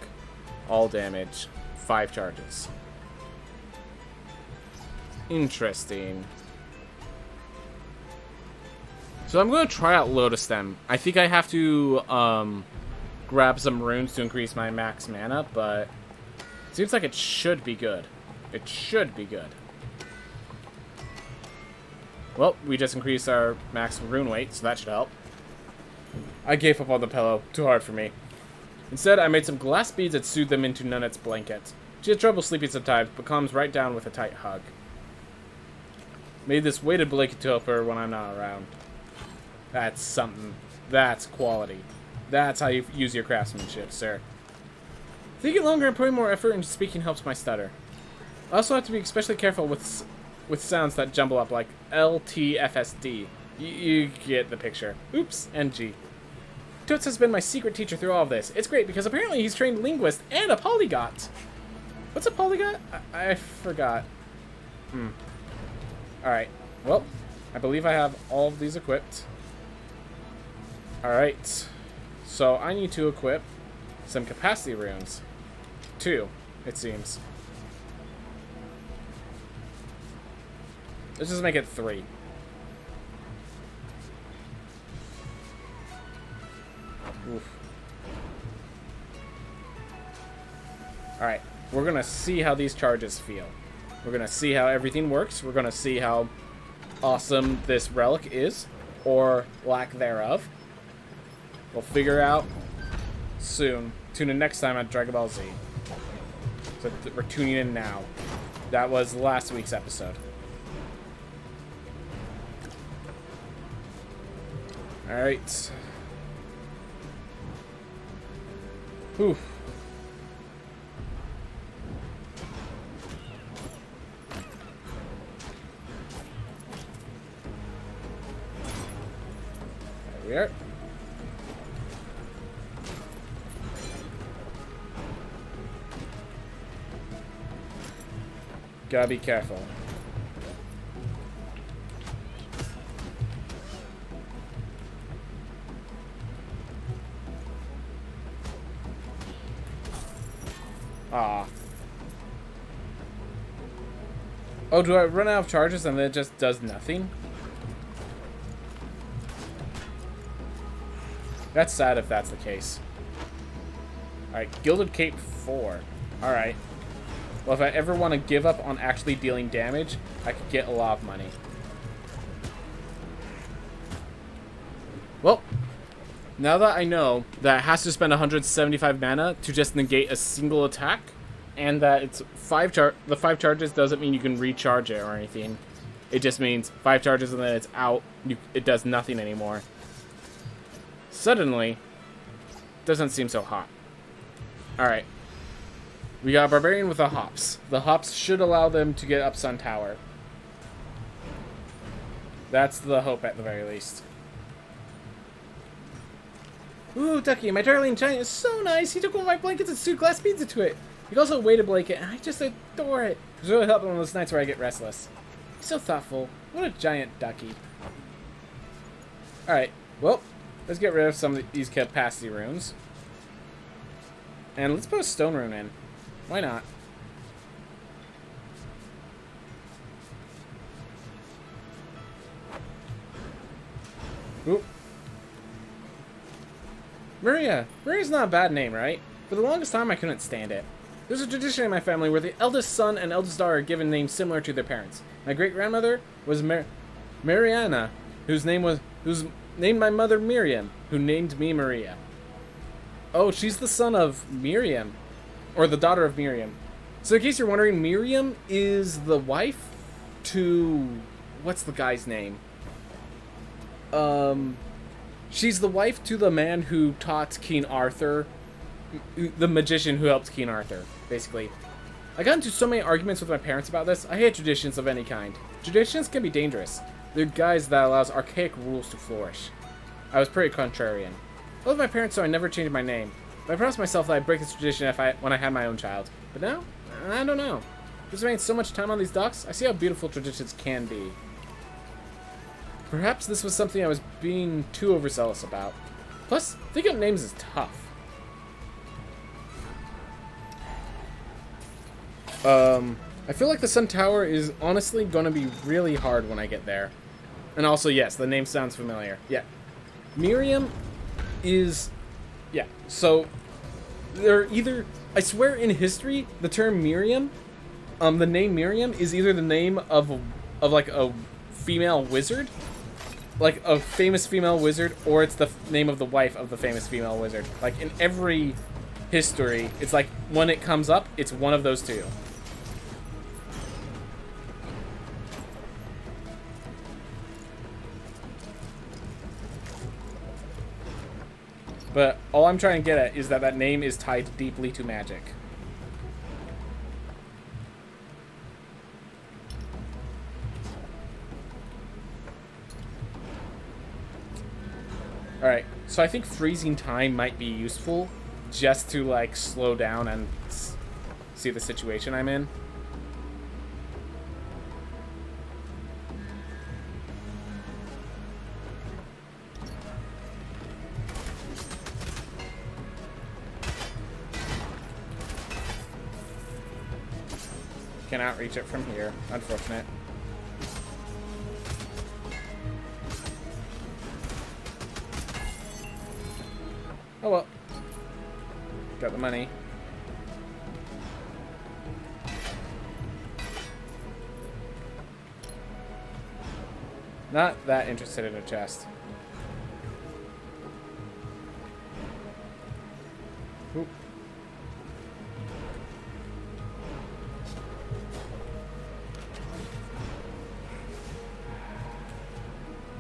all damage. 5 charges. Interesting. So I'm going to try out Lotus Stem. I think I have to grab some runes to increase my max mana, but it seems like it should be good. It should be good. Well, we just increased our max rune weight, so that should help. I gave up on the pillow. Too hard for me. Instead, I made some glass beads and sewed them into Nunette's blanket. She has trouble sleeping sometimes, but calms right down with a tight hug. Made this weighted blanket to help her when I'm not around. That's something. That's quality. That's how you use your craftsmanship, sir. Thinking longer and putting more effort into speaking helps my stutter. I also have to be especially careful with sounds that jumble up, like LTFSD. You get the picture. Oops, NG. Toots has been my secret teacher through all of this. It's great because apparently he's trained linguist and a polyglot. What's a polyglot? I forgot. Alright. Well, I believe I have all of these equipped. Alright. So I need to equip some capacity runes. 2, it seems. Let's just make it 3. Oof. Alright, we're gonna see how these charges feel. We're gonna see how everything works. We're gonna see how awesome this relic is, or lack thereof. We'll figure out soon. Tune in next time on Dragon Ball Z. So we're tuning in now. That was last week's episode. Alright. Whew. There we are. Gotta be careful. Ah. Oh, do I run out of charges and then it just does nothing? That's sad if that's the case. Alright, Gilded Cape 4. Alright. Well, if I ever want to give up on actually dealing damage, I could get a lot of money. Well, now that I know that it has to spend 175 mana to just negate a single attack, and that it's the 5 charges doesn't mean you can recharge it or anything. It just means 5 charges and then it's out. It does nothing anymore. Suddenly, doesn't seem so hot. Alright. We got a Barbarian with the hops. The hops should allow them to get up Sun Tower. That's the hope at the very least. Ooh, Ducky, my darling giant is so nice. He took one of my blankets and sewed glass beads into it. He also a weighted blanket, and I just adore it. It's really helping on those nights where I get restless. He's so thoughtful. What a giant Ducky. Alright, well, let's get rid of some of these capacity runes. And let's put a stone rune in. Why not? Oop. Maria. Maria's not a bad name, right? For the longest time, I couldn't stand it. There's a tradition in my family where the eldest son and eldest daughter are given names similar to their parents. My great-grandmother was Mariana, whose named my mother Miriam, who named me Maria. Oh, she's the son of Miriam. Or the daughter of Miriam. So in case you're wondering, Miriam is the wife to... What's the guy's name? She's the wife to the man who taught King Arthur. The magician who helped King Arthur, basically. I got into so many arguments with my parents about this. I hate traditions of any kind. Traditions can be dangerous. They're guides that allows archaic rules to flourish. I was pretty contrarian. I love my parents, so I never changed my name. But I promised myself that I'd break this tradition when I had my own child. But now, I don't know. I've spent so much time on these docks, I see how beautiful traditions can be. Perhaps this was something I was being too overzealous about. Plus, thinking of names is tough. I feel like the Sun Tower is honestly going to be really hard when I get there. And also, yes, the name sounds familiar. Yeah. Miriam is... Yeah, so... They're either... I swear in history, the term Miriam, the name Miriam is either the name of like a female wizard, like a famous female wizard, or it's the name of the wife of the famous female wizard. Like in every history, it's like when it comes up, it's one of those two. But all I'm trying to get at is that that name is tied deeply to magic. Alright, so I think freezing time might be useful just to, like, slow down and see the situation I'm in. Cannot reach it from here. Unfortunate. Oh well. Got the money. Not that interested in a chest. Oop.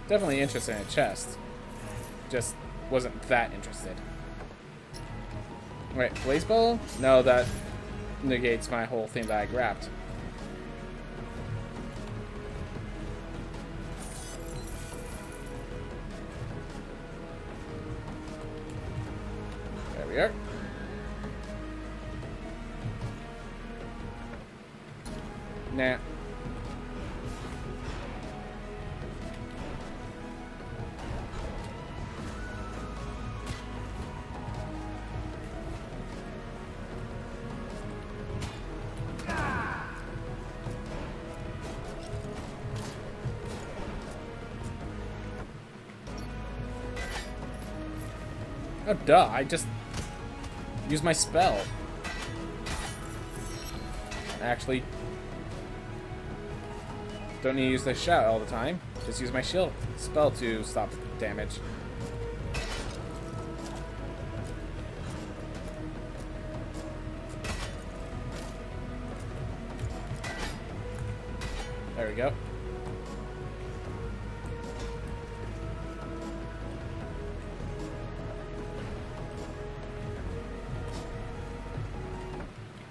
Definitely interested in a chest. Just wasn't that interested. Wait, blaze bow? No, that negates my whole thing that I grabbed. There we are. Nah. Oh, duh. I just used my spell. Actually, don't need to use the shout all the time. Just use my shield spell to stop damage. There we go.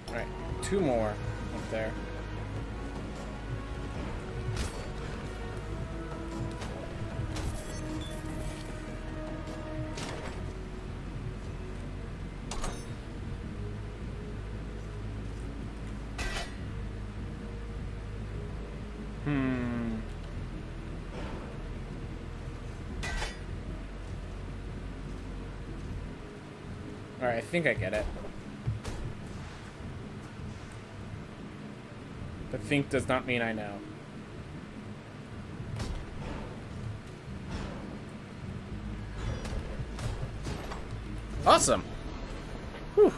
Alright, 2 more up there. Alright, I think I get it. But think does not mean I know. Awesome! Whew.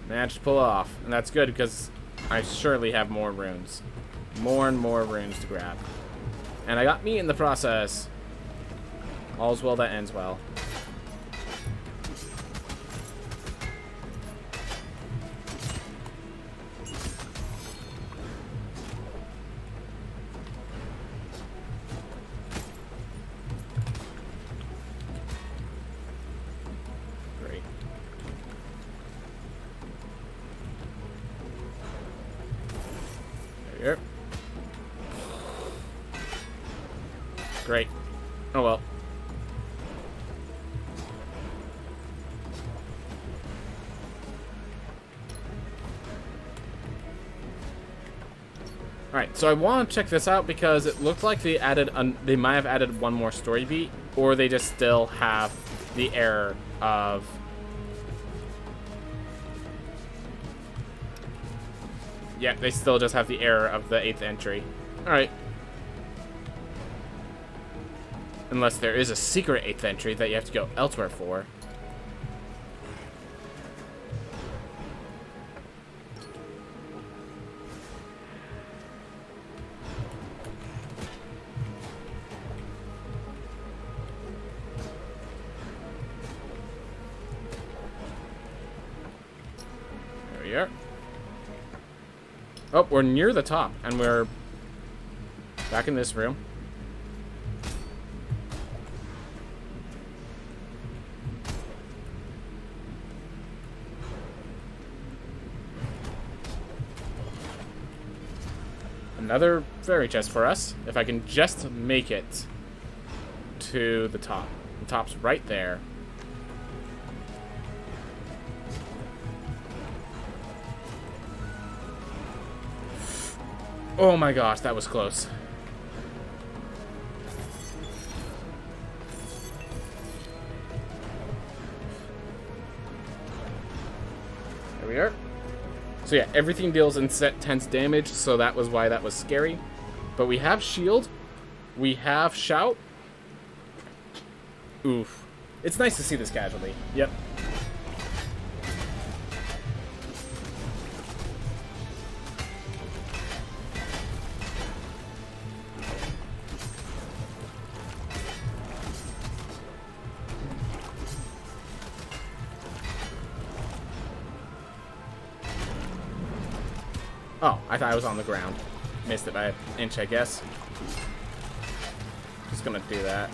Managed to pull it off. And that's good because I surely have more runes. More and more runes to grab. And I got me in the process. All's well that ends well. Yep. Great. Oh well. Alright, so I want to check this out because it looked like they added, they might have added one more story beat, or they just still have the error of... Yeah, they still just have the error of the 8th entry. Alright. Unless there is a secret 8th entry that you have to go elsewhere for. we are. Oh, we're near the top, and we're back in this room. Another fairy chest for us, if I can just make it to the top. The top's right there. Oh my gosh, that was close. There we are. So yeah, everything deals intense damage, so that was why that was scary. But we have shield. We have shout. Oof. It's nice to see this casualty. Yep. Oh, I thought I was on the ground. Missed it by an inch, I guess. Just gonna do that.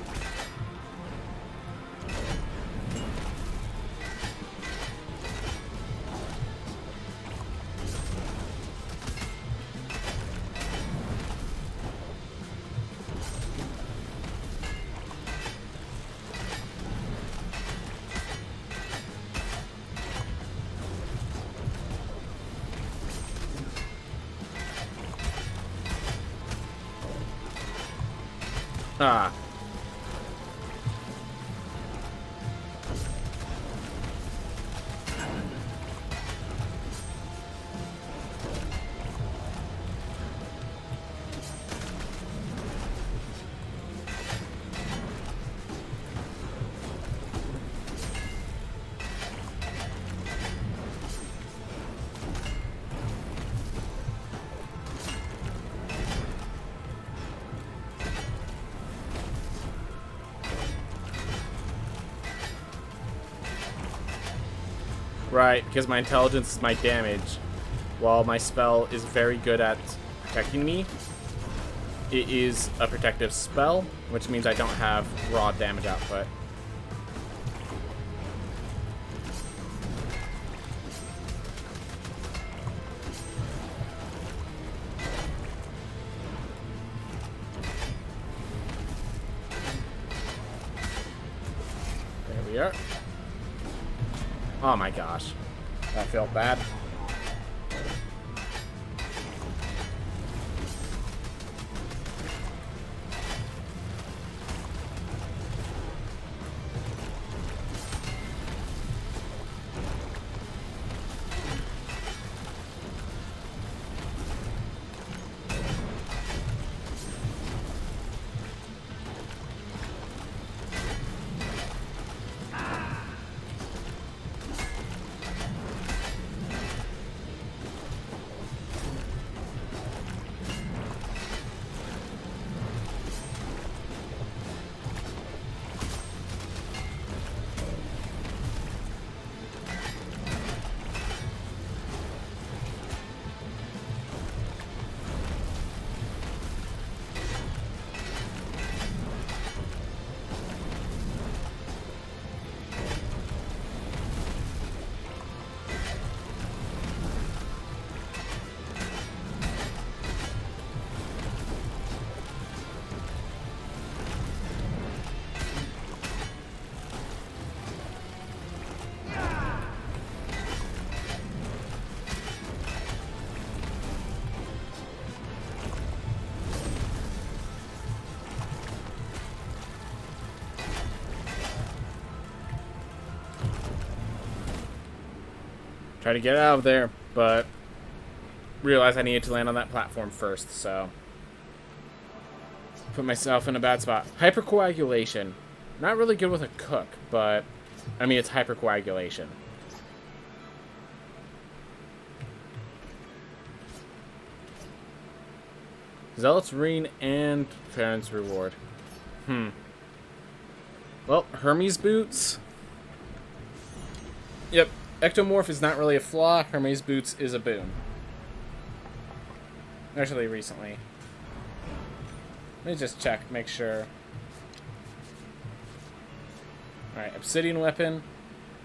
Ah. Right, because my intelligence is my damage. While my spell is very good at protecting me, it is a protective spell, which means I don't have raw damage output. There we are. Oh my gosh. That felt bad. Try to get out of there, but realized I needed to land on that platform first, so put myself in a bad spot. Hypercoagulation. Not really good with a cook, but I mean, it's hypercoagulation. Zealot's Ring and Parents' Reward. Well, Hermes boots. Yep. Ectomorph is not really a flaw. Hermes Boots is a boon. Actually, recently. Let me just check, make sure. Alright, Obsidian Weapon.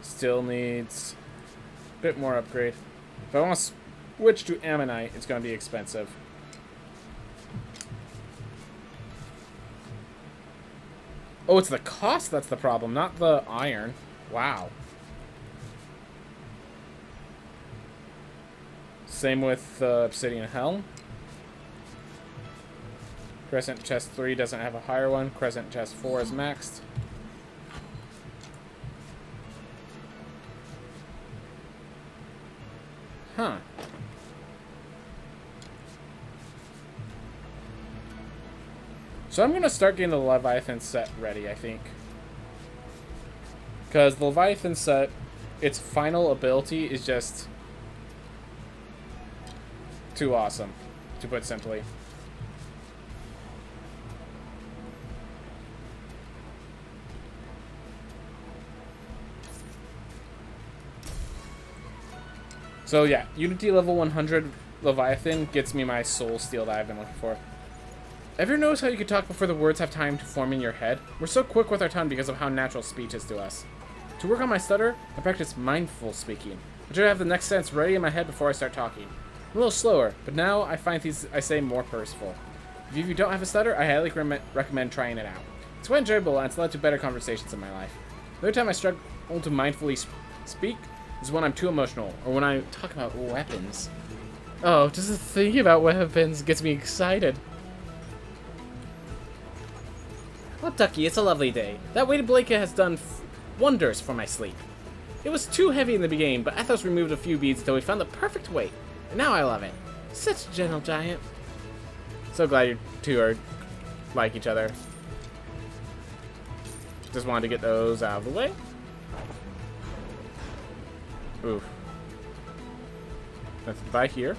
Still needs a bit more upgrade. If I want to switch to Ammonite, it's going to be expensive. Oh, it's the cost that's the problem, not the iron. Wow. Same with Obsidian Helm. Crescent Chest 3 doesn't have a higher one. Crescent Chest 4 is maxed. Huh. So I'm going to start getting the Leviathan set ready, I think. Because the Leviathan set, its final ability is just too awesome, to put simply. So yeah, Unity level 100 Leviathan gets me my soul steel that I've been looking for. Ever notice how you can talk before the words have time to form in your head? We're so quick with our tongue because of how natural speech is to us. To work on my stutter, I practice mindful speaking. I try to have the next sentence ready in my head before I start talking. I'm a little slower, but now I find these I say more purposeful. If you don't have a stutter, I highly recommend trying it out. It's quite enjoyable and it's led to better conversations in my life. The other time I struggle to mindfully speak is when I'm too emotional, or when I talk about weapons. Oh, just thinking about weapons gets me excited. Well, Ducky, it's a lovely day. That weighted blanket has done wonders for my sleep. It was too heavy in the beginning, but Athos removed a few beads until we found the perfect weight. And now I love it. Such a gentle giant. So glad you two are like each other. Just wanted to get those out of the way. Oof. Let's buy here.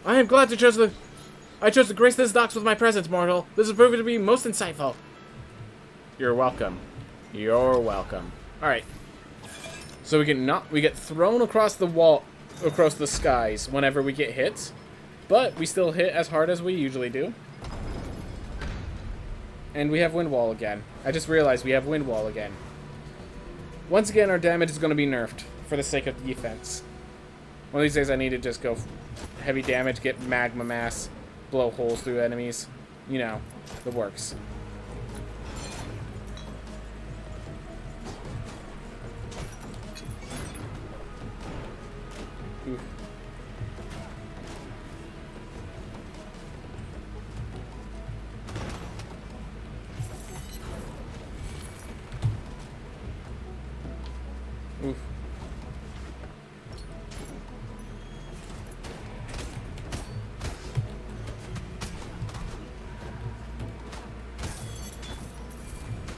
I am glad I chose to grace this docks with my presence, mortal. This has proven to be most insightful. You're welcome. You're welcome. Alright. So we get thrown across the wall, across the skies whenever we get hit. But we still hit as hard as we usually do. And we have wind wall again. I just realized we have wind wall again. Once again, our damage is going to be nerfed for the sake of defense. One of these days I need to just go heavy damage, get magma mass, blow holes through enemies. You know, the works. Oof. Oof.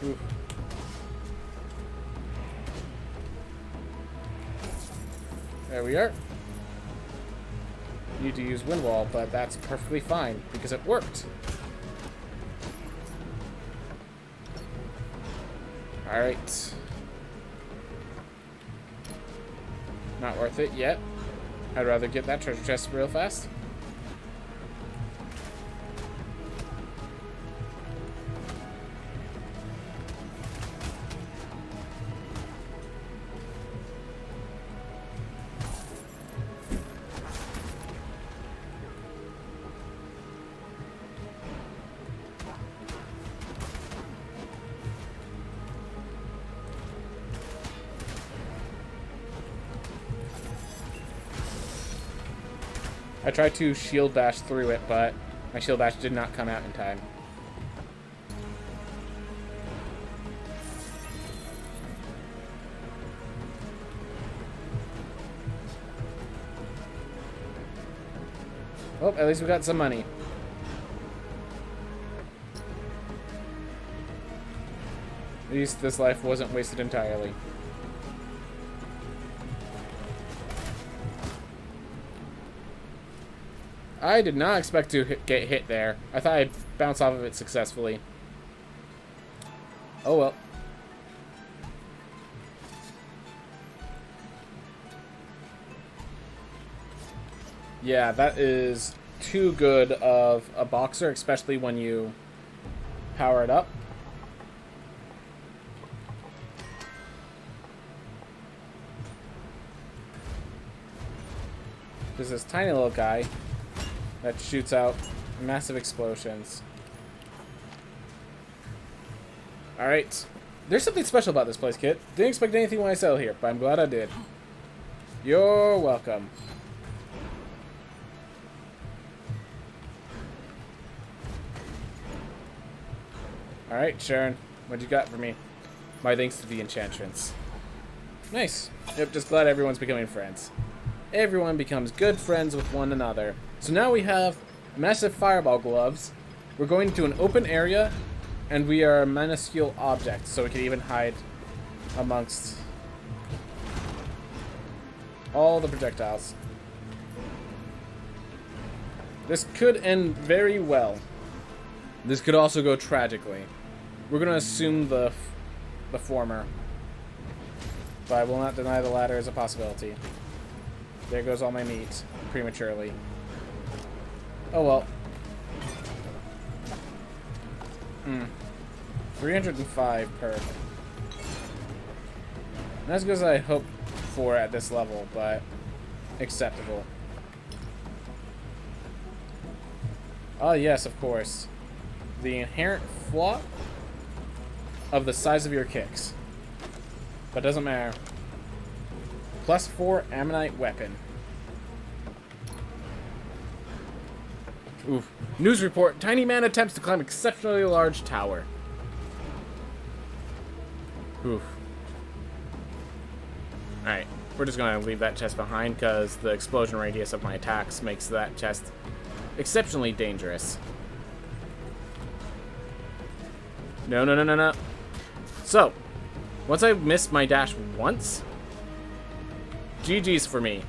Oof. There we are. Need to use wind wall, but that's perfectly fine because it worked. All right. Not worth it yet. I'd rather get that treasure chest real fast. I tried to shield bash through it, but my shield bash did not come out in time. Well, at least we got some money. At least this life wasn't wasted entirely. I did not expect to get hit there. I thought I'd bounce off of it successfully. Oh well. Yeah, that is too good of a boxer, especially when you power it up. There's this tiny little guy that shoots out massive explosions. Alright. There's something special about this place, kid. Didn't expect anything when I settled here, but I'm glad I did. You're welcome. Alright, Sharon. What you got for me? My thanks to the enchantress. Nice. Yep, just glad everyone's becoming friends. Everyone becomes good friends with one another. So now we have massive fireball gloves. We're going to an open area, and we are minuscule objects, so we can even hide amongst all the projectiles. This could end very well. This could also go tragically. We're going to assume the former, but I will not deny the latter as a possibility. There goes all my meat, prematurely. Oh well. 305 per. Not as good as I hoped for at this level, but acceptable. Oh yes, of course. The inherent flaw of the size of your kicks. But doesn't matter. +4 ammonite weapon. Oof. News report. Tiny man attempts to climb exceptionally large tower. Oof. Alright. We're just going to leave that chest behind because the explosion radius of my attacks makes that chest exceptionally dangerous. No, no, no, no, no. So, once I missed my dash once, GG's for me.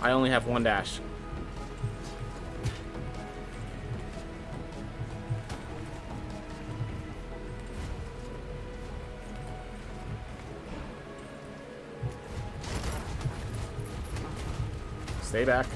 I only have one dash. Stay back.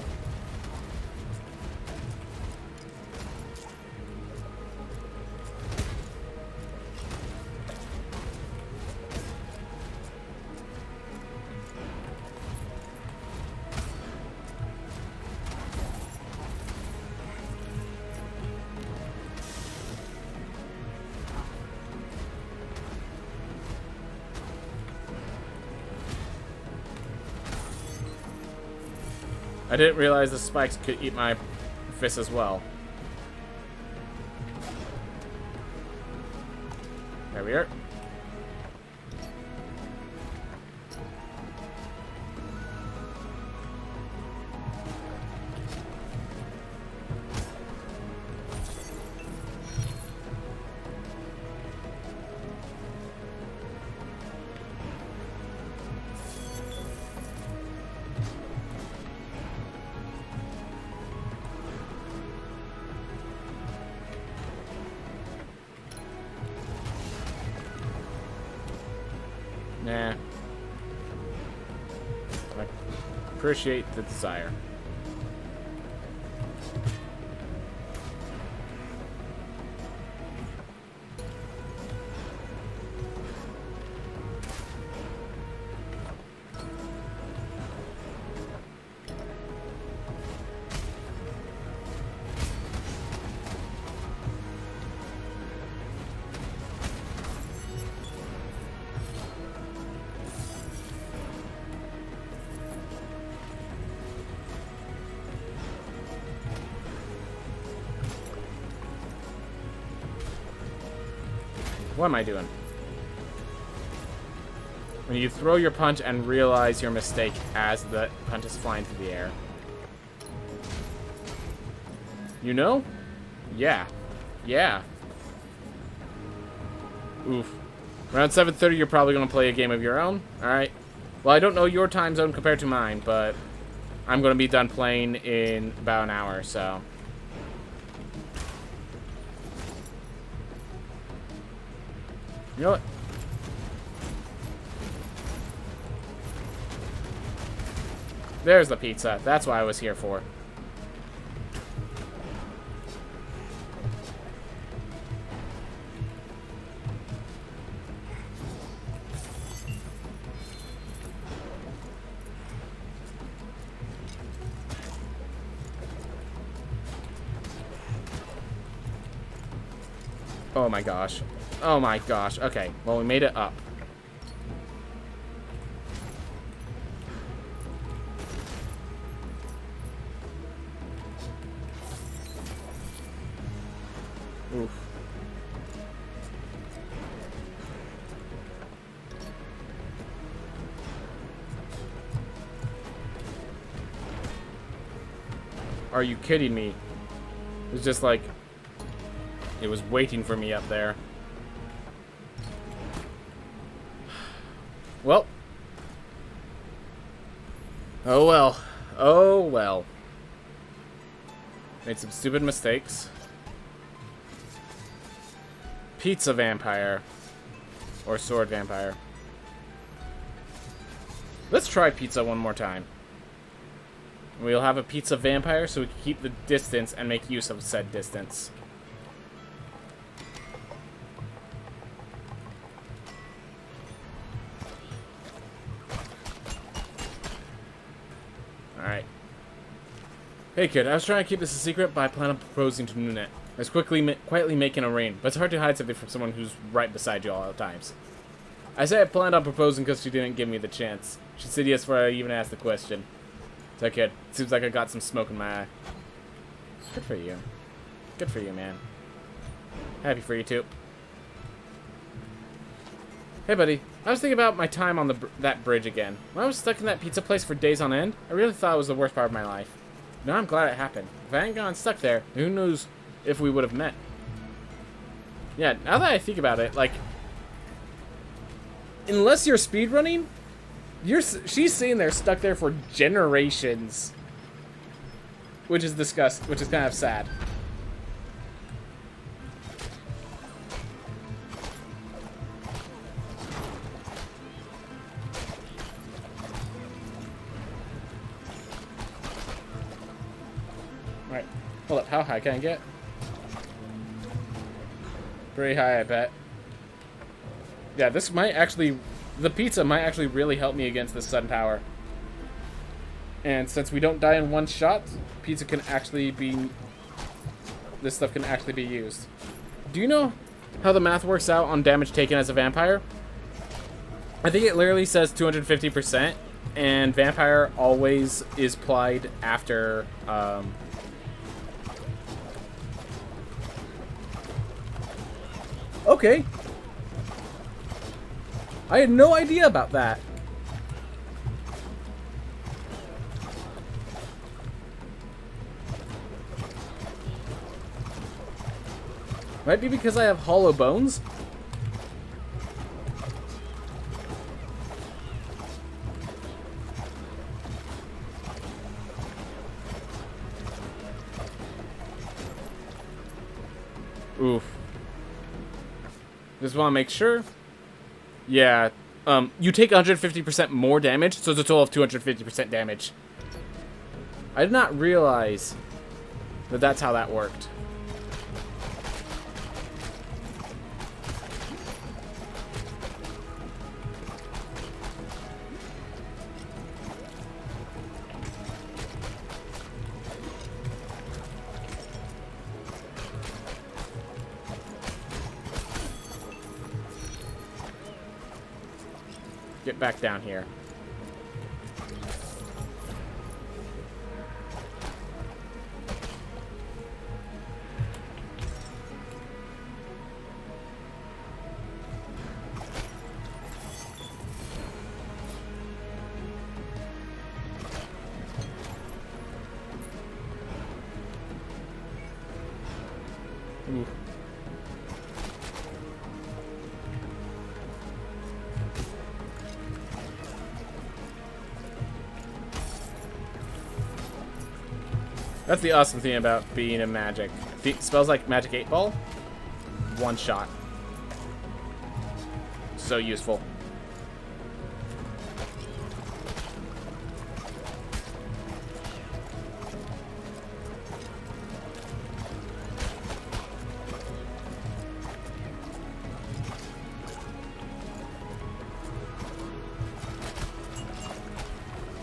I didn't realize the spikes could eat my fist as well. There we are. Nah. I appreciate the desire. What am I doing? When you throw your punch and realize your mistake as the punch is flying through the air. You know? Yeah. Yeah. Oof. Around 7:30, you're probably going to play a game of your own. Alright. Well, I don't know your time zone compared to mine, but I'm going to be done playing in about an hour, so... You know what? There's the pizza. That's what I was here for. Oh my gosh. Oh my gosh. Okay, well, we made it up. Oof. Are you kidding me? It was just like... It was waiting for me up there. Well. Oh well. Oh well. Made some stupid mistakes. Pizza vampire. Or sword vampire. Let's try pizza one more time. We'll have a pizza vampire so we can keep the distance and make use of said distance. Alright. Hey kid, I was trying to keep this a secret, but I plan on proposing to Nunet. I was quietly making a rain, but it's hard to hide something from someone who's right beside you all the times. I say I planned on proposing because she didn't give me the chance. She said yes before I even asked the question. So kid, seems like I got some smoke in my eye. Good for you. Good for you, man. Happy for you too. Hey buddy, I was thinking about my time on that bridge again. When I was stuck in that pizza place for days on end, I really thought it was the worst part of my life. Now I'm glad it happened. If I hadn't gotten stuck there, who knows if we would have met. Yeah, now that I think about it, like, unless you're speedrunning, she's sitting there stuck there for generations, which is which is kind of sad. All right, hold up. How high can I get? Pretty high, I bet. Yeah, this might actually... The pizza might actually really help me against this sun tower. And since we don't die in one shot, pizza can actually be... This stuff can actually be used. Do you know how the math works out on damage taken as a vampire? I think it literally says 250%, and vampire always is applied after... Okay. I had no idea about that. Might be because I have hollow bones. Oof. Just want to make sure. Yeah, you take 150% more damage, so it's a total of 250% damage. I did not realize that that's how that worked. Get back down here. Ooh. That's the awesome thing about being a magic. Spells like Magic 8 Ball, one shot. So useful.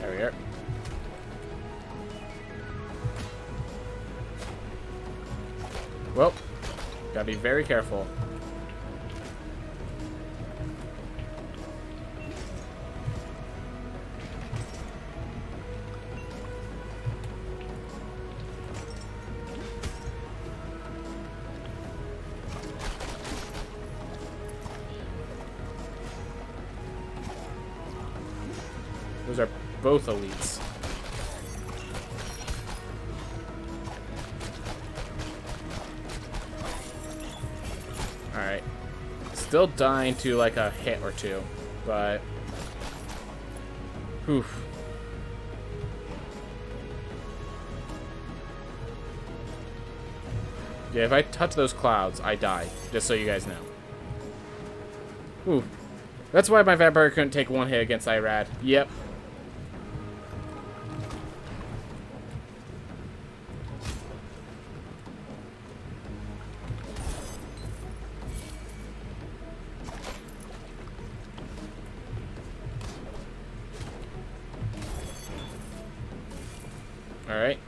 There we are. Well, Gotta be very careful. Those are both elites. Alright. Still dying to like a hit or two, but... Oof. Yeah, if I touch those clouds, I die. Just so you guys know. Ooh. That's why my vampire couldn't take one hit against Irad. Yep. Alright.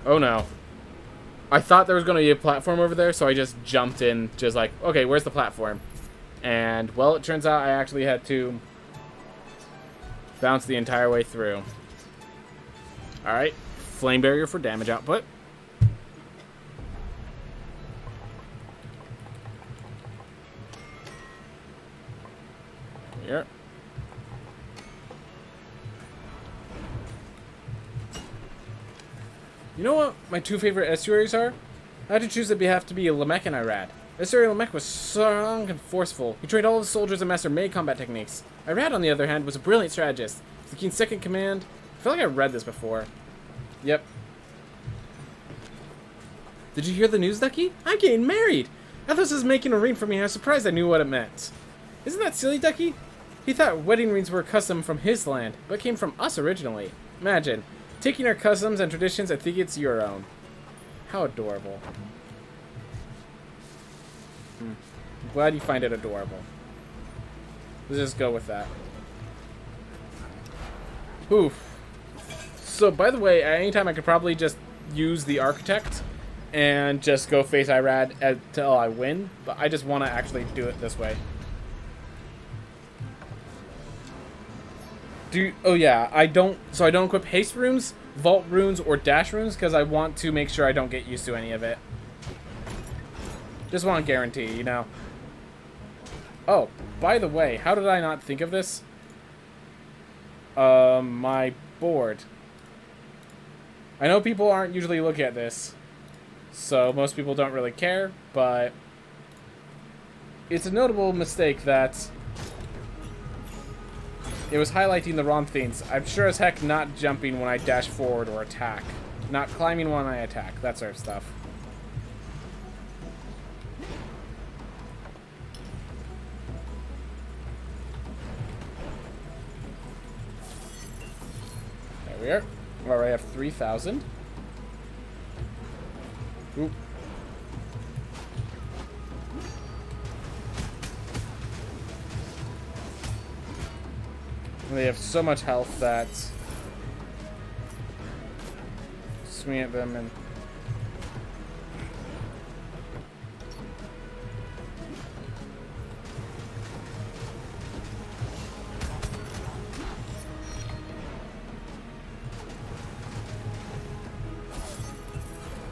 Oh no. I thought there was going to be a platform over there, so I just jumped in, just like, okay, where's the platform? And, well, it turns out I actually had to bounce the entire way through. Alright. Flame barrier for damage output. Here. You know what my two favorite estuaries are? I had to choose that have to be Lamech and Irad. Estuary Lamech was strong and forceful. He trained all of his soldiers and mastered many combat techniques. Irad, on the other hand, was a brilliant strategist. The king's second command. I feel like I read this before. Yep. Did you hear the news, Ducky? I'm getting married! Athos is making a ring for me and I was surprised I knew what it meant. Isn't that silly, Ducky? He thought wedding rings were a custom from his land, but came from us originally. Imagine, taking our customs and traditions and thinking it's your own. How adorable. I'm glad you find it adorable. Let's just go with that. Oof. So, by the way, at any time I could probably just use the Architect and just go face Irad until I win, but I just want to actually do it this way. Oh yeah, I don't equip haste runes, vault runes, or dash runes because I want to make sure I don't get used to any of it. Just want to guarantee, you know. Oh, by the way, how did I not think of this? My board. I know people aren't usually looking at this, so most people don't really care, but it's a notable mistake that it was highlighting the wrong things. I'm sure as heck not jumping when I dash forward or attack. Not climbing when I attack. That sort of stuff. There we are. We already have 3,000. Oop. They have so much health that swing at them and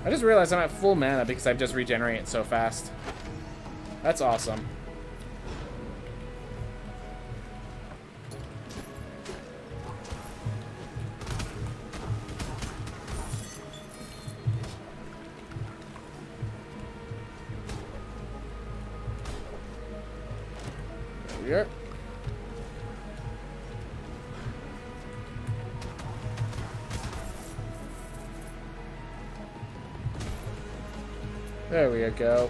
I just realized I'm at full mana because I've just regenerated so fast. That's awesome. Here. There we go.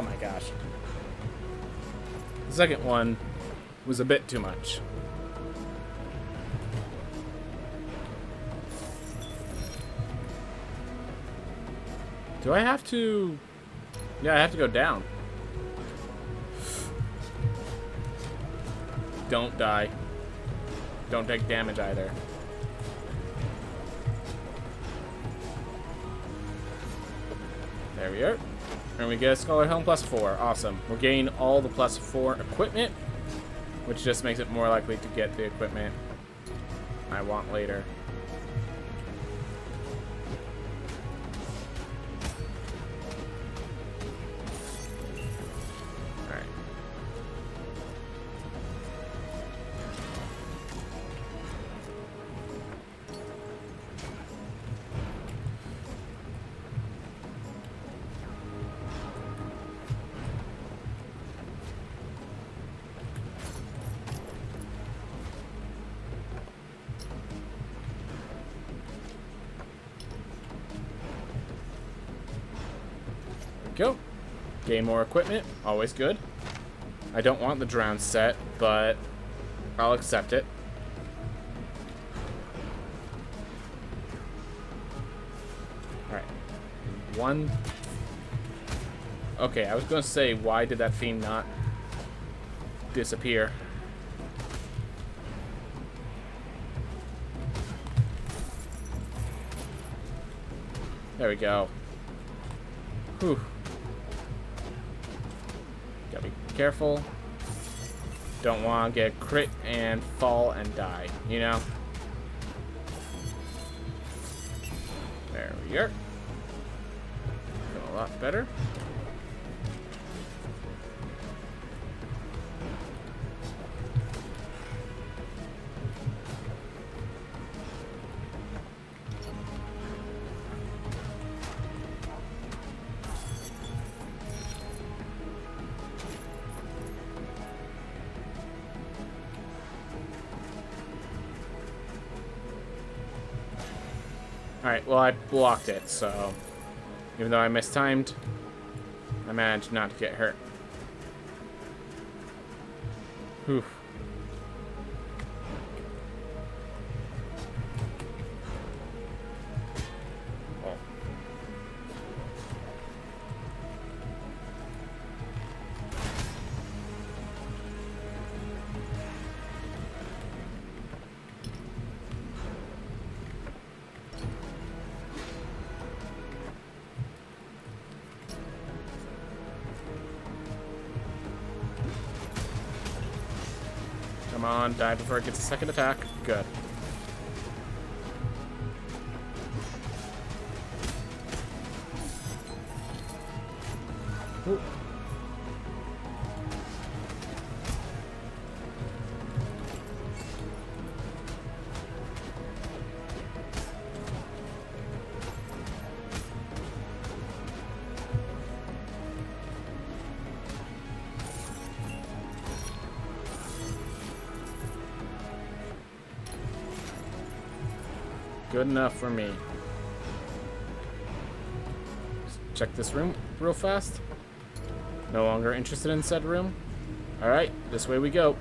Oh my gosh. The second one was a bit too much. Do I have to... Yeah, I have to go down. Don't die. Don't take damage either. There we are. And we get a Scholar Helm +4. Awesome. We'll gain all the +4 equipment, which just makes it more likely to get the equipment I want later. Alright. Go. Gain more equipment. Always good. I don't want the drown set, but I'll accept it. Alright. One. Okay, I was going to say, why did that theme not disappear? There we go. Whew. Gotta be careful. Don't want to get crit and fall and die, you know? There we are. Feel a lot better. Alright, well, I blocked it, so even though I mistimed, I managed not to get hurt. Whew. Oh. Come on, die before it gets a second attack. Good. Ooh. Good enough for me. Just check this room real fast. No longer interested in said room. Alright, this way we go.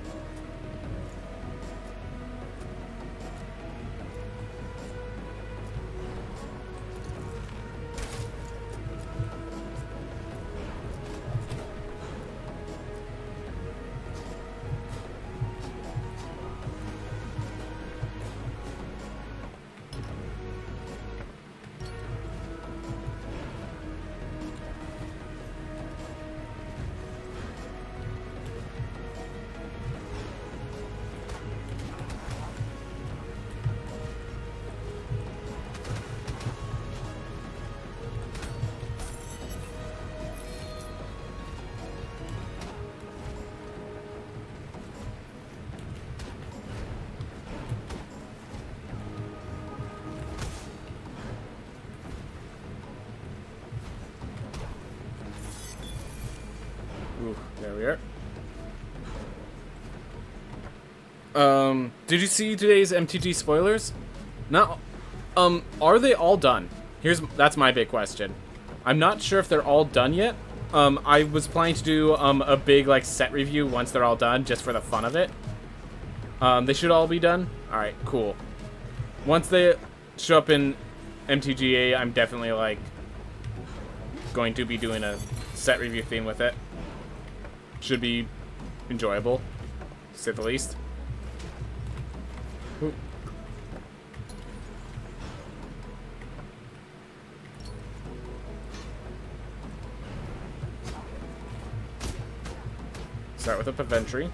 Ooh, there we are. Did you see today's MTG spoilers? No. Are they all done? That's my big question. I'm not sure if they're all done yet, I was planning to do a big like set review once they're all done, just for the fun of it. They should all be done. All right, cool. Once they show up in MTGA, I'm definitely like going to be doing a set review theme with it. Should be enjoyable, to say the least. Ooh. Start with a Paventry.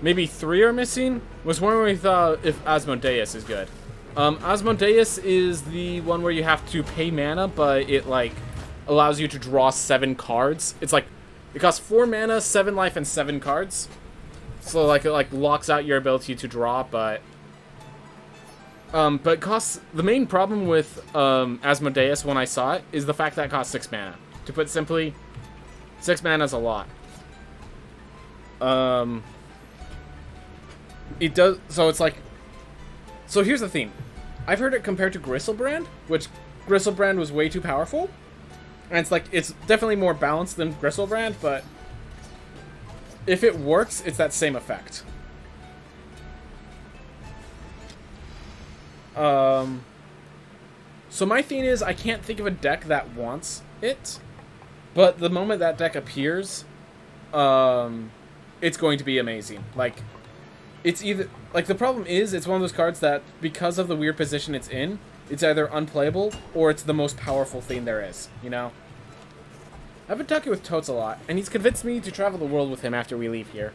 Maybe 3 are missing? Was one where we thought if Asmodeus is good. Asmodeus is the one where you have to pay mana, but it like allows you to draw 7 cards. It's like it costs 4 mana, 7 life, and 7 cards. So like it like locks out your ability to draw, but it costs. The main problem with Asmodeus when I saw it is the fact that it costs 6 mana. To put simply, 6 mana is a lot. It does, so it's like, so here's the theme. I've heard it compared to Gristlebrand, which Gristlebrand was way too powerful. And it's like, it's definitely more balanced than Gristlebrand, but if it works, it's that same effect. So my thing is, I can't think of a deck that wants it, but the moment that deck appears, it's going to be amazing. Like, it's either, like, the problem is, it's one of those cards that, because of the weird position it's in, it's either unplayable, or it's the most powerful thing there is, you know? I've been talking with Totes a lot, and he's convinced me to travel the world with him after we leave here.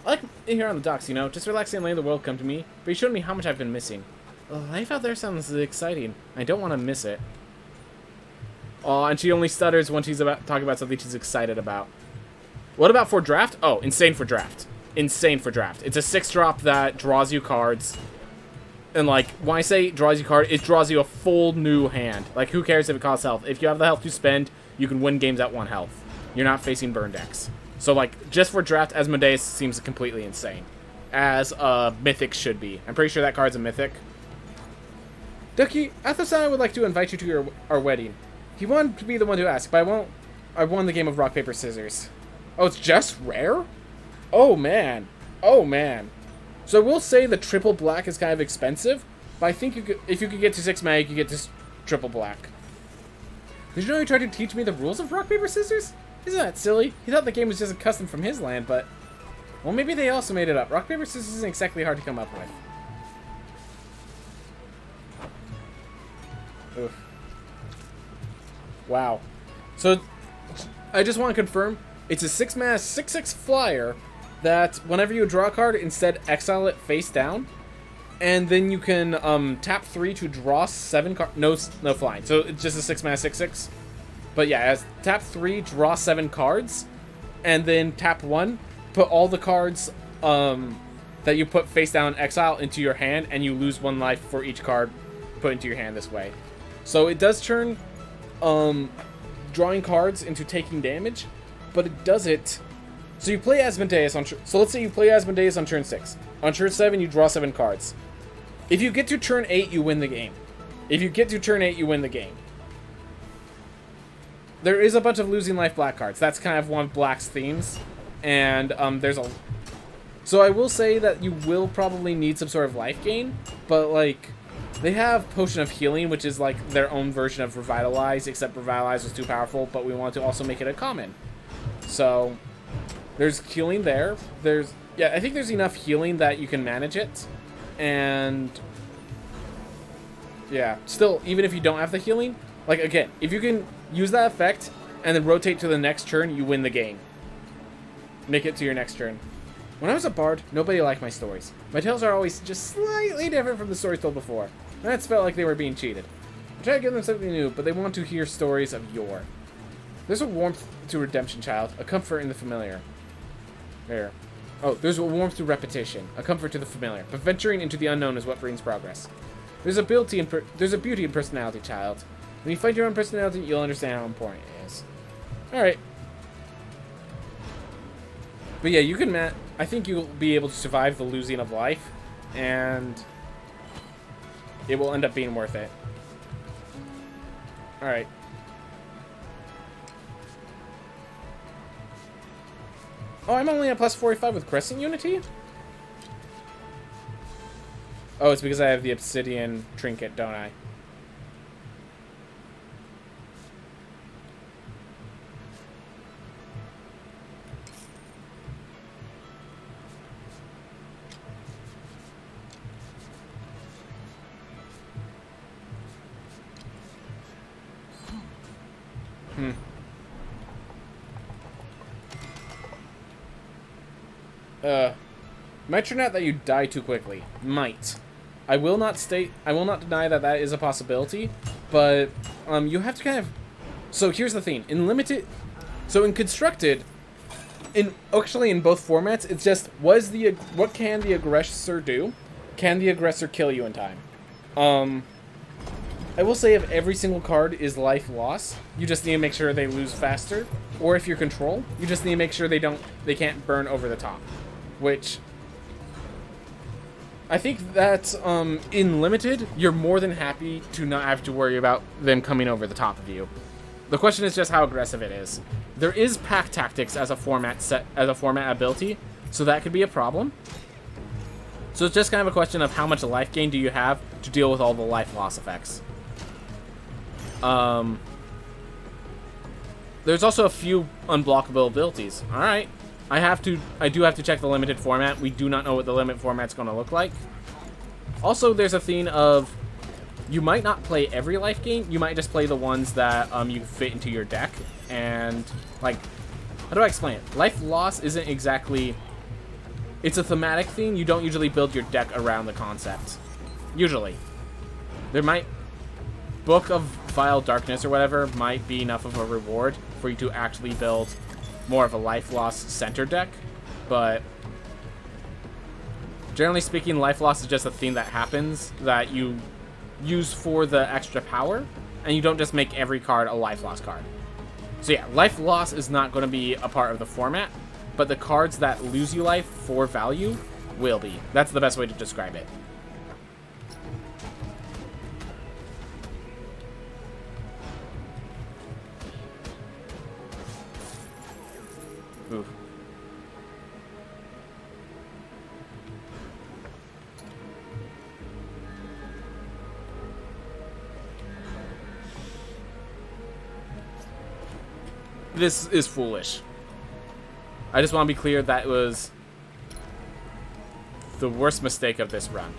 I like in here on the docks, you know, just relaxing and letting the world come to me, but he showed me how much I've been missing. Life out there sounds exciting. I don't want to miss it. Aw, and she only stutters when she's talking about something she's excited about. What about for draft? Oh, insane for draft. Insane for draft. It's a 6-drop that draws you cards. And, like, when I say draws you card, it draws you a full new hand. Like, who cares if it costs health? If you have the health to spend, you can win games at 1 health. You're not facing burn decks. So, like, just for draft, Asmodeus seems completely insane. As a mythic should be. I'm pretty sure that card's a mythic. Ducky, Athos-san would like to invite you to our wedding. He wanted to be the one to ask, but I won't. I won the game of rock, paper, scissors. Oh, it's just rare? Oh, man. Oh, man. So I will say the triple black is kind of expensive, but I think you could, if you could get to 6 mana, you could get to triple black. Did you know he tried to teach me the rules of rock, paper, scissors? Isn't that silly? He thought the game was just a custom from his land, but... well, maybe they also made it up. Rock, paper, scissors isn't exactly hard to come up with. Oof. Wow. So, I just want to confirm, it's a 6 mana, 6/6 flyer that whenever you draw a card, instead exile it face down, and then you can tap 3 to draw 7 cards. No flying. So it's just a 6 mana, 6/6. But yeah, as tap 3, draw 7 cards, and then tap 1, put all the cards that you put face down exile into your hand, and you lose 1 life for each card put into your hand this way. So it does turn drawing cards into taking damage, but it does it. So you play Asmodeus on... so let's say you play Asmodeus on turn 6. On turn 7, you draw 7 cards. If you get to turn 8, you win the game. If you get to turn 8, you win the game. There is a bunch of losing life black cards. That's kind of one of Black's themes. And there's a... so I will say that you will probably need some sort of life gain, but like... they have Potion of Healing, which is like their own version of Revitalize, except Revitalize was too powerful, but we want to also make it a common. So... there's healing there. There's... yeah, I think there's enough healing that you can manage it. And... yeah, still, even if you don't have the healing, like, again, if you can use that effect and then rotate to the next turn, you win the game. Make it to your next turn. When I was a bard, nobody liked my stories. My tales are always just slightly different from the stories told before. And that's felt like they were being cheated. I try to give them something new, but they want to hear stories of yore. There's a warmth to redemption, child, a comfort in the familiar. There. Oh, there's a warmth to repetition, a comfort to the familiar, but venturing into the unknown is what brings progress. There's a beauty in personality, child. When you find your own personality, you'll understand how important it is. Alright. But yeah, you can. I think you'll be able to survive the losing of life, and it will end up being worth it. All right. Oh, I'm only at plus 45 with Crescent Unity? Oh, it's because I have the Obsidian Trinket, don't I? Might turn out that you die too quickly. Might. I will not deny that that is a possibility, but you have to kind of. So here's the thing: in limited, so in constructed, actually in both formats, it's just what can the aggressor do? Can the aggressor kill you in time? I will say if every single card is life loss, you just need to make sure they lose faster, or if you're control, you just need to make sure they can't burn over the top, which. I think that in limited, you're more than happy to not have to worry about them coming over the top of you. The question is just how aggressive it is. There is pack tactics as a format ability, so that could be a problem. So it's just kind of a question of how much life gain do you have to deal with all the life loss effects. There's also a few unblockable abilities. All right. I do have to check the limited format. We do not know what the limit format's going to look like. Also, there's a thing of you might not play every life gain. You might just play the ones that you fit into your deck. And, like, how do I explain it? Life loss isn't exactly. It's a thematic thing. You don't usually build your deck around the concept. Usually. There might. Book of Vile Darkness or whatever might be enough of a reward for you to actually build more of a life loss center deck, but generally speaking, life loss is just a thing that happens that you use for the extra power, and you don't just make every card a life loss card. So yeah, life loss is not going to be a part of the format, but the cards that lose you life for value will be. That's the best way to describe it. Ooh. This is foolish. I just want to be clear that was the worst mistake of this run.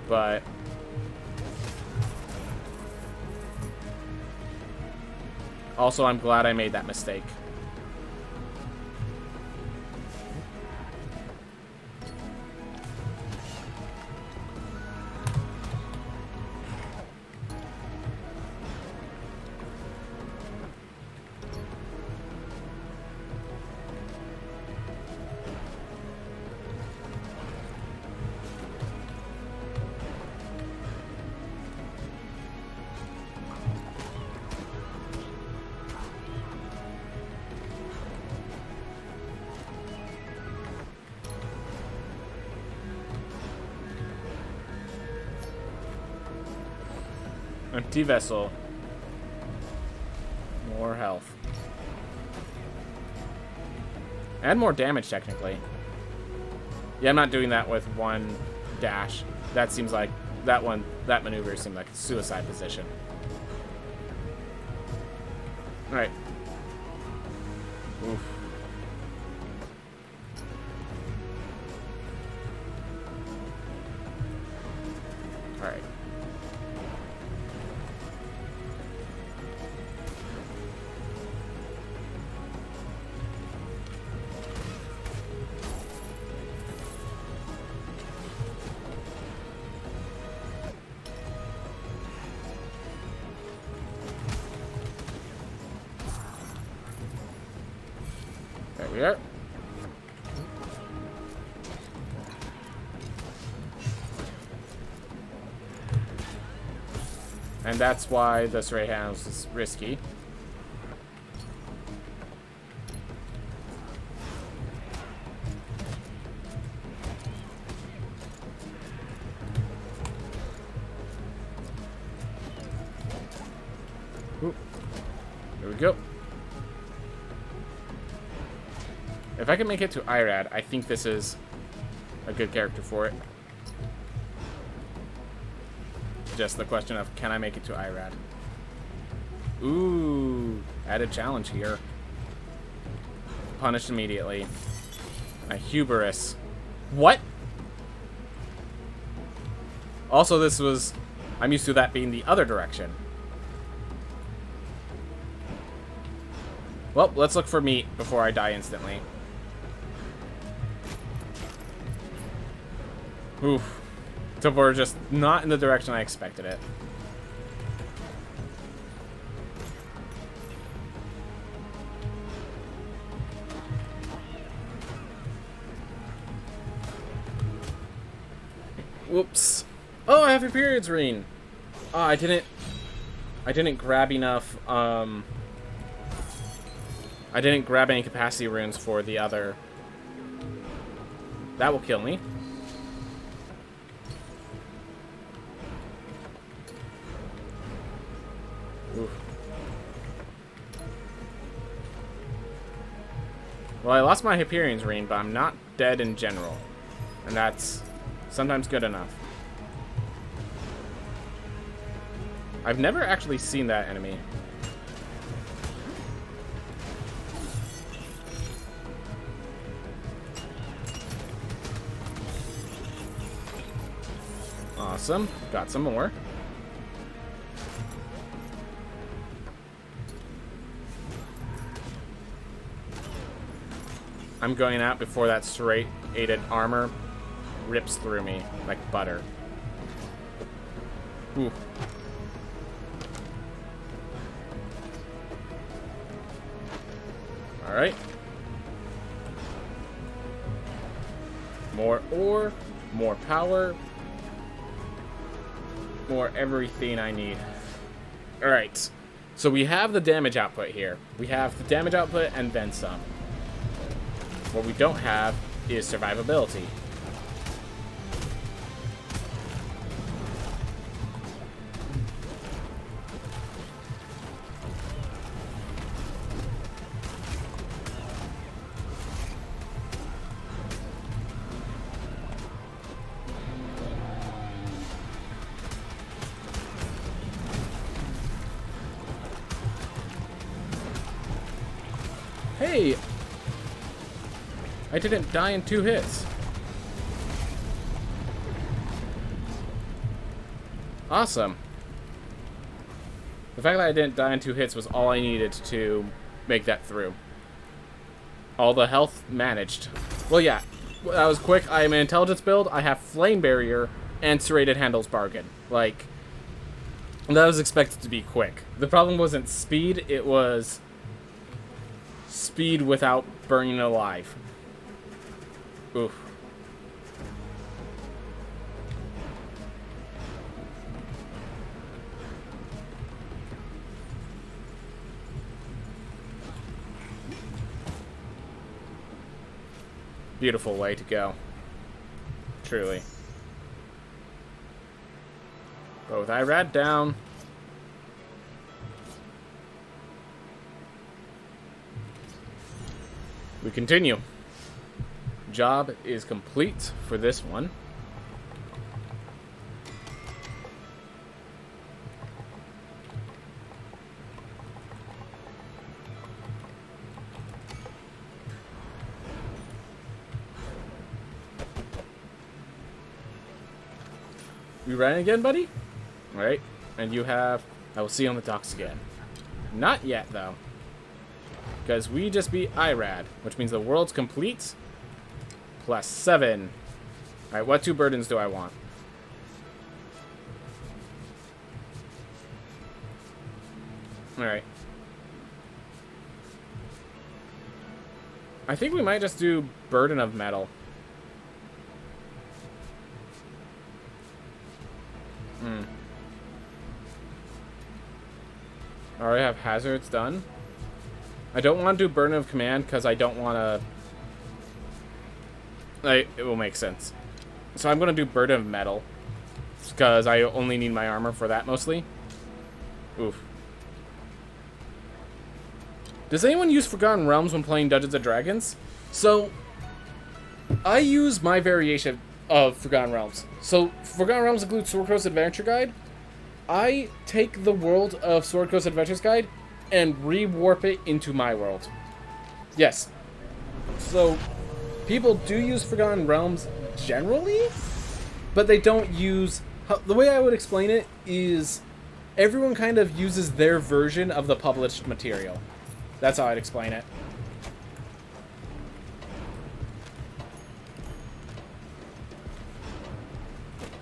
But also, I'm glad I made that mistake. Empty vessel. More health. And more damage, technically. Yeah, I'm not doing that with one dash. That seems like... that maneuver seemed like a suicide position. Alright. Oof. Alright. There we are. And that's why this ray house is risky. Ooh. There we go. If I can make it to Irad, I think this is a good character for it. Just the question of, can I make it to Irad? Ooh, added challenge here. Punished immediately. A hubris. What? Also, this was... I'm used to that being the other direction. Well, let's look for meat before I die instantly. Oof. So we're just not in the direction I expected it. Whoops. Oh, I have a periods ring. Oh, I didn't grab enough, I didn't grab any capacity runes for the other. That will kill me. Oof. Well, I lost my Hyperion's ring, but I'm not dead in general. And that's sometimes good enough. I've never actually seen that enemy. Awesome. Got some more. I'm going out before that serrated armor rips through me like butter. Ooh. Alright. More ore, more power, more everything I need. Alright. So we have the damage output here. We have the damage output and then some. What we don't have is survivability. Hey! I didn't die in 2 hits. Awesome. The fact that I didn't die in 2 hits was all I needed to make that through. All the health managed. Well, yeah. That was quick. I am an intelligence build. I have flame barrier and serrated handles bargain. Like, that was expected to be quick. The problem wasn't speed. It was speed without burning alive. Oof. Beautiful way to go. Truly. Both Irad down. We continue. Job is complete for this one. You ran again, buddy? Alright. And you have... I will see you on the docks again. Not yet, though. Because we just beat Irad, which means the world's complete. Plus 7. Alright, what 2 burdens do I want? Alright. I think we might just do Burden of Metal. I already have hazards done. I don't want to do burden of command because I don't want to... Like, it will make sense. So I'm going to do burden of metal. Because I only need my armor for that mostly. Oof. Does anyone use Forgotten Realms when playing Dungeons & Dragons? So, I use my variation of Forgotten Realms. So, Forgotten Realms includes Sword Coast Adventure Guide. I take the world of Sword Coast Adventures Guide and rewarp it into my world. Yes. So, people do use Forgotten Realms generally, but they don't use... The way I would explain it is everyone kind of uses their version of the published material. That's how I'd explain it.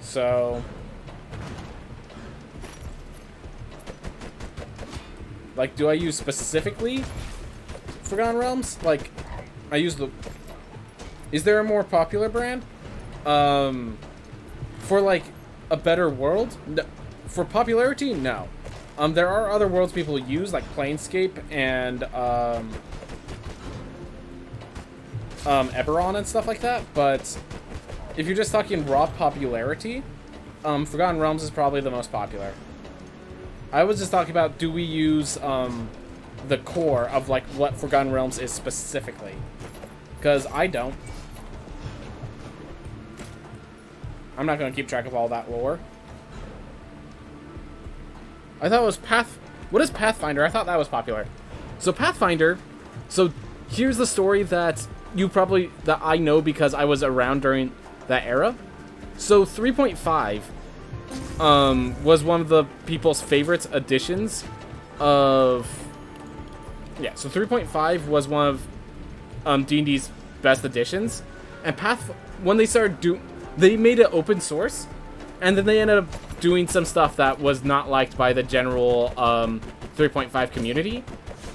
So... Like, do I use specifically Forgotten Realms? Like, I use the... Is there a more popular brand? For, like, a better world? No. For popularity? No. There are other worlds people use, like Planescape and, Eberron and stuff like that, but if you're just talking raw popularity, Forgotten Realms is probably the most popular. I was just talking about, do we use the core of like what Forgotten Realms is specifically? Because I don't. I'm not going to keep track of all that lore. I thought it was What is Pathfinder? I thought that was popular. So Pathfinder... So here's the story that that I know because I was around during that era. So 3.5 was one of the people's favorite editions of... Yeah, so 3.5 was one of D&D's best editions. And when they started they made it open source, and then they ended up doing some stuff that was not liked by the general 3.5 community.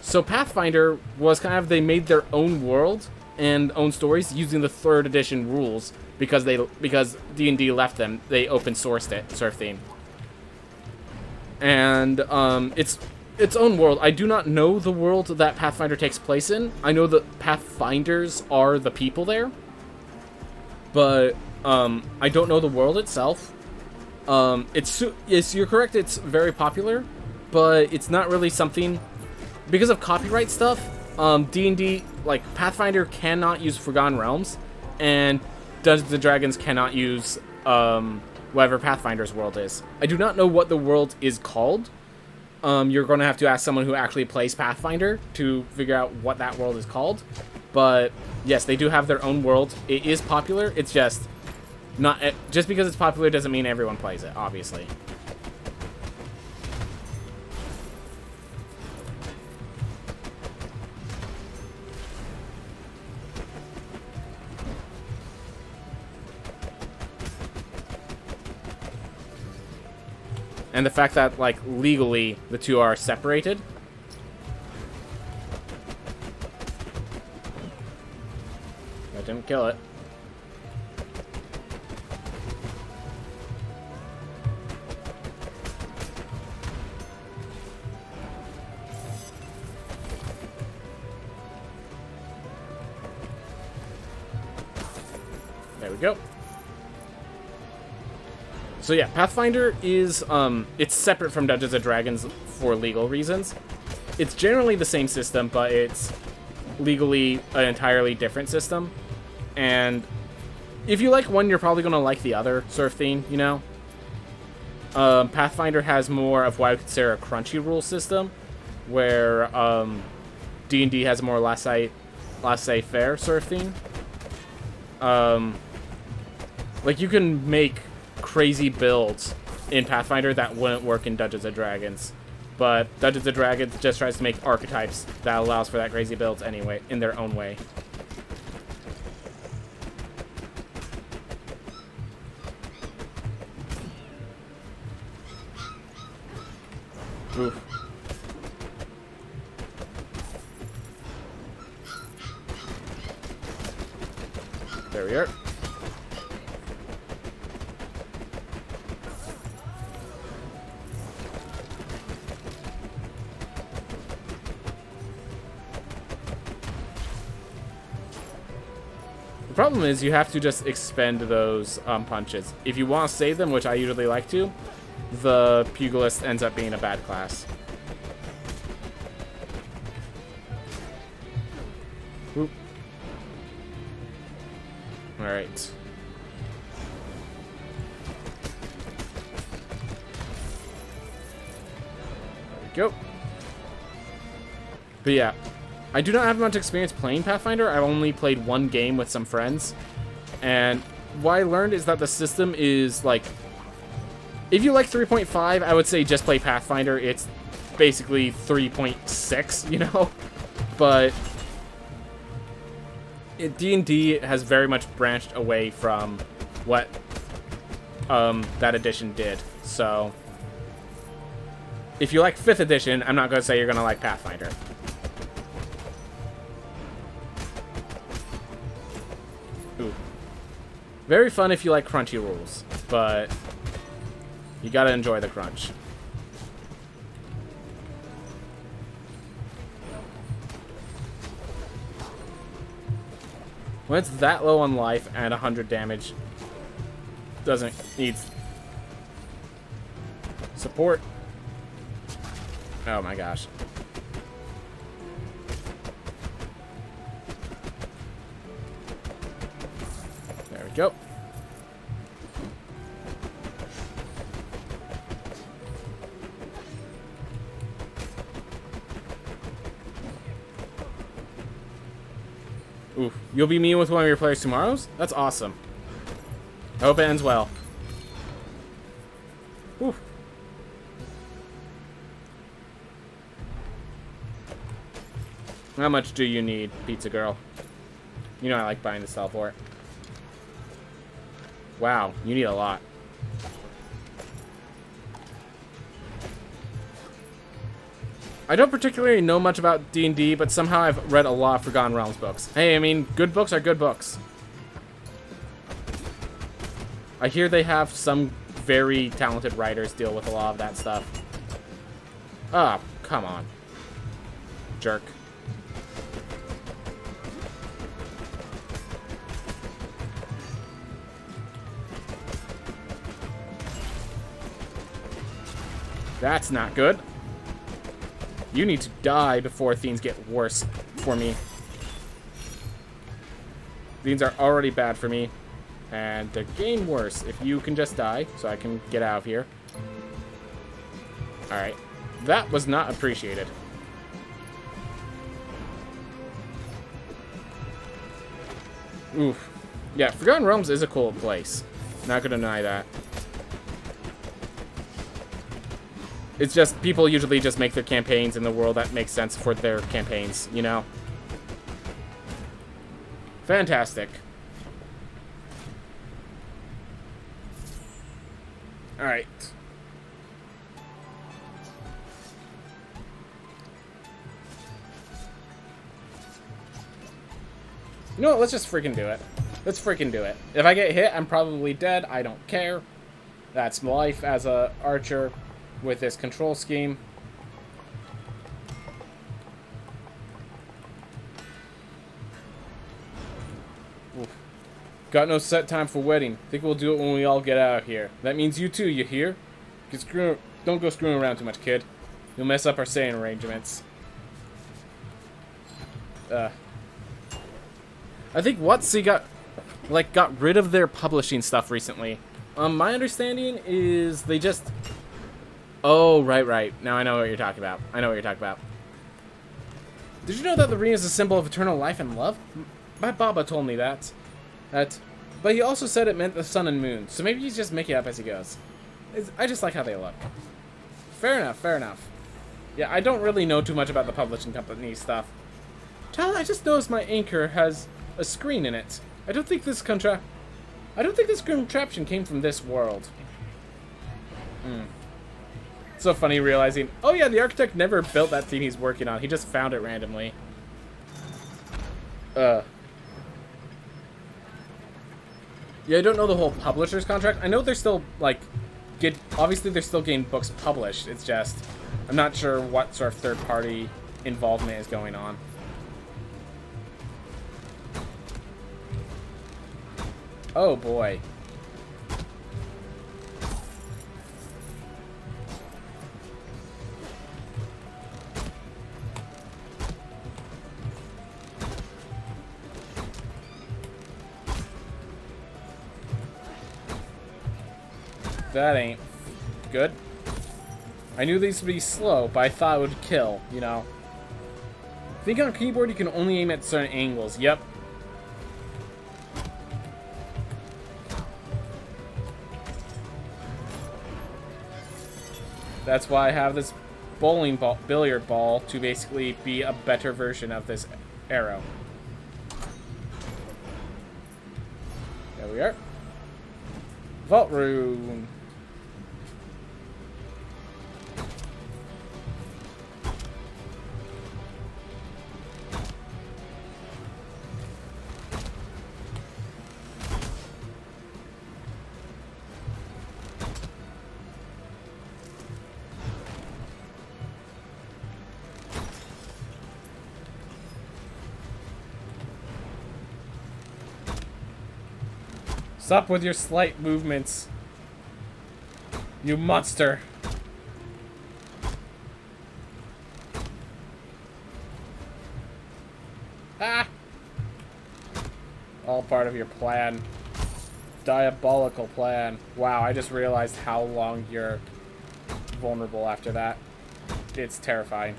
So Pathfinder was kind of, they made their own world and own stories using the 3rd edition rules because D&D left them. They open sourced it, sort of theme. And its own world. I do not know the world that Pathfinder takes place in. I know that Pathfinders are the people there, but I don't know the world itself. You're correct, it's very popular, but it's not really something... Because of copyright stuff, D&D, like, Pathfinder cannot use Forgotten Realms, and Dungeons & Dragons cannot use whatever Pathfinder's world is. I do not know what the world is called. You're going to have to ask someone who actually plays Pathfinder to figure out what that world is called. But, yes, they do have their own world. It is popular, it's just... Just because it's popular doesn't mean everyone plays it, obviously. And the fact that, like, legally the two are separated. That didn't kill it. There we go. So yeah, Pathfinder is, it's separate from Dungeons & Dragons for legal reasons. It's generally the same system, but it's legally an entirely different system. And if you like one, you're probably going to like the other, sort of thing, you know? Pathfinder has more of what I would consider a crunchy rule system, where D&D has more laissez-faire sort of thing. Like, you can make crazy builds in Pathfinder that wouldn't work in Dungeons & Dragons. But Dungeons & Dragons just tries to make archetypes that allows for that crazy builds anyway, in their own way. Oof. There we are. The problem is you have to just expend those punches. If you want to save them, which I usually like to, the Pugilist ends up being a bad class. Oop. Alright. There we go. But yeah, I do not have much experience playing Pathfinder. I've only played one game with some friends. And what I learned is that the system is like, if you like 3.5, I would say just play Pathfinder. It's basically 3.6, you know? But D&D has very much branched away from what that edition did. So if you like 5th edition, I'm not going to say you're going to like Pathfinder. Ooh. Very fun if you like crunchy rules, but you got to enjoy the crunch. When it's that low on life and 100 damage, needs support. Oh my gosh. There we go. Oof. You'll be meeting with one of your players tomorrow? That's awesome. I hope it ends well. Oof. How much do you need, Pizza Girl? You know I like buying this teleport. Wow, you need a lot. I don't particularly know much about D&D, but somehow I've read a lot of Forgotten Realms books. Hey, I mean, good books are good books. I hear they have some very talented writers deal with a lot of that stuff. Ah, come on. Jerk. That's not good. You need to die before things get worse for me. Things are already bad for me. And they're getting worse. If you can just die, so I can get out of here. Alright. That was not appreciated. Oof. Yeah, Forgotten Realms is a cool place. Not gonna deny that. It's just, people usually just make their campaigns in the world that makes sense for their campaigns, you know? Fantastic. Alright. You know what, let's just freaking do it. Let's freaking do it. If I get hit, I'm probably dead. I don't care. That's life as a archer with this control scheme. Oof. Got no set time for wedding. Think we'll do it when we all get out of here. That means you too, you hear? Don't go screwing around too much, kid. You'll mess up our saying arrangements. I think WotC got rid of their publishing stuff recently. My understanding is they just... Oh, right. Now I know what you're talking about. Did you know that the ring is a symbol of eternal life and love? My Baba told me that. But he also said it meant the sun and moon, so maybe he's just making it up as he goes. I just like how they look. Fair enough. Yeah, I don't really know too much about the publishing company stuff. Child, I just noticed my anchor has a screen in it. I don't think this contraption came from this world. So funny realizing, oh yeah, the architect never built that thing he's working on. He just found it randomly. Yeah, I don't know the whole publisher's contract. I know they're still, obviously they're still getting books published. It's just, I'm not sure what sort of third-party involvement is going on. Oh boy. That ain't good. I knew these would be slow, but I thought it would kill, you know. I think on a keyboard you can only aim at certain angles. Yep. That's why I have this billiard ball to basically be a better version of this arrow. There we are. Vault room. Stop with your slight movements. You monster. Ah! All part of your plan. Diabolical plan. Wow, I just realized how long you're vulnerable after that. It's terrifying.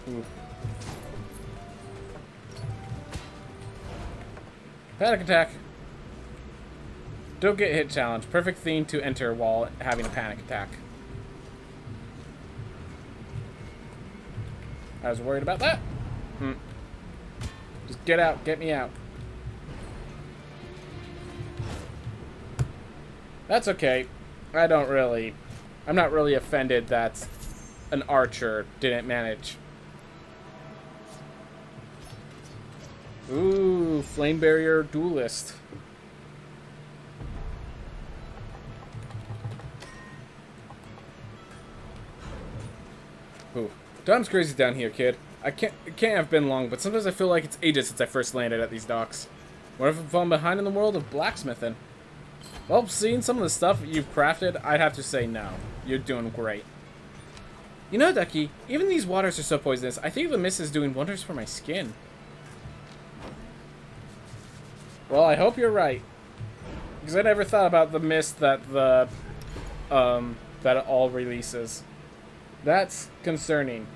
Ooh. Panic attack. Don't get hit challenge. Perfect theme to enter while having a panic attack. I was worried about that. Just get out. Get me out. That's okay. I'm not really offended that an archer didn't manage. Ooh, flame barrier duelist. Ooh, time's crazy down here, kid. It can't have been long, but sometimes I feel like it's ages since I first landed at these docks. What if I'm falling behind in the world of blacksmithing? Well, seeing some of the stuff you've crafted, I'd have to say no. You're doing great. You know, Ducky, even these waters are so poisonous, I think the mist is doing wonders for my skin. Well, I hope you're right. Because I never thought about the mist that that it all releases. That's concerning.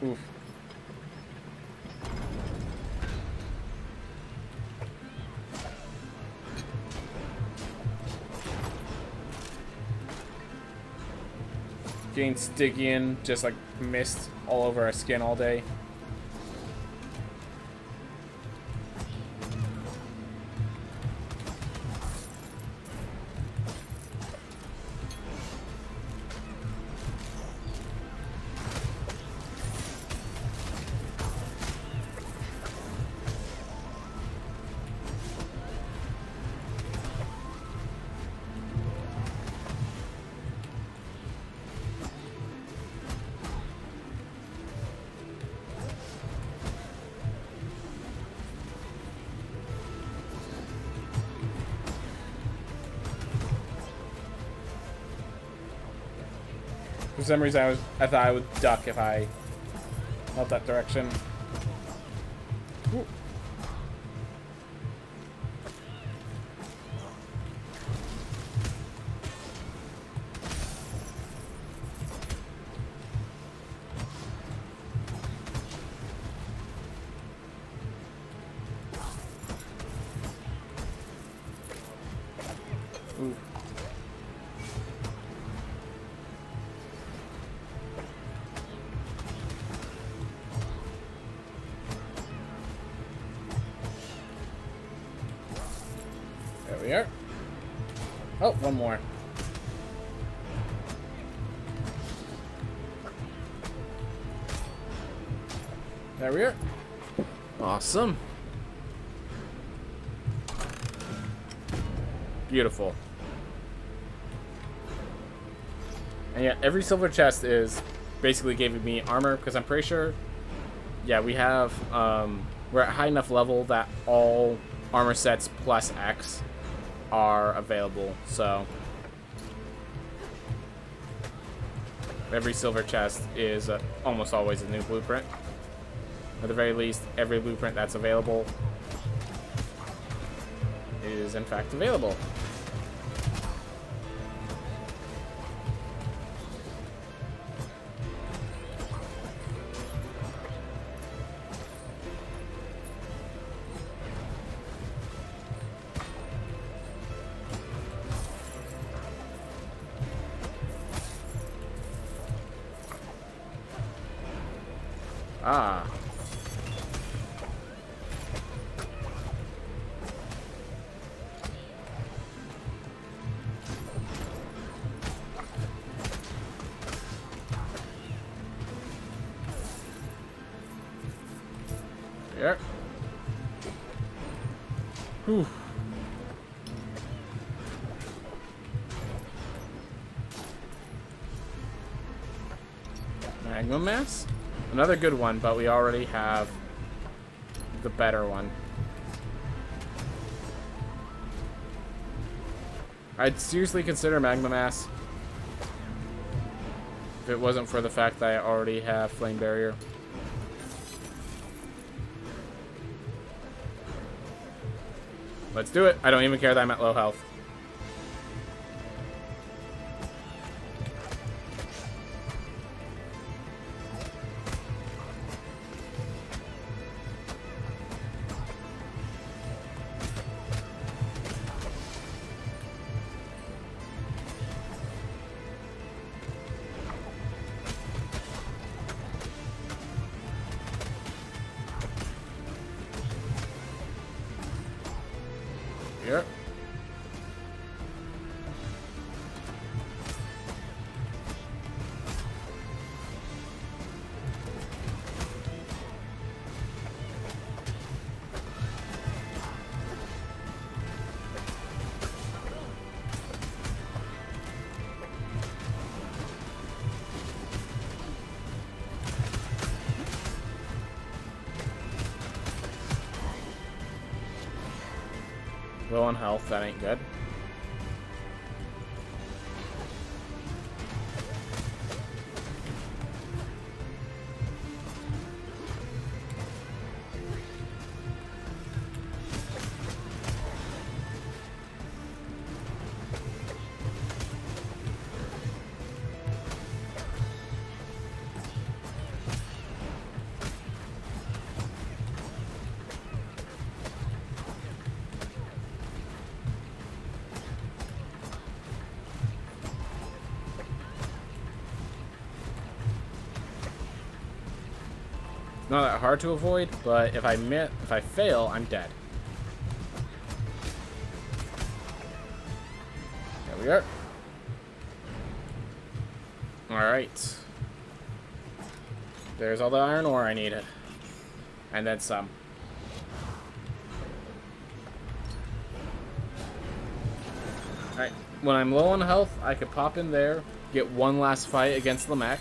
Oof. Getting Stygian, just like mist all over our skin all day. For some reason, I thought I would duck if I went that direction. Ooh. Ooh. There we are. Oh, one more. There we are. Awesome. Beautiful. And yeah, every silver chest is basically gave me armor, because I'm pretty sure, yeah, we have, we're at high enough level that all armor sets plus X are available, so every silver chest is almost always a new blueprint. At the very least, every blueprint that's available is in fact available. Ah. There. Whew. Magma Mass? Another good one, but we already have the better one. I'd seriously consider Magma Mass if it wasn't for the fact that I already have Flame Barrier. Let's do it. I don't even care that I'm at low health. Here. Low on health, that ain't good. Not that hard to avoid, but if I fail, I'm dead. There we are. Alright. There's all the iron ore I needed. And then some. Alright. When I'm low on health, I could pop in there, get one last fight against the mech.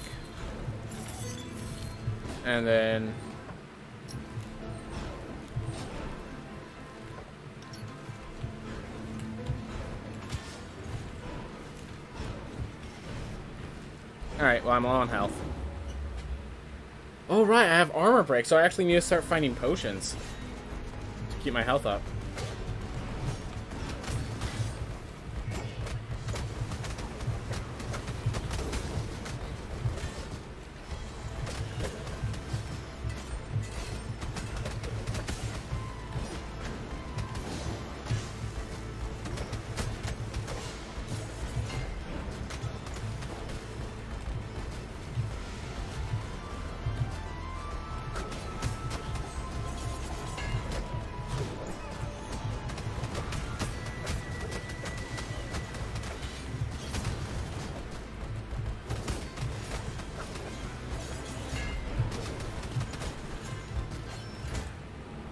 And then alright, well, I'm low on health. Oh, right, I have armor break, so I actually need to start finding potions to keep my health up.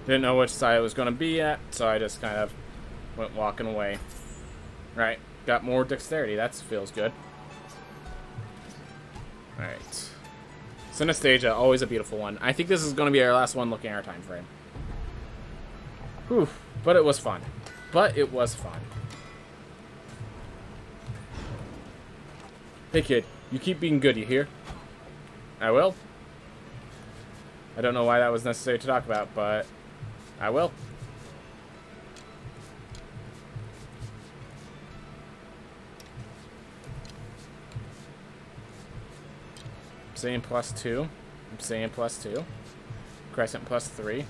Didn't know which side I was going to be at, so I just kind of went walking away. Right, got more dexterity. That feels good. Alright. Synesthesia, always a beautiful one. I think this is going to be our last one looking at our time frame. Whew. But it was fun. Hey kid, you keep being good, you hear? I will. I don't know why that was necessary to talk about, but I will. Obsidian +2. Obsidian +2. Crescent +3.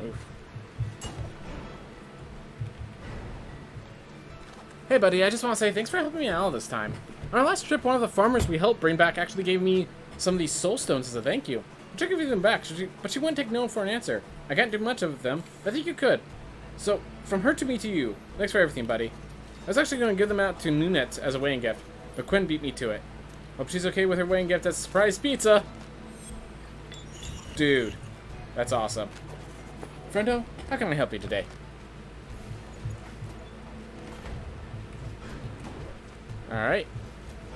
Oof. Hey buddy, I just want to say thanks for helping me out all this time. On our last trip, one of the farmers we helped bring back actually gave me some of these soul stones as a thank you. I tried to give them back, but she wouldn't take no for an answer. I can't do much of them, but I think you could. So, from her to me to you, thanks for everything, buddy. I was actually going to give them out to Nunette as a wedding gift, but Quinn beat me to it. Hope she's okay with her wedding gift as a surprise pizza. Dude, that's awesome. Friendo, how can I help you today? Alright.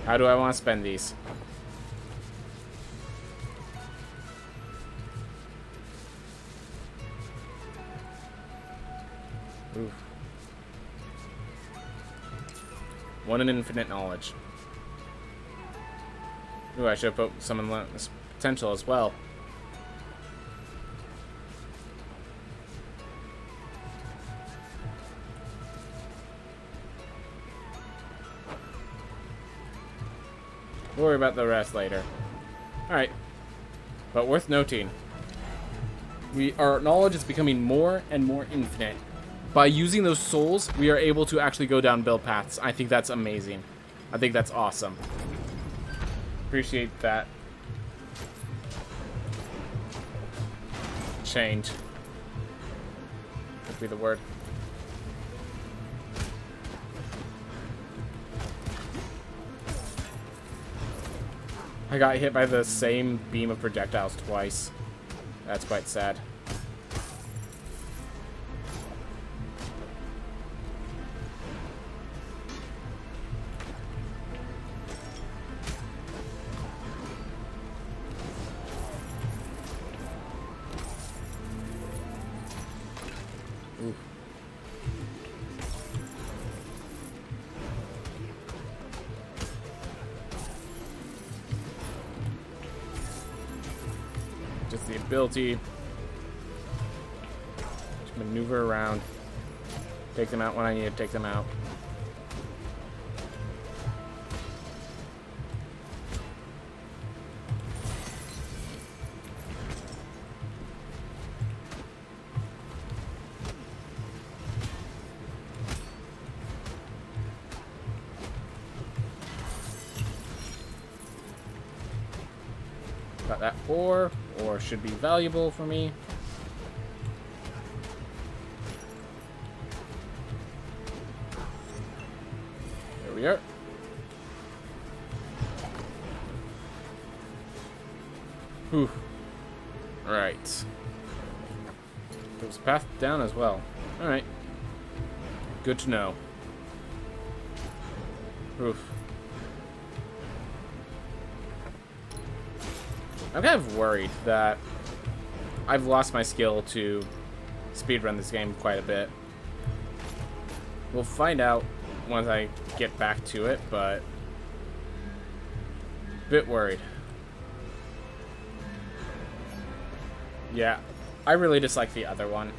How do I want to spend these? Oof. One in infinite knowledge. Ooh, I should have put some in potential as well. We'll worry about the rest later. Alright. But worth noting, our knowledge is becoming more and more infinite. By using those souls, we are able to actually go down build paths. I think that's amazing. I think that's awesome. Appreciate that. Change would be the word. I got hit by the same beam of projectiles twice. That's quite sad. Oof. Just the ability to maneuver around, take them out when I need to take them out. Got that ore should be valuable for me. There we are. Whew. Alright. There's a path down as well. Alright. Good to know. Oof. I'm kind of worried that I've lost my skill to speedrun this game quite a bit. We'll find out once I get back to it, but a bit worried. Yeah, I really dislike the other one.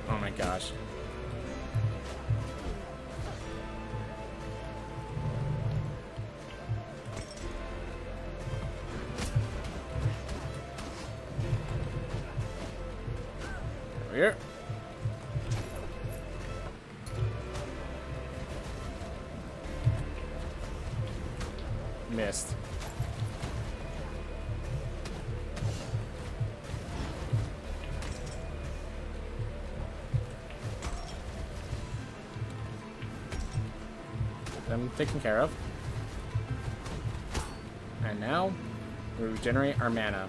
Oh my gosh. There we are. Missed. Them taken care of. And now we regenerate our mana.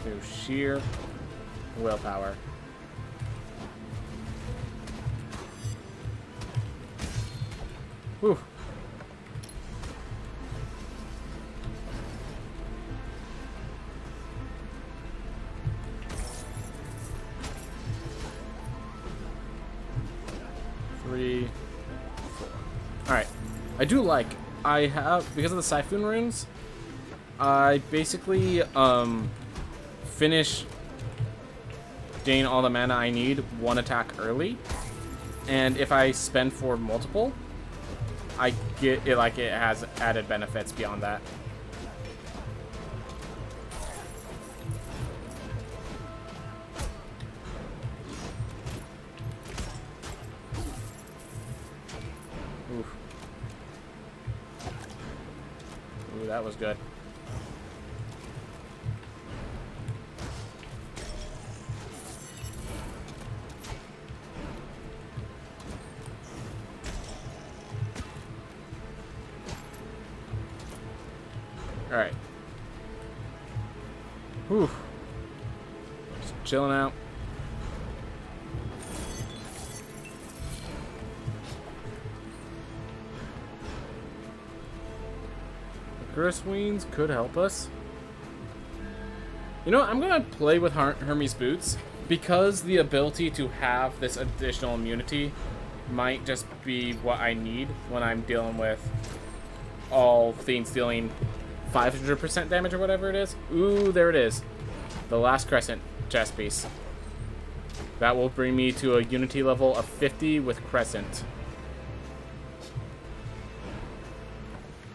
through sheer willpower. Whew. Three, four. Alright. I do like, I have, because of the Siphon runes, I basically, finish gain all the mana I need one attack early. And if I spend for multiple, I get it, like, it has added benefits beyond that. Oof. Ooh, that was good. Alright. Whew. Just chilling out. Grisweens could help us. You know what? I'm gonna play with Hermes Boots because the ability to have this additional immunity might just be what I need when I'm dealing with all things dealing 500% damage or whatever it is. Ooh, there it is. The last Crescent chest piece. That will bring me to a unity level of 50 with Crescent.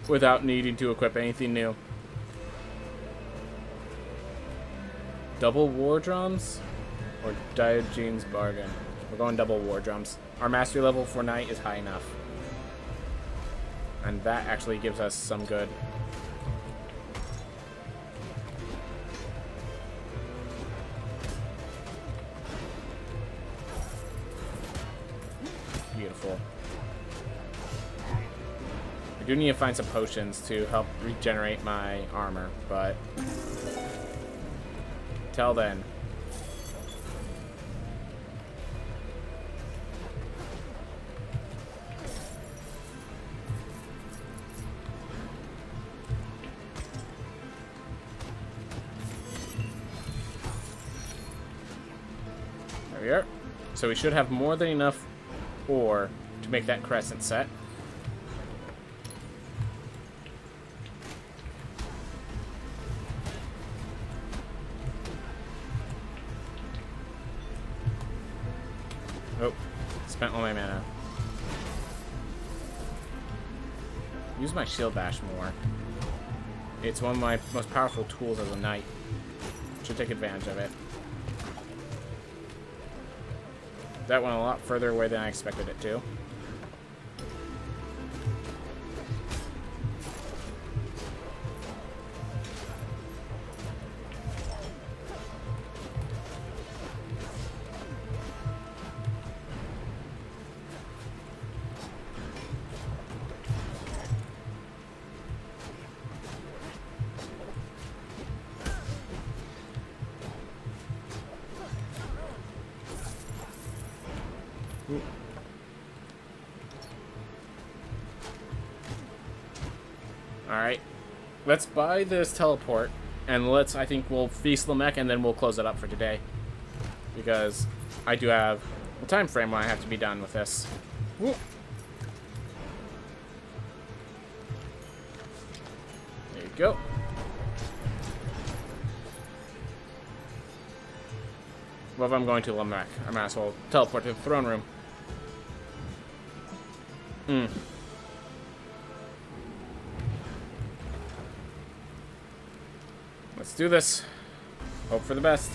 Without needing to equip anything new. Double War Drums or Diogenes Bargain? We're going double War Drums. Our mastery level for Knight is high enough. And that actually gives us some good. Beautiful. I do need to find some potions to help regenerate my armor, but till then. There we are. So we should have more than enough ore to make that crescent set. Oh, spent all my mana. Use my shield bash more. It's one of my most powerful tools as a knight. Should take advantage of it. That went a lot further away than I expected it to. Alright. Let's buy this teleport, and I think we'll feast Lamech, and then we'll close it up for today. Because I do have a time frame when I have to be done with this. Woo. There you go. Well, if I'm going to Lamech, I might as well teleport to the throne room. Let's do this. Hope for the best.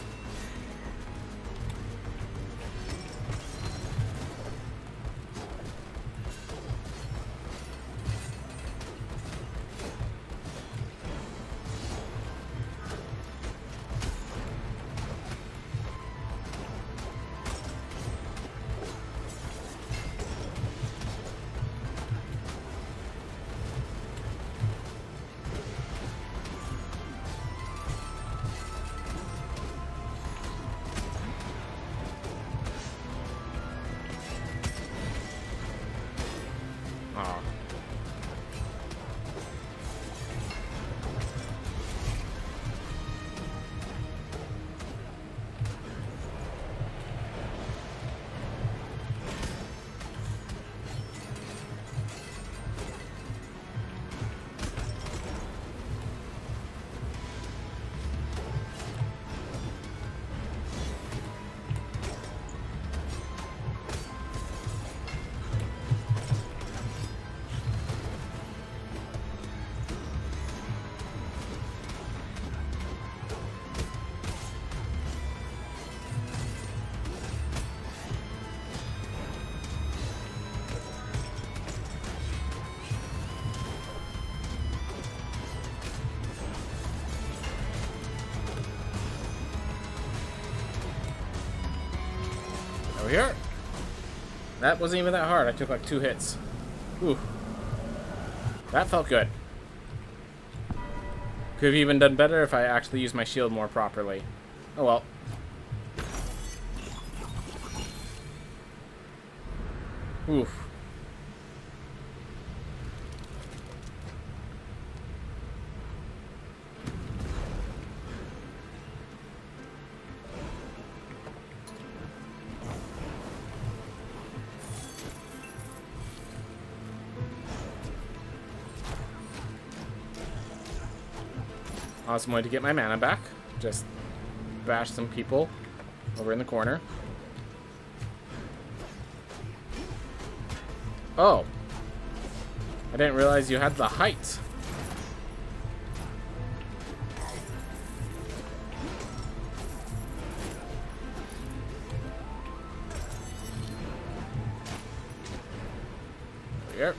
Over here. That wasn't even that hard. I took like 2 hits. Ooh. That felt good. Could have even done better if I actually used my shield more properly. Oh well. Oof. Awesome way to get my mana back. Just bash some people over in the corner. Oh. I didn't realize you had the height. Here.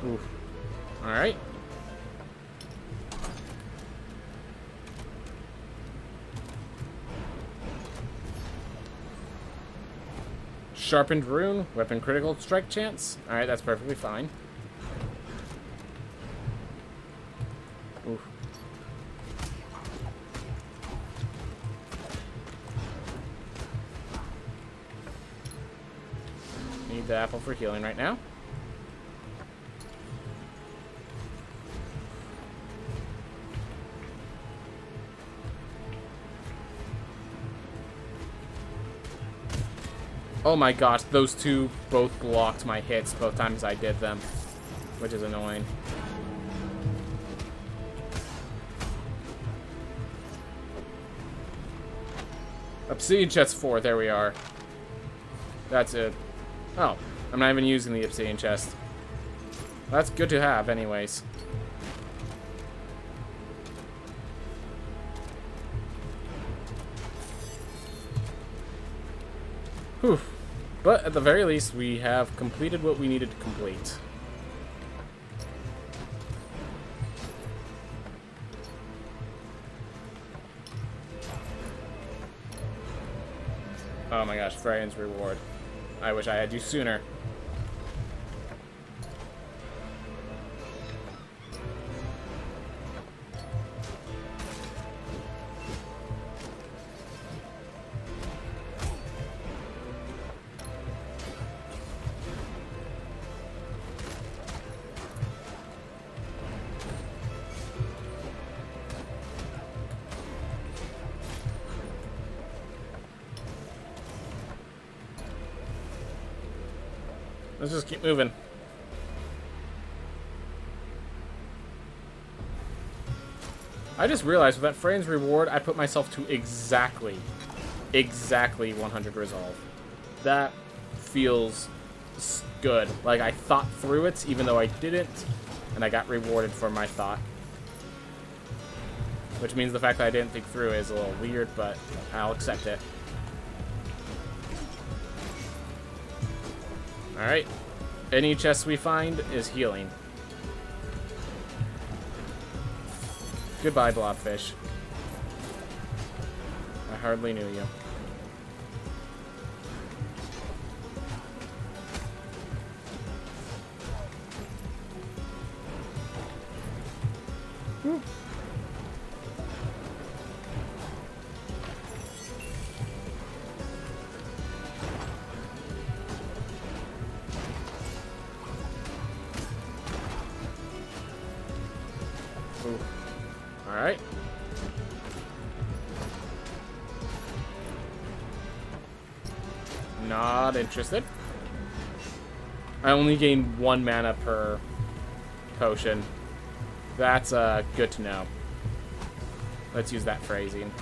Oof. All right. Sharpened rune, weapon critical strike chance. All right, that's perfectly fine. Oof. Need the apple for healing right now. Oh my gosh, those two both blocked my hits both times I did them, which is annoying. Obsidian chest 4, there we are. That's it. Oh, I'm not even using the obsidian chest. That's good to have anyways. Whew. But at the very least, we have completed what we needed to complete. Oh my gosh, Frey's reward. I wish I had you sooner. Let's just keep moving. I just realized with that Frey's reward, I put myself to exactly 100 resolve. That feels good. Like I thought through it, even though I didn't, and I got rewarded for my thought. Which means the fact that I didn't think through is a little weird, but I'll accept it. Alright. Any chest we find is healing. Goodbye, blobfish. I hardly knew you. Whew. Alright. Not interested. I only gain 1 mana per potion. That's good to know. Let's use that phrasing.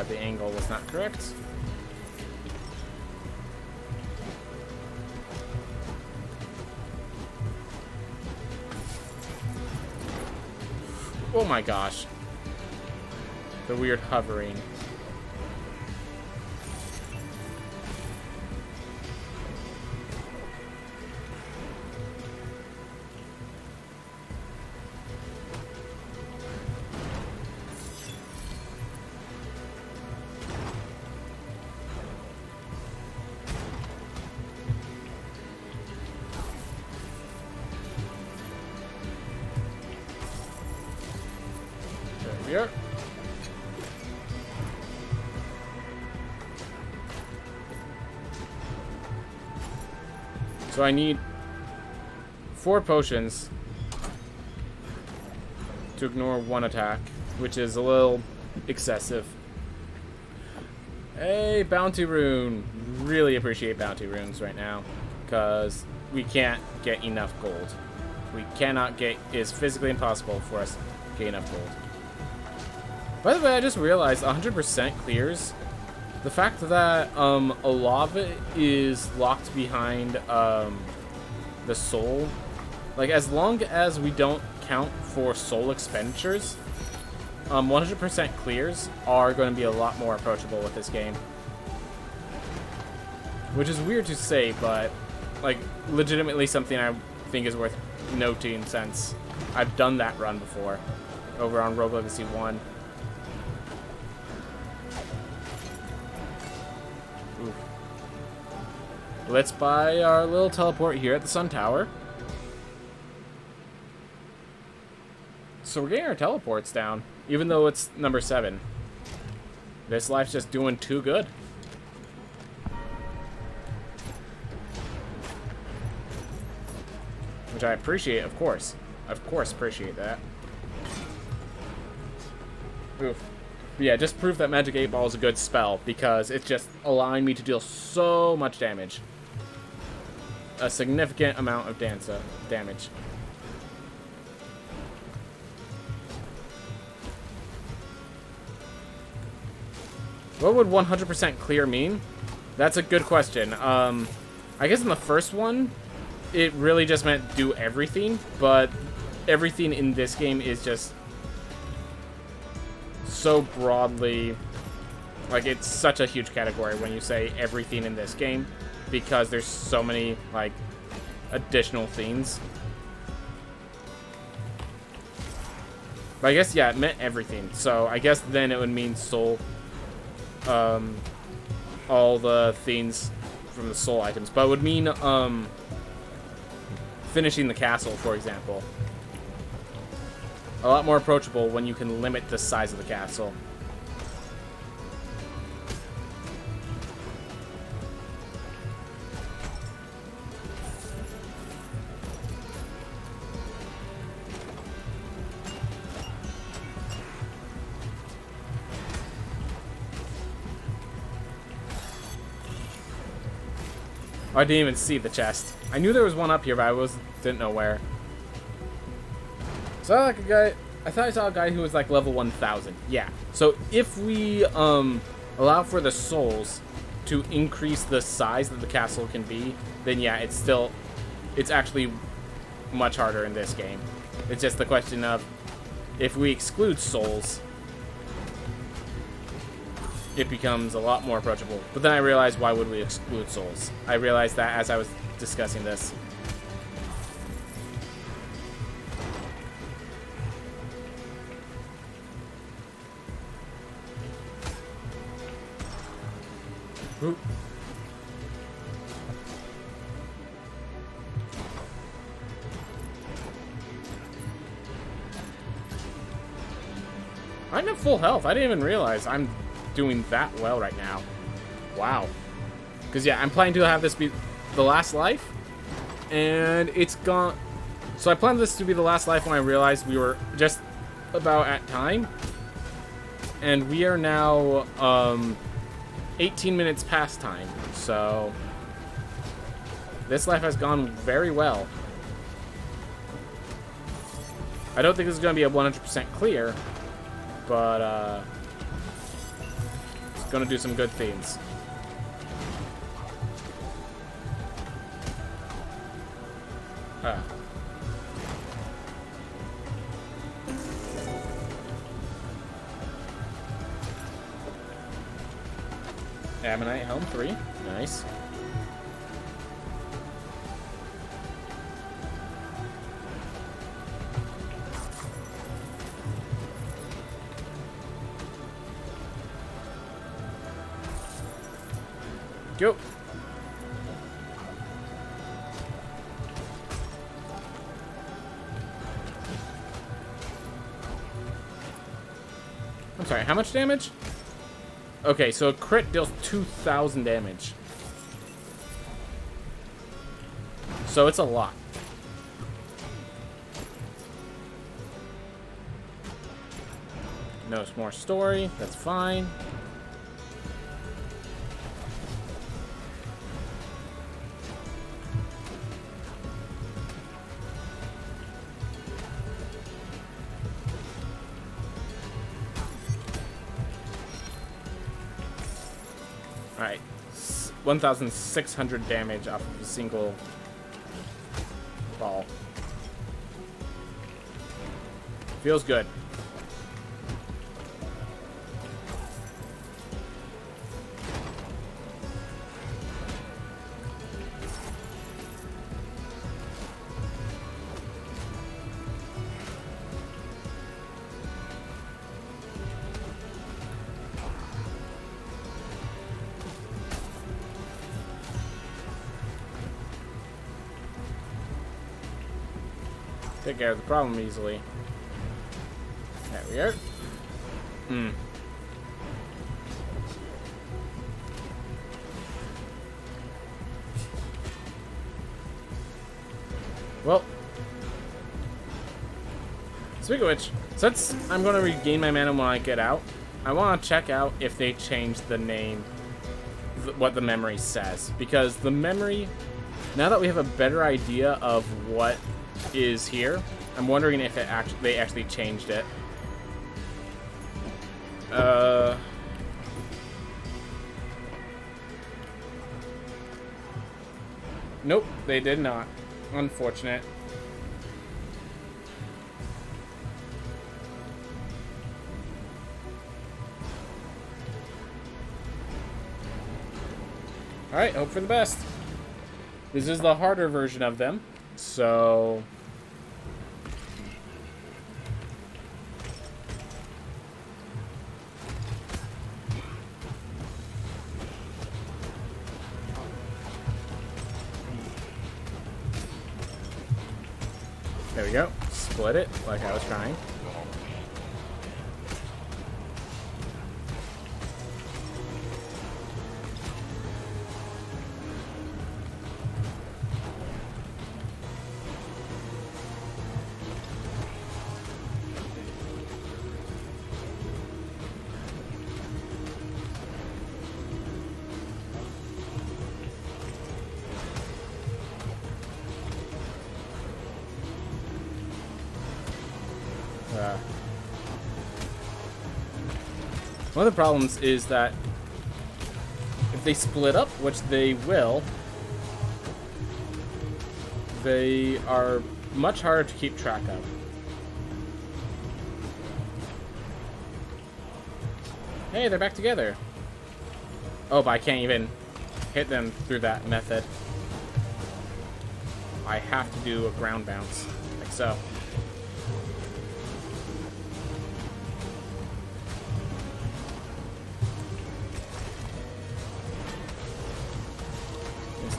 The angle was not correct. Oh my gosh. The weird hovering. Here. So I need 4 potions to ignore 1 attack, which is a little excessive. Hey, bounty rune. Really appreciate bounty runes right now, because we can't get enough gold. We cannot get, it's physically impossible for us to get enough gold. By the way, I just realized 100% clears. The fact that a lot of it is locked behind the soul. Like, as long as we don't count for soul expenditures, 100% clears are going to be a lot more approachable with this game. Which is weird to say, but, like, legitimately something I think is worth noting since I've done that run before over on Rogue Legacy 1. Ooh. Let's buy our little teleport here at the Sun Tower. So we're getting our teleports down, even though it's number 7. This life's just doing too good. Which I appreciate, of course. Of course appreciate that. Oof. But yeah, just proof that Magic 8 Ball is a good spell, because it's just allowing me to deal so much damage. A significant amount of damage. What would 100% clear mean? That's a good question. I guess in the first one, it really just meant do everything, but everything in this game is just so broadly, like, it's such a huge category when you say everything in this game, because there's so many, like, additional things. But I guess, yeah, it meant everything, so I guess then it would mean soul, all the things from the soul items, but it would mean, finishing the castle, for example. A lot more approachable when you can limit the size of the castle. Oh, I didn't even see the chest. I knew there was one up here, but I didn't know where. So like a guy, I thought I saw a guy who was like level 1000. Yeah. So if we allow for the souls to increase the size that the castle can be, then yeah, it's actually much harder in this game. It's just the question of if we exclude souls, it becomes a lot more approachable. But then I realized, why would we exclude souls? I realized that as I was discussing this. Ooh. I'm at full health. I didn't even realize I'm doing that well right now. Wow. Because yeah, I'm planning to have this be the last life, and it's gone. So I planned this to be the last life when I realized we were just about at time, and we are now 18 minutes past time. So this life has gone very well. I don't think this is going to be a 100% clear, but it's going to do some good things. Ammonite helm, 3. Nice. Go. I'm sorry, how much damage? Okay, so a crit deals 2,000 damage. So it's a lot. No more story, that's fine. Alright, 1,600 damage off of a single ball. Feels good. Take care of the problem easily. There we are. Well, speaking of which, since I'm going to regain my mana when I get out, I want to check out if they changed the name, what the memory says. Because the memory, now that we have a better idea of what is here, I'm wondering if they actually changed it. Nope, they did not. Unfortunate. Alright, hope for the best. This is the harder version of them, so... There we go. Split it like I was trying. One of the problems is that if they split up, which they will, they are much harder to keep track of. Hey, they're back together. Oh, but I can't even hit them through that method. I have to do a ground bounce, like so.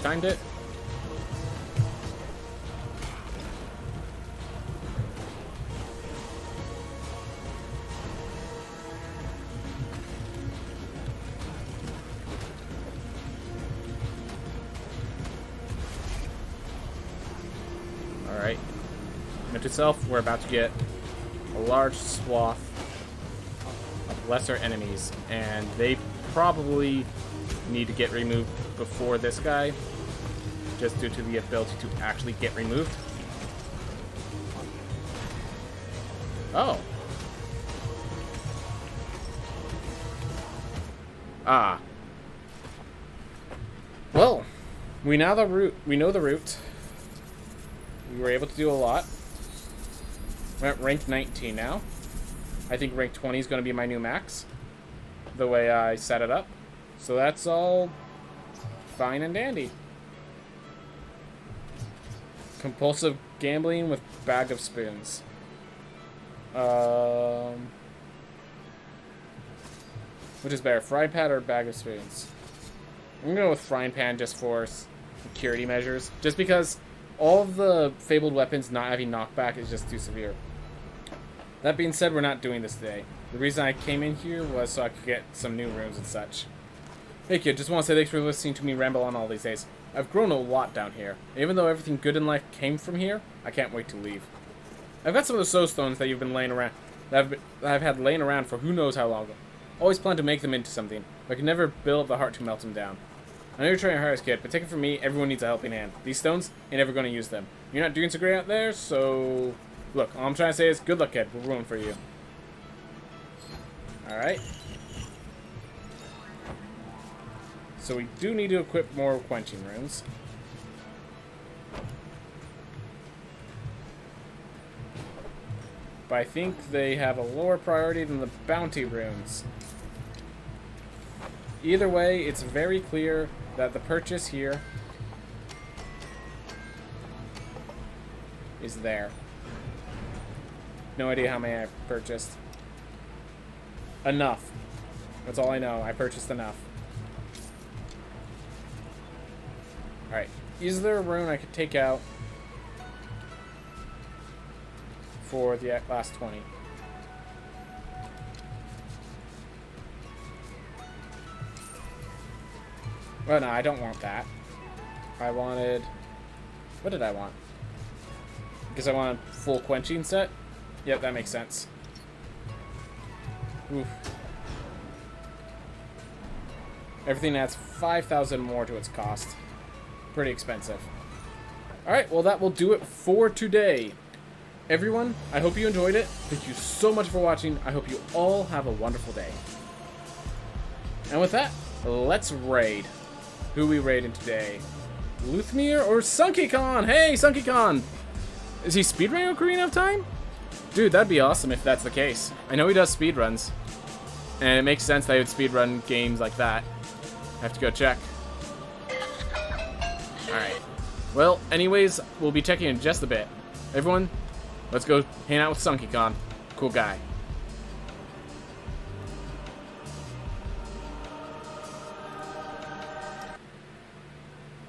Timed it. Alright. Note to self, we're about to get a large swath of lesser enemies, and they probably need to get removed before this guy, just due to the ability to actually get removed. Oh. Ah. Well, we know the route. We know the route. We were able to do a lot. We're at rank 19 now. I think rank 20 is going to be my new max, the way I set it up. So that's all fine and dandy. Compulsive gambling with bag of spoons. Which is better, frying pan or bag of spoons? I'm gonna go with frying pan just for security measures. Just because all of the fabled weapons not having knockback is just too severe. That being said, we're not doing this today. The reason I came in here was so I could get some new rooms and such. Hey kid, just want to say thanks for listening to me ramble on all these days. I've grown a lot down here. Even though everything good in life came from here, I can't wait to leave. I've got some of the soul stones that you've been laying around, that I've had laying around for who knows how long. Always plan to make them into something, but I can never build up the heart to melt them down. I know you're trying your hardest, kid, but take it from me, everyone needs a helping hand. These stones, ain't never going to use them. You're not doing so great out there, so... Look, all I'm trying to say is, good luck, kid. We're rooting for you. Alright. So we do need to equip more quenching runes. But I think they have a lower priority than the bounty runes. Either way, it's very clear that the purchase here is there. No idea how many I purchased. Enough. That's all I know. I purchased enough. Alright. Is there a rune I could take out for the last 20? Well, no, I don't want that. I wanted... What did I want? Because I want a full quenching set? Yep, that makes sense. Oof. Everything adds 5,000 more to its cost. Pretty expensive. Alright, well that will do it for today. Everyone, I hope you enjoyed it. Thank you so much for watching. I hope you all have a wonderful day. And with that, let's raid. Who we raiding today? Luthmir or SunkyCon? Hey, SunkyCon! Is he speedrunning Ocarina of Time? Dude, that'd be awesome if that's the case. I know he does speedruns. And it makes sense that he would speedrun games like that. I have to go check. Alright. Well, anyways, we'll be checking in just a bit. Everyone, let's go hang out with SunkyCon. Cool guy.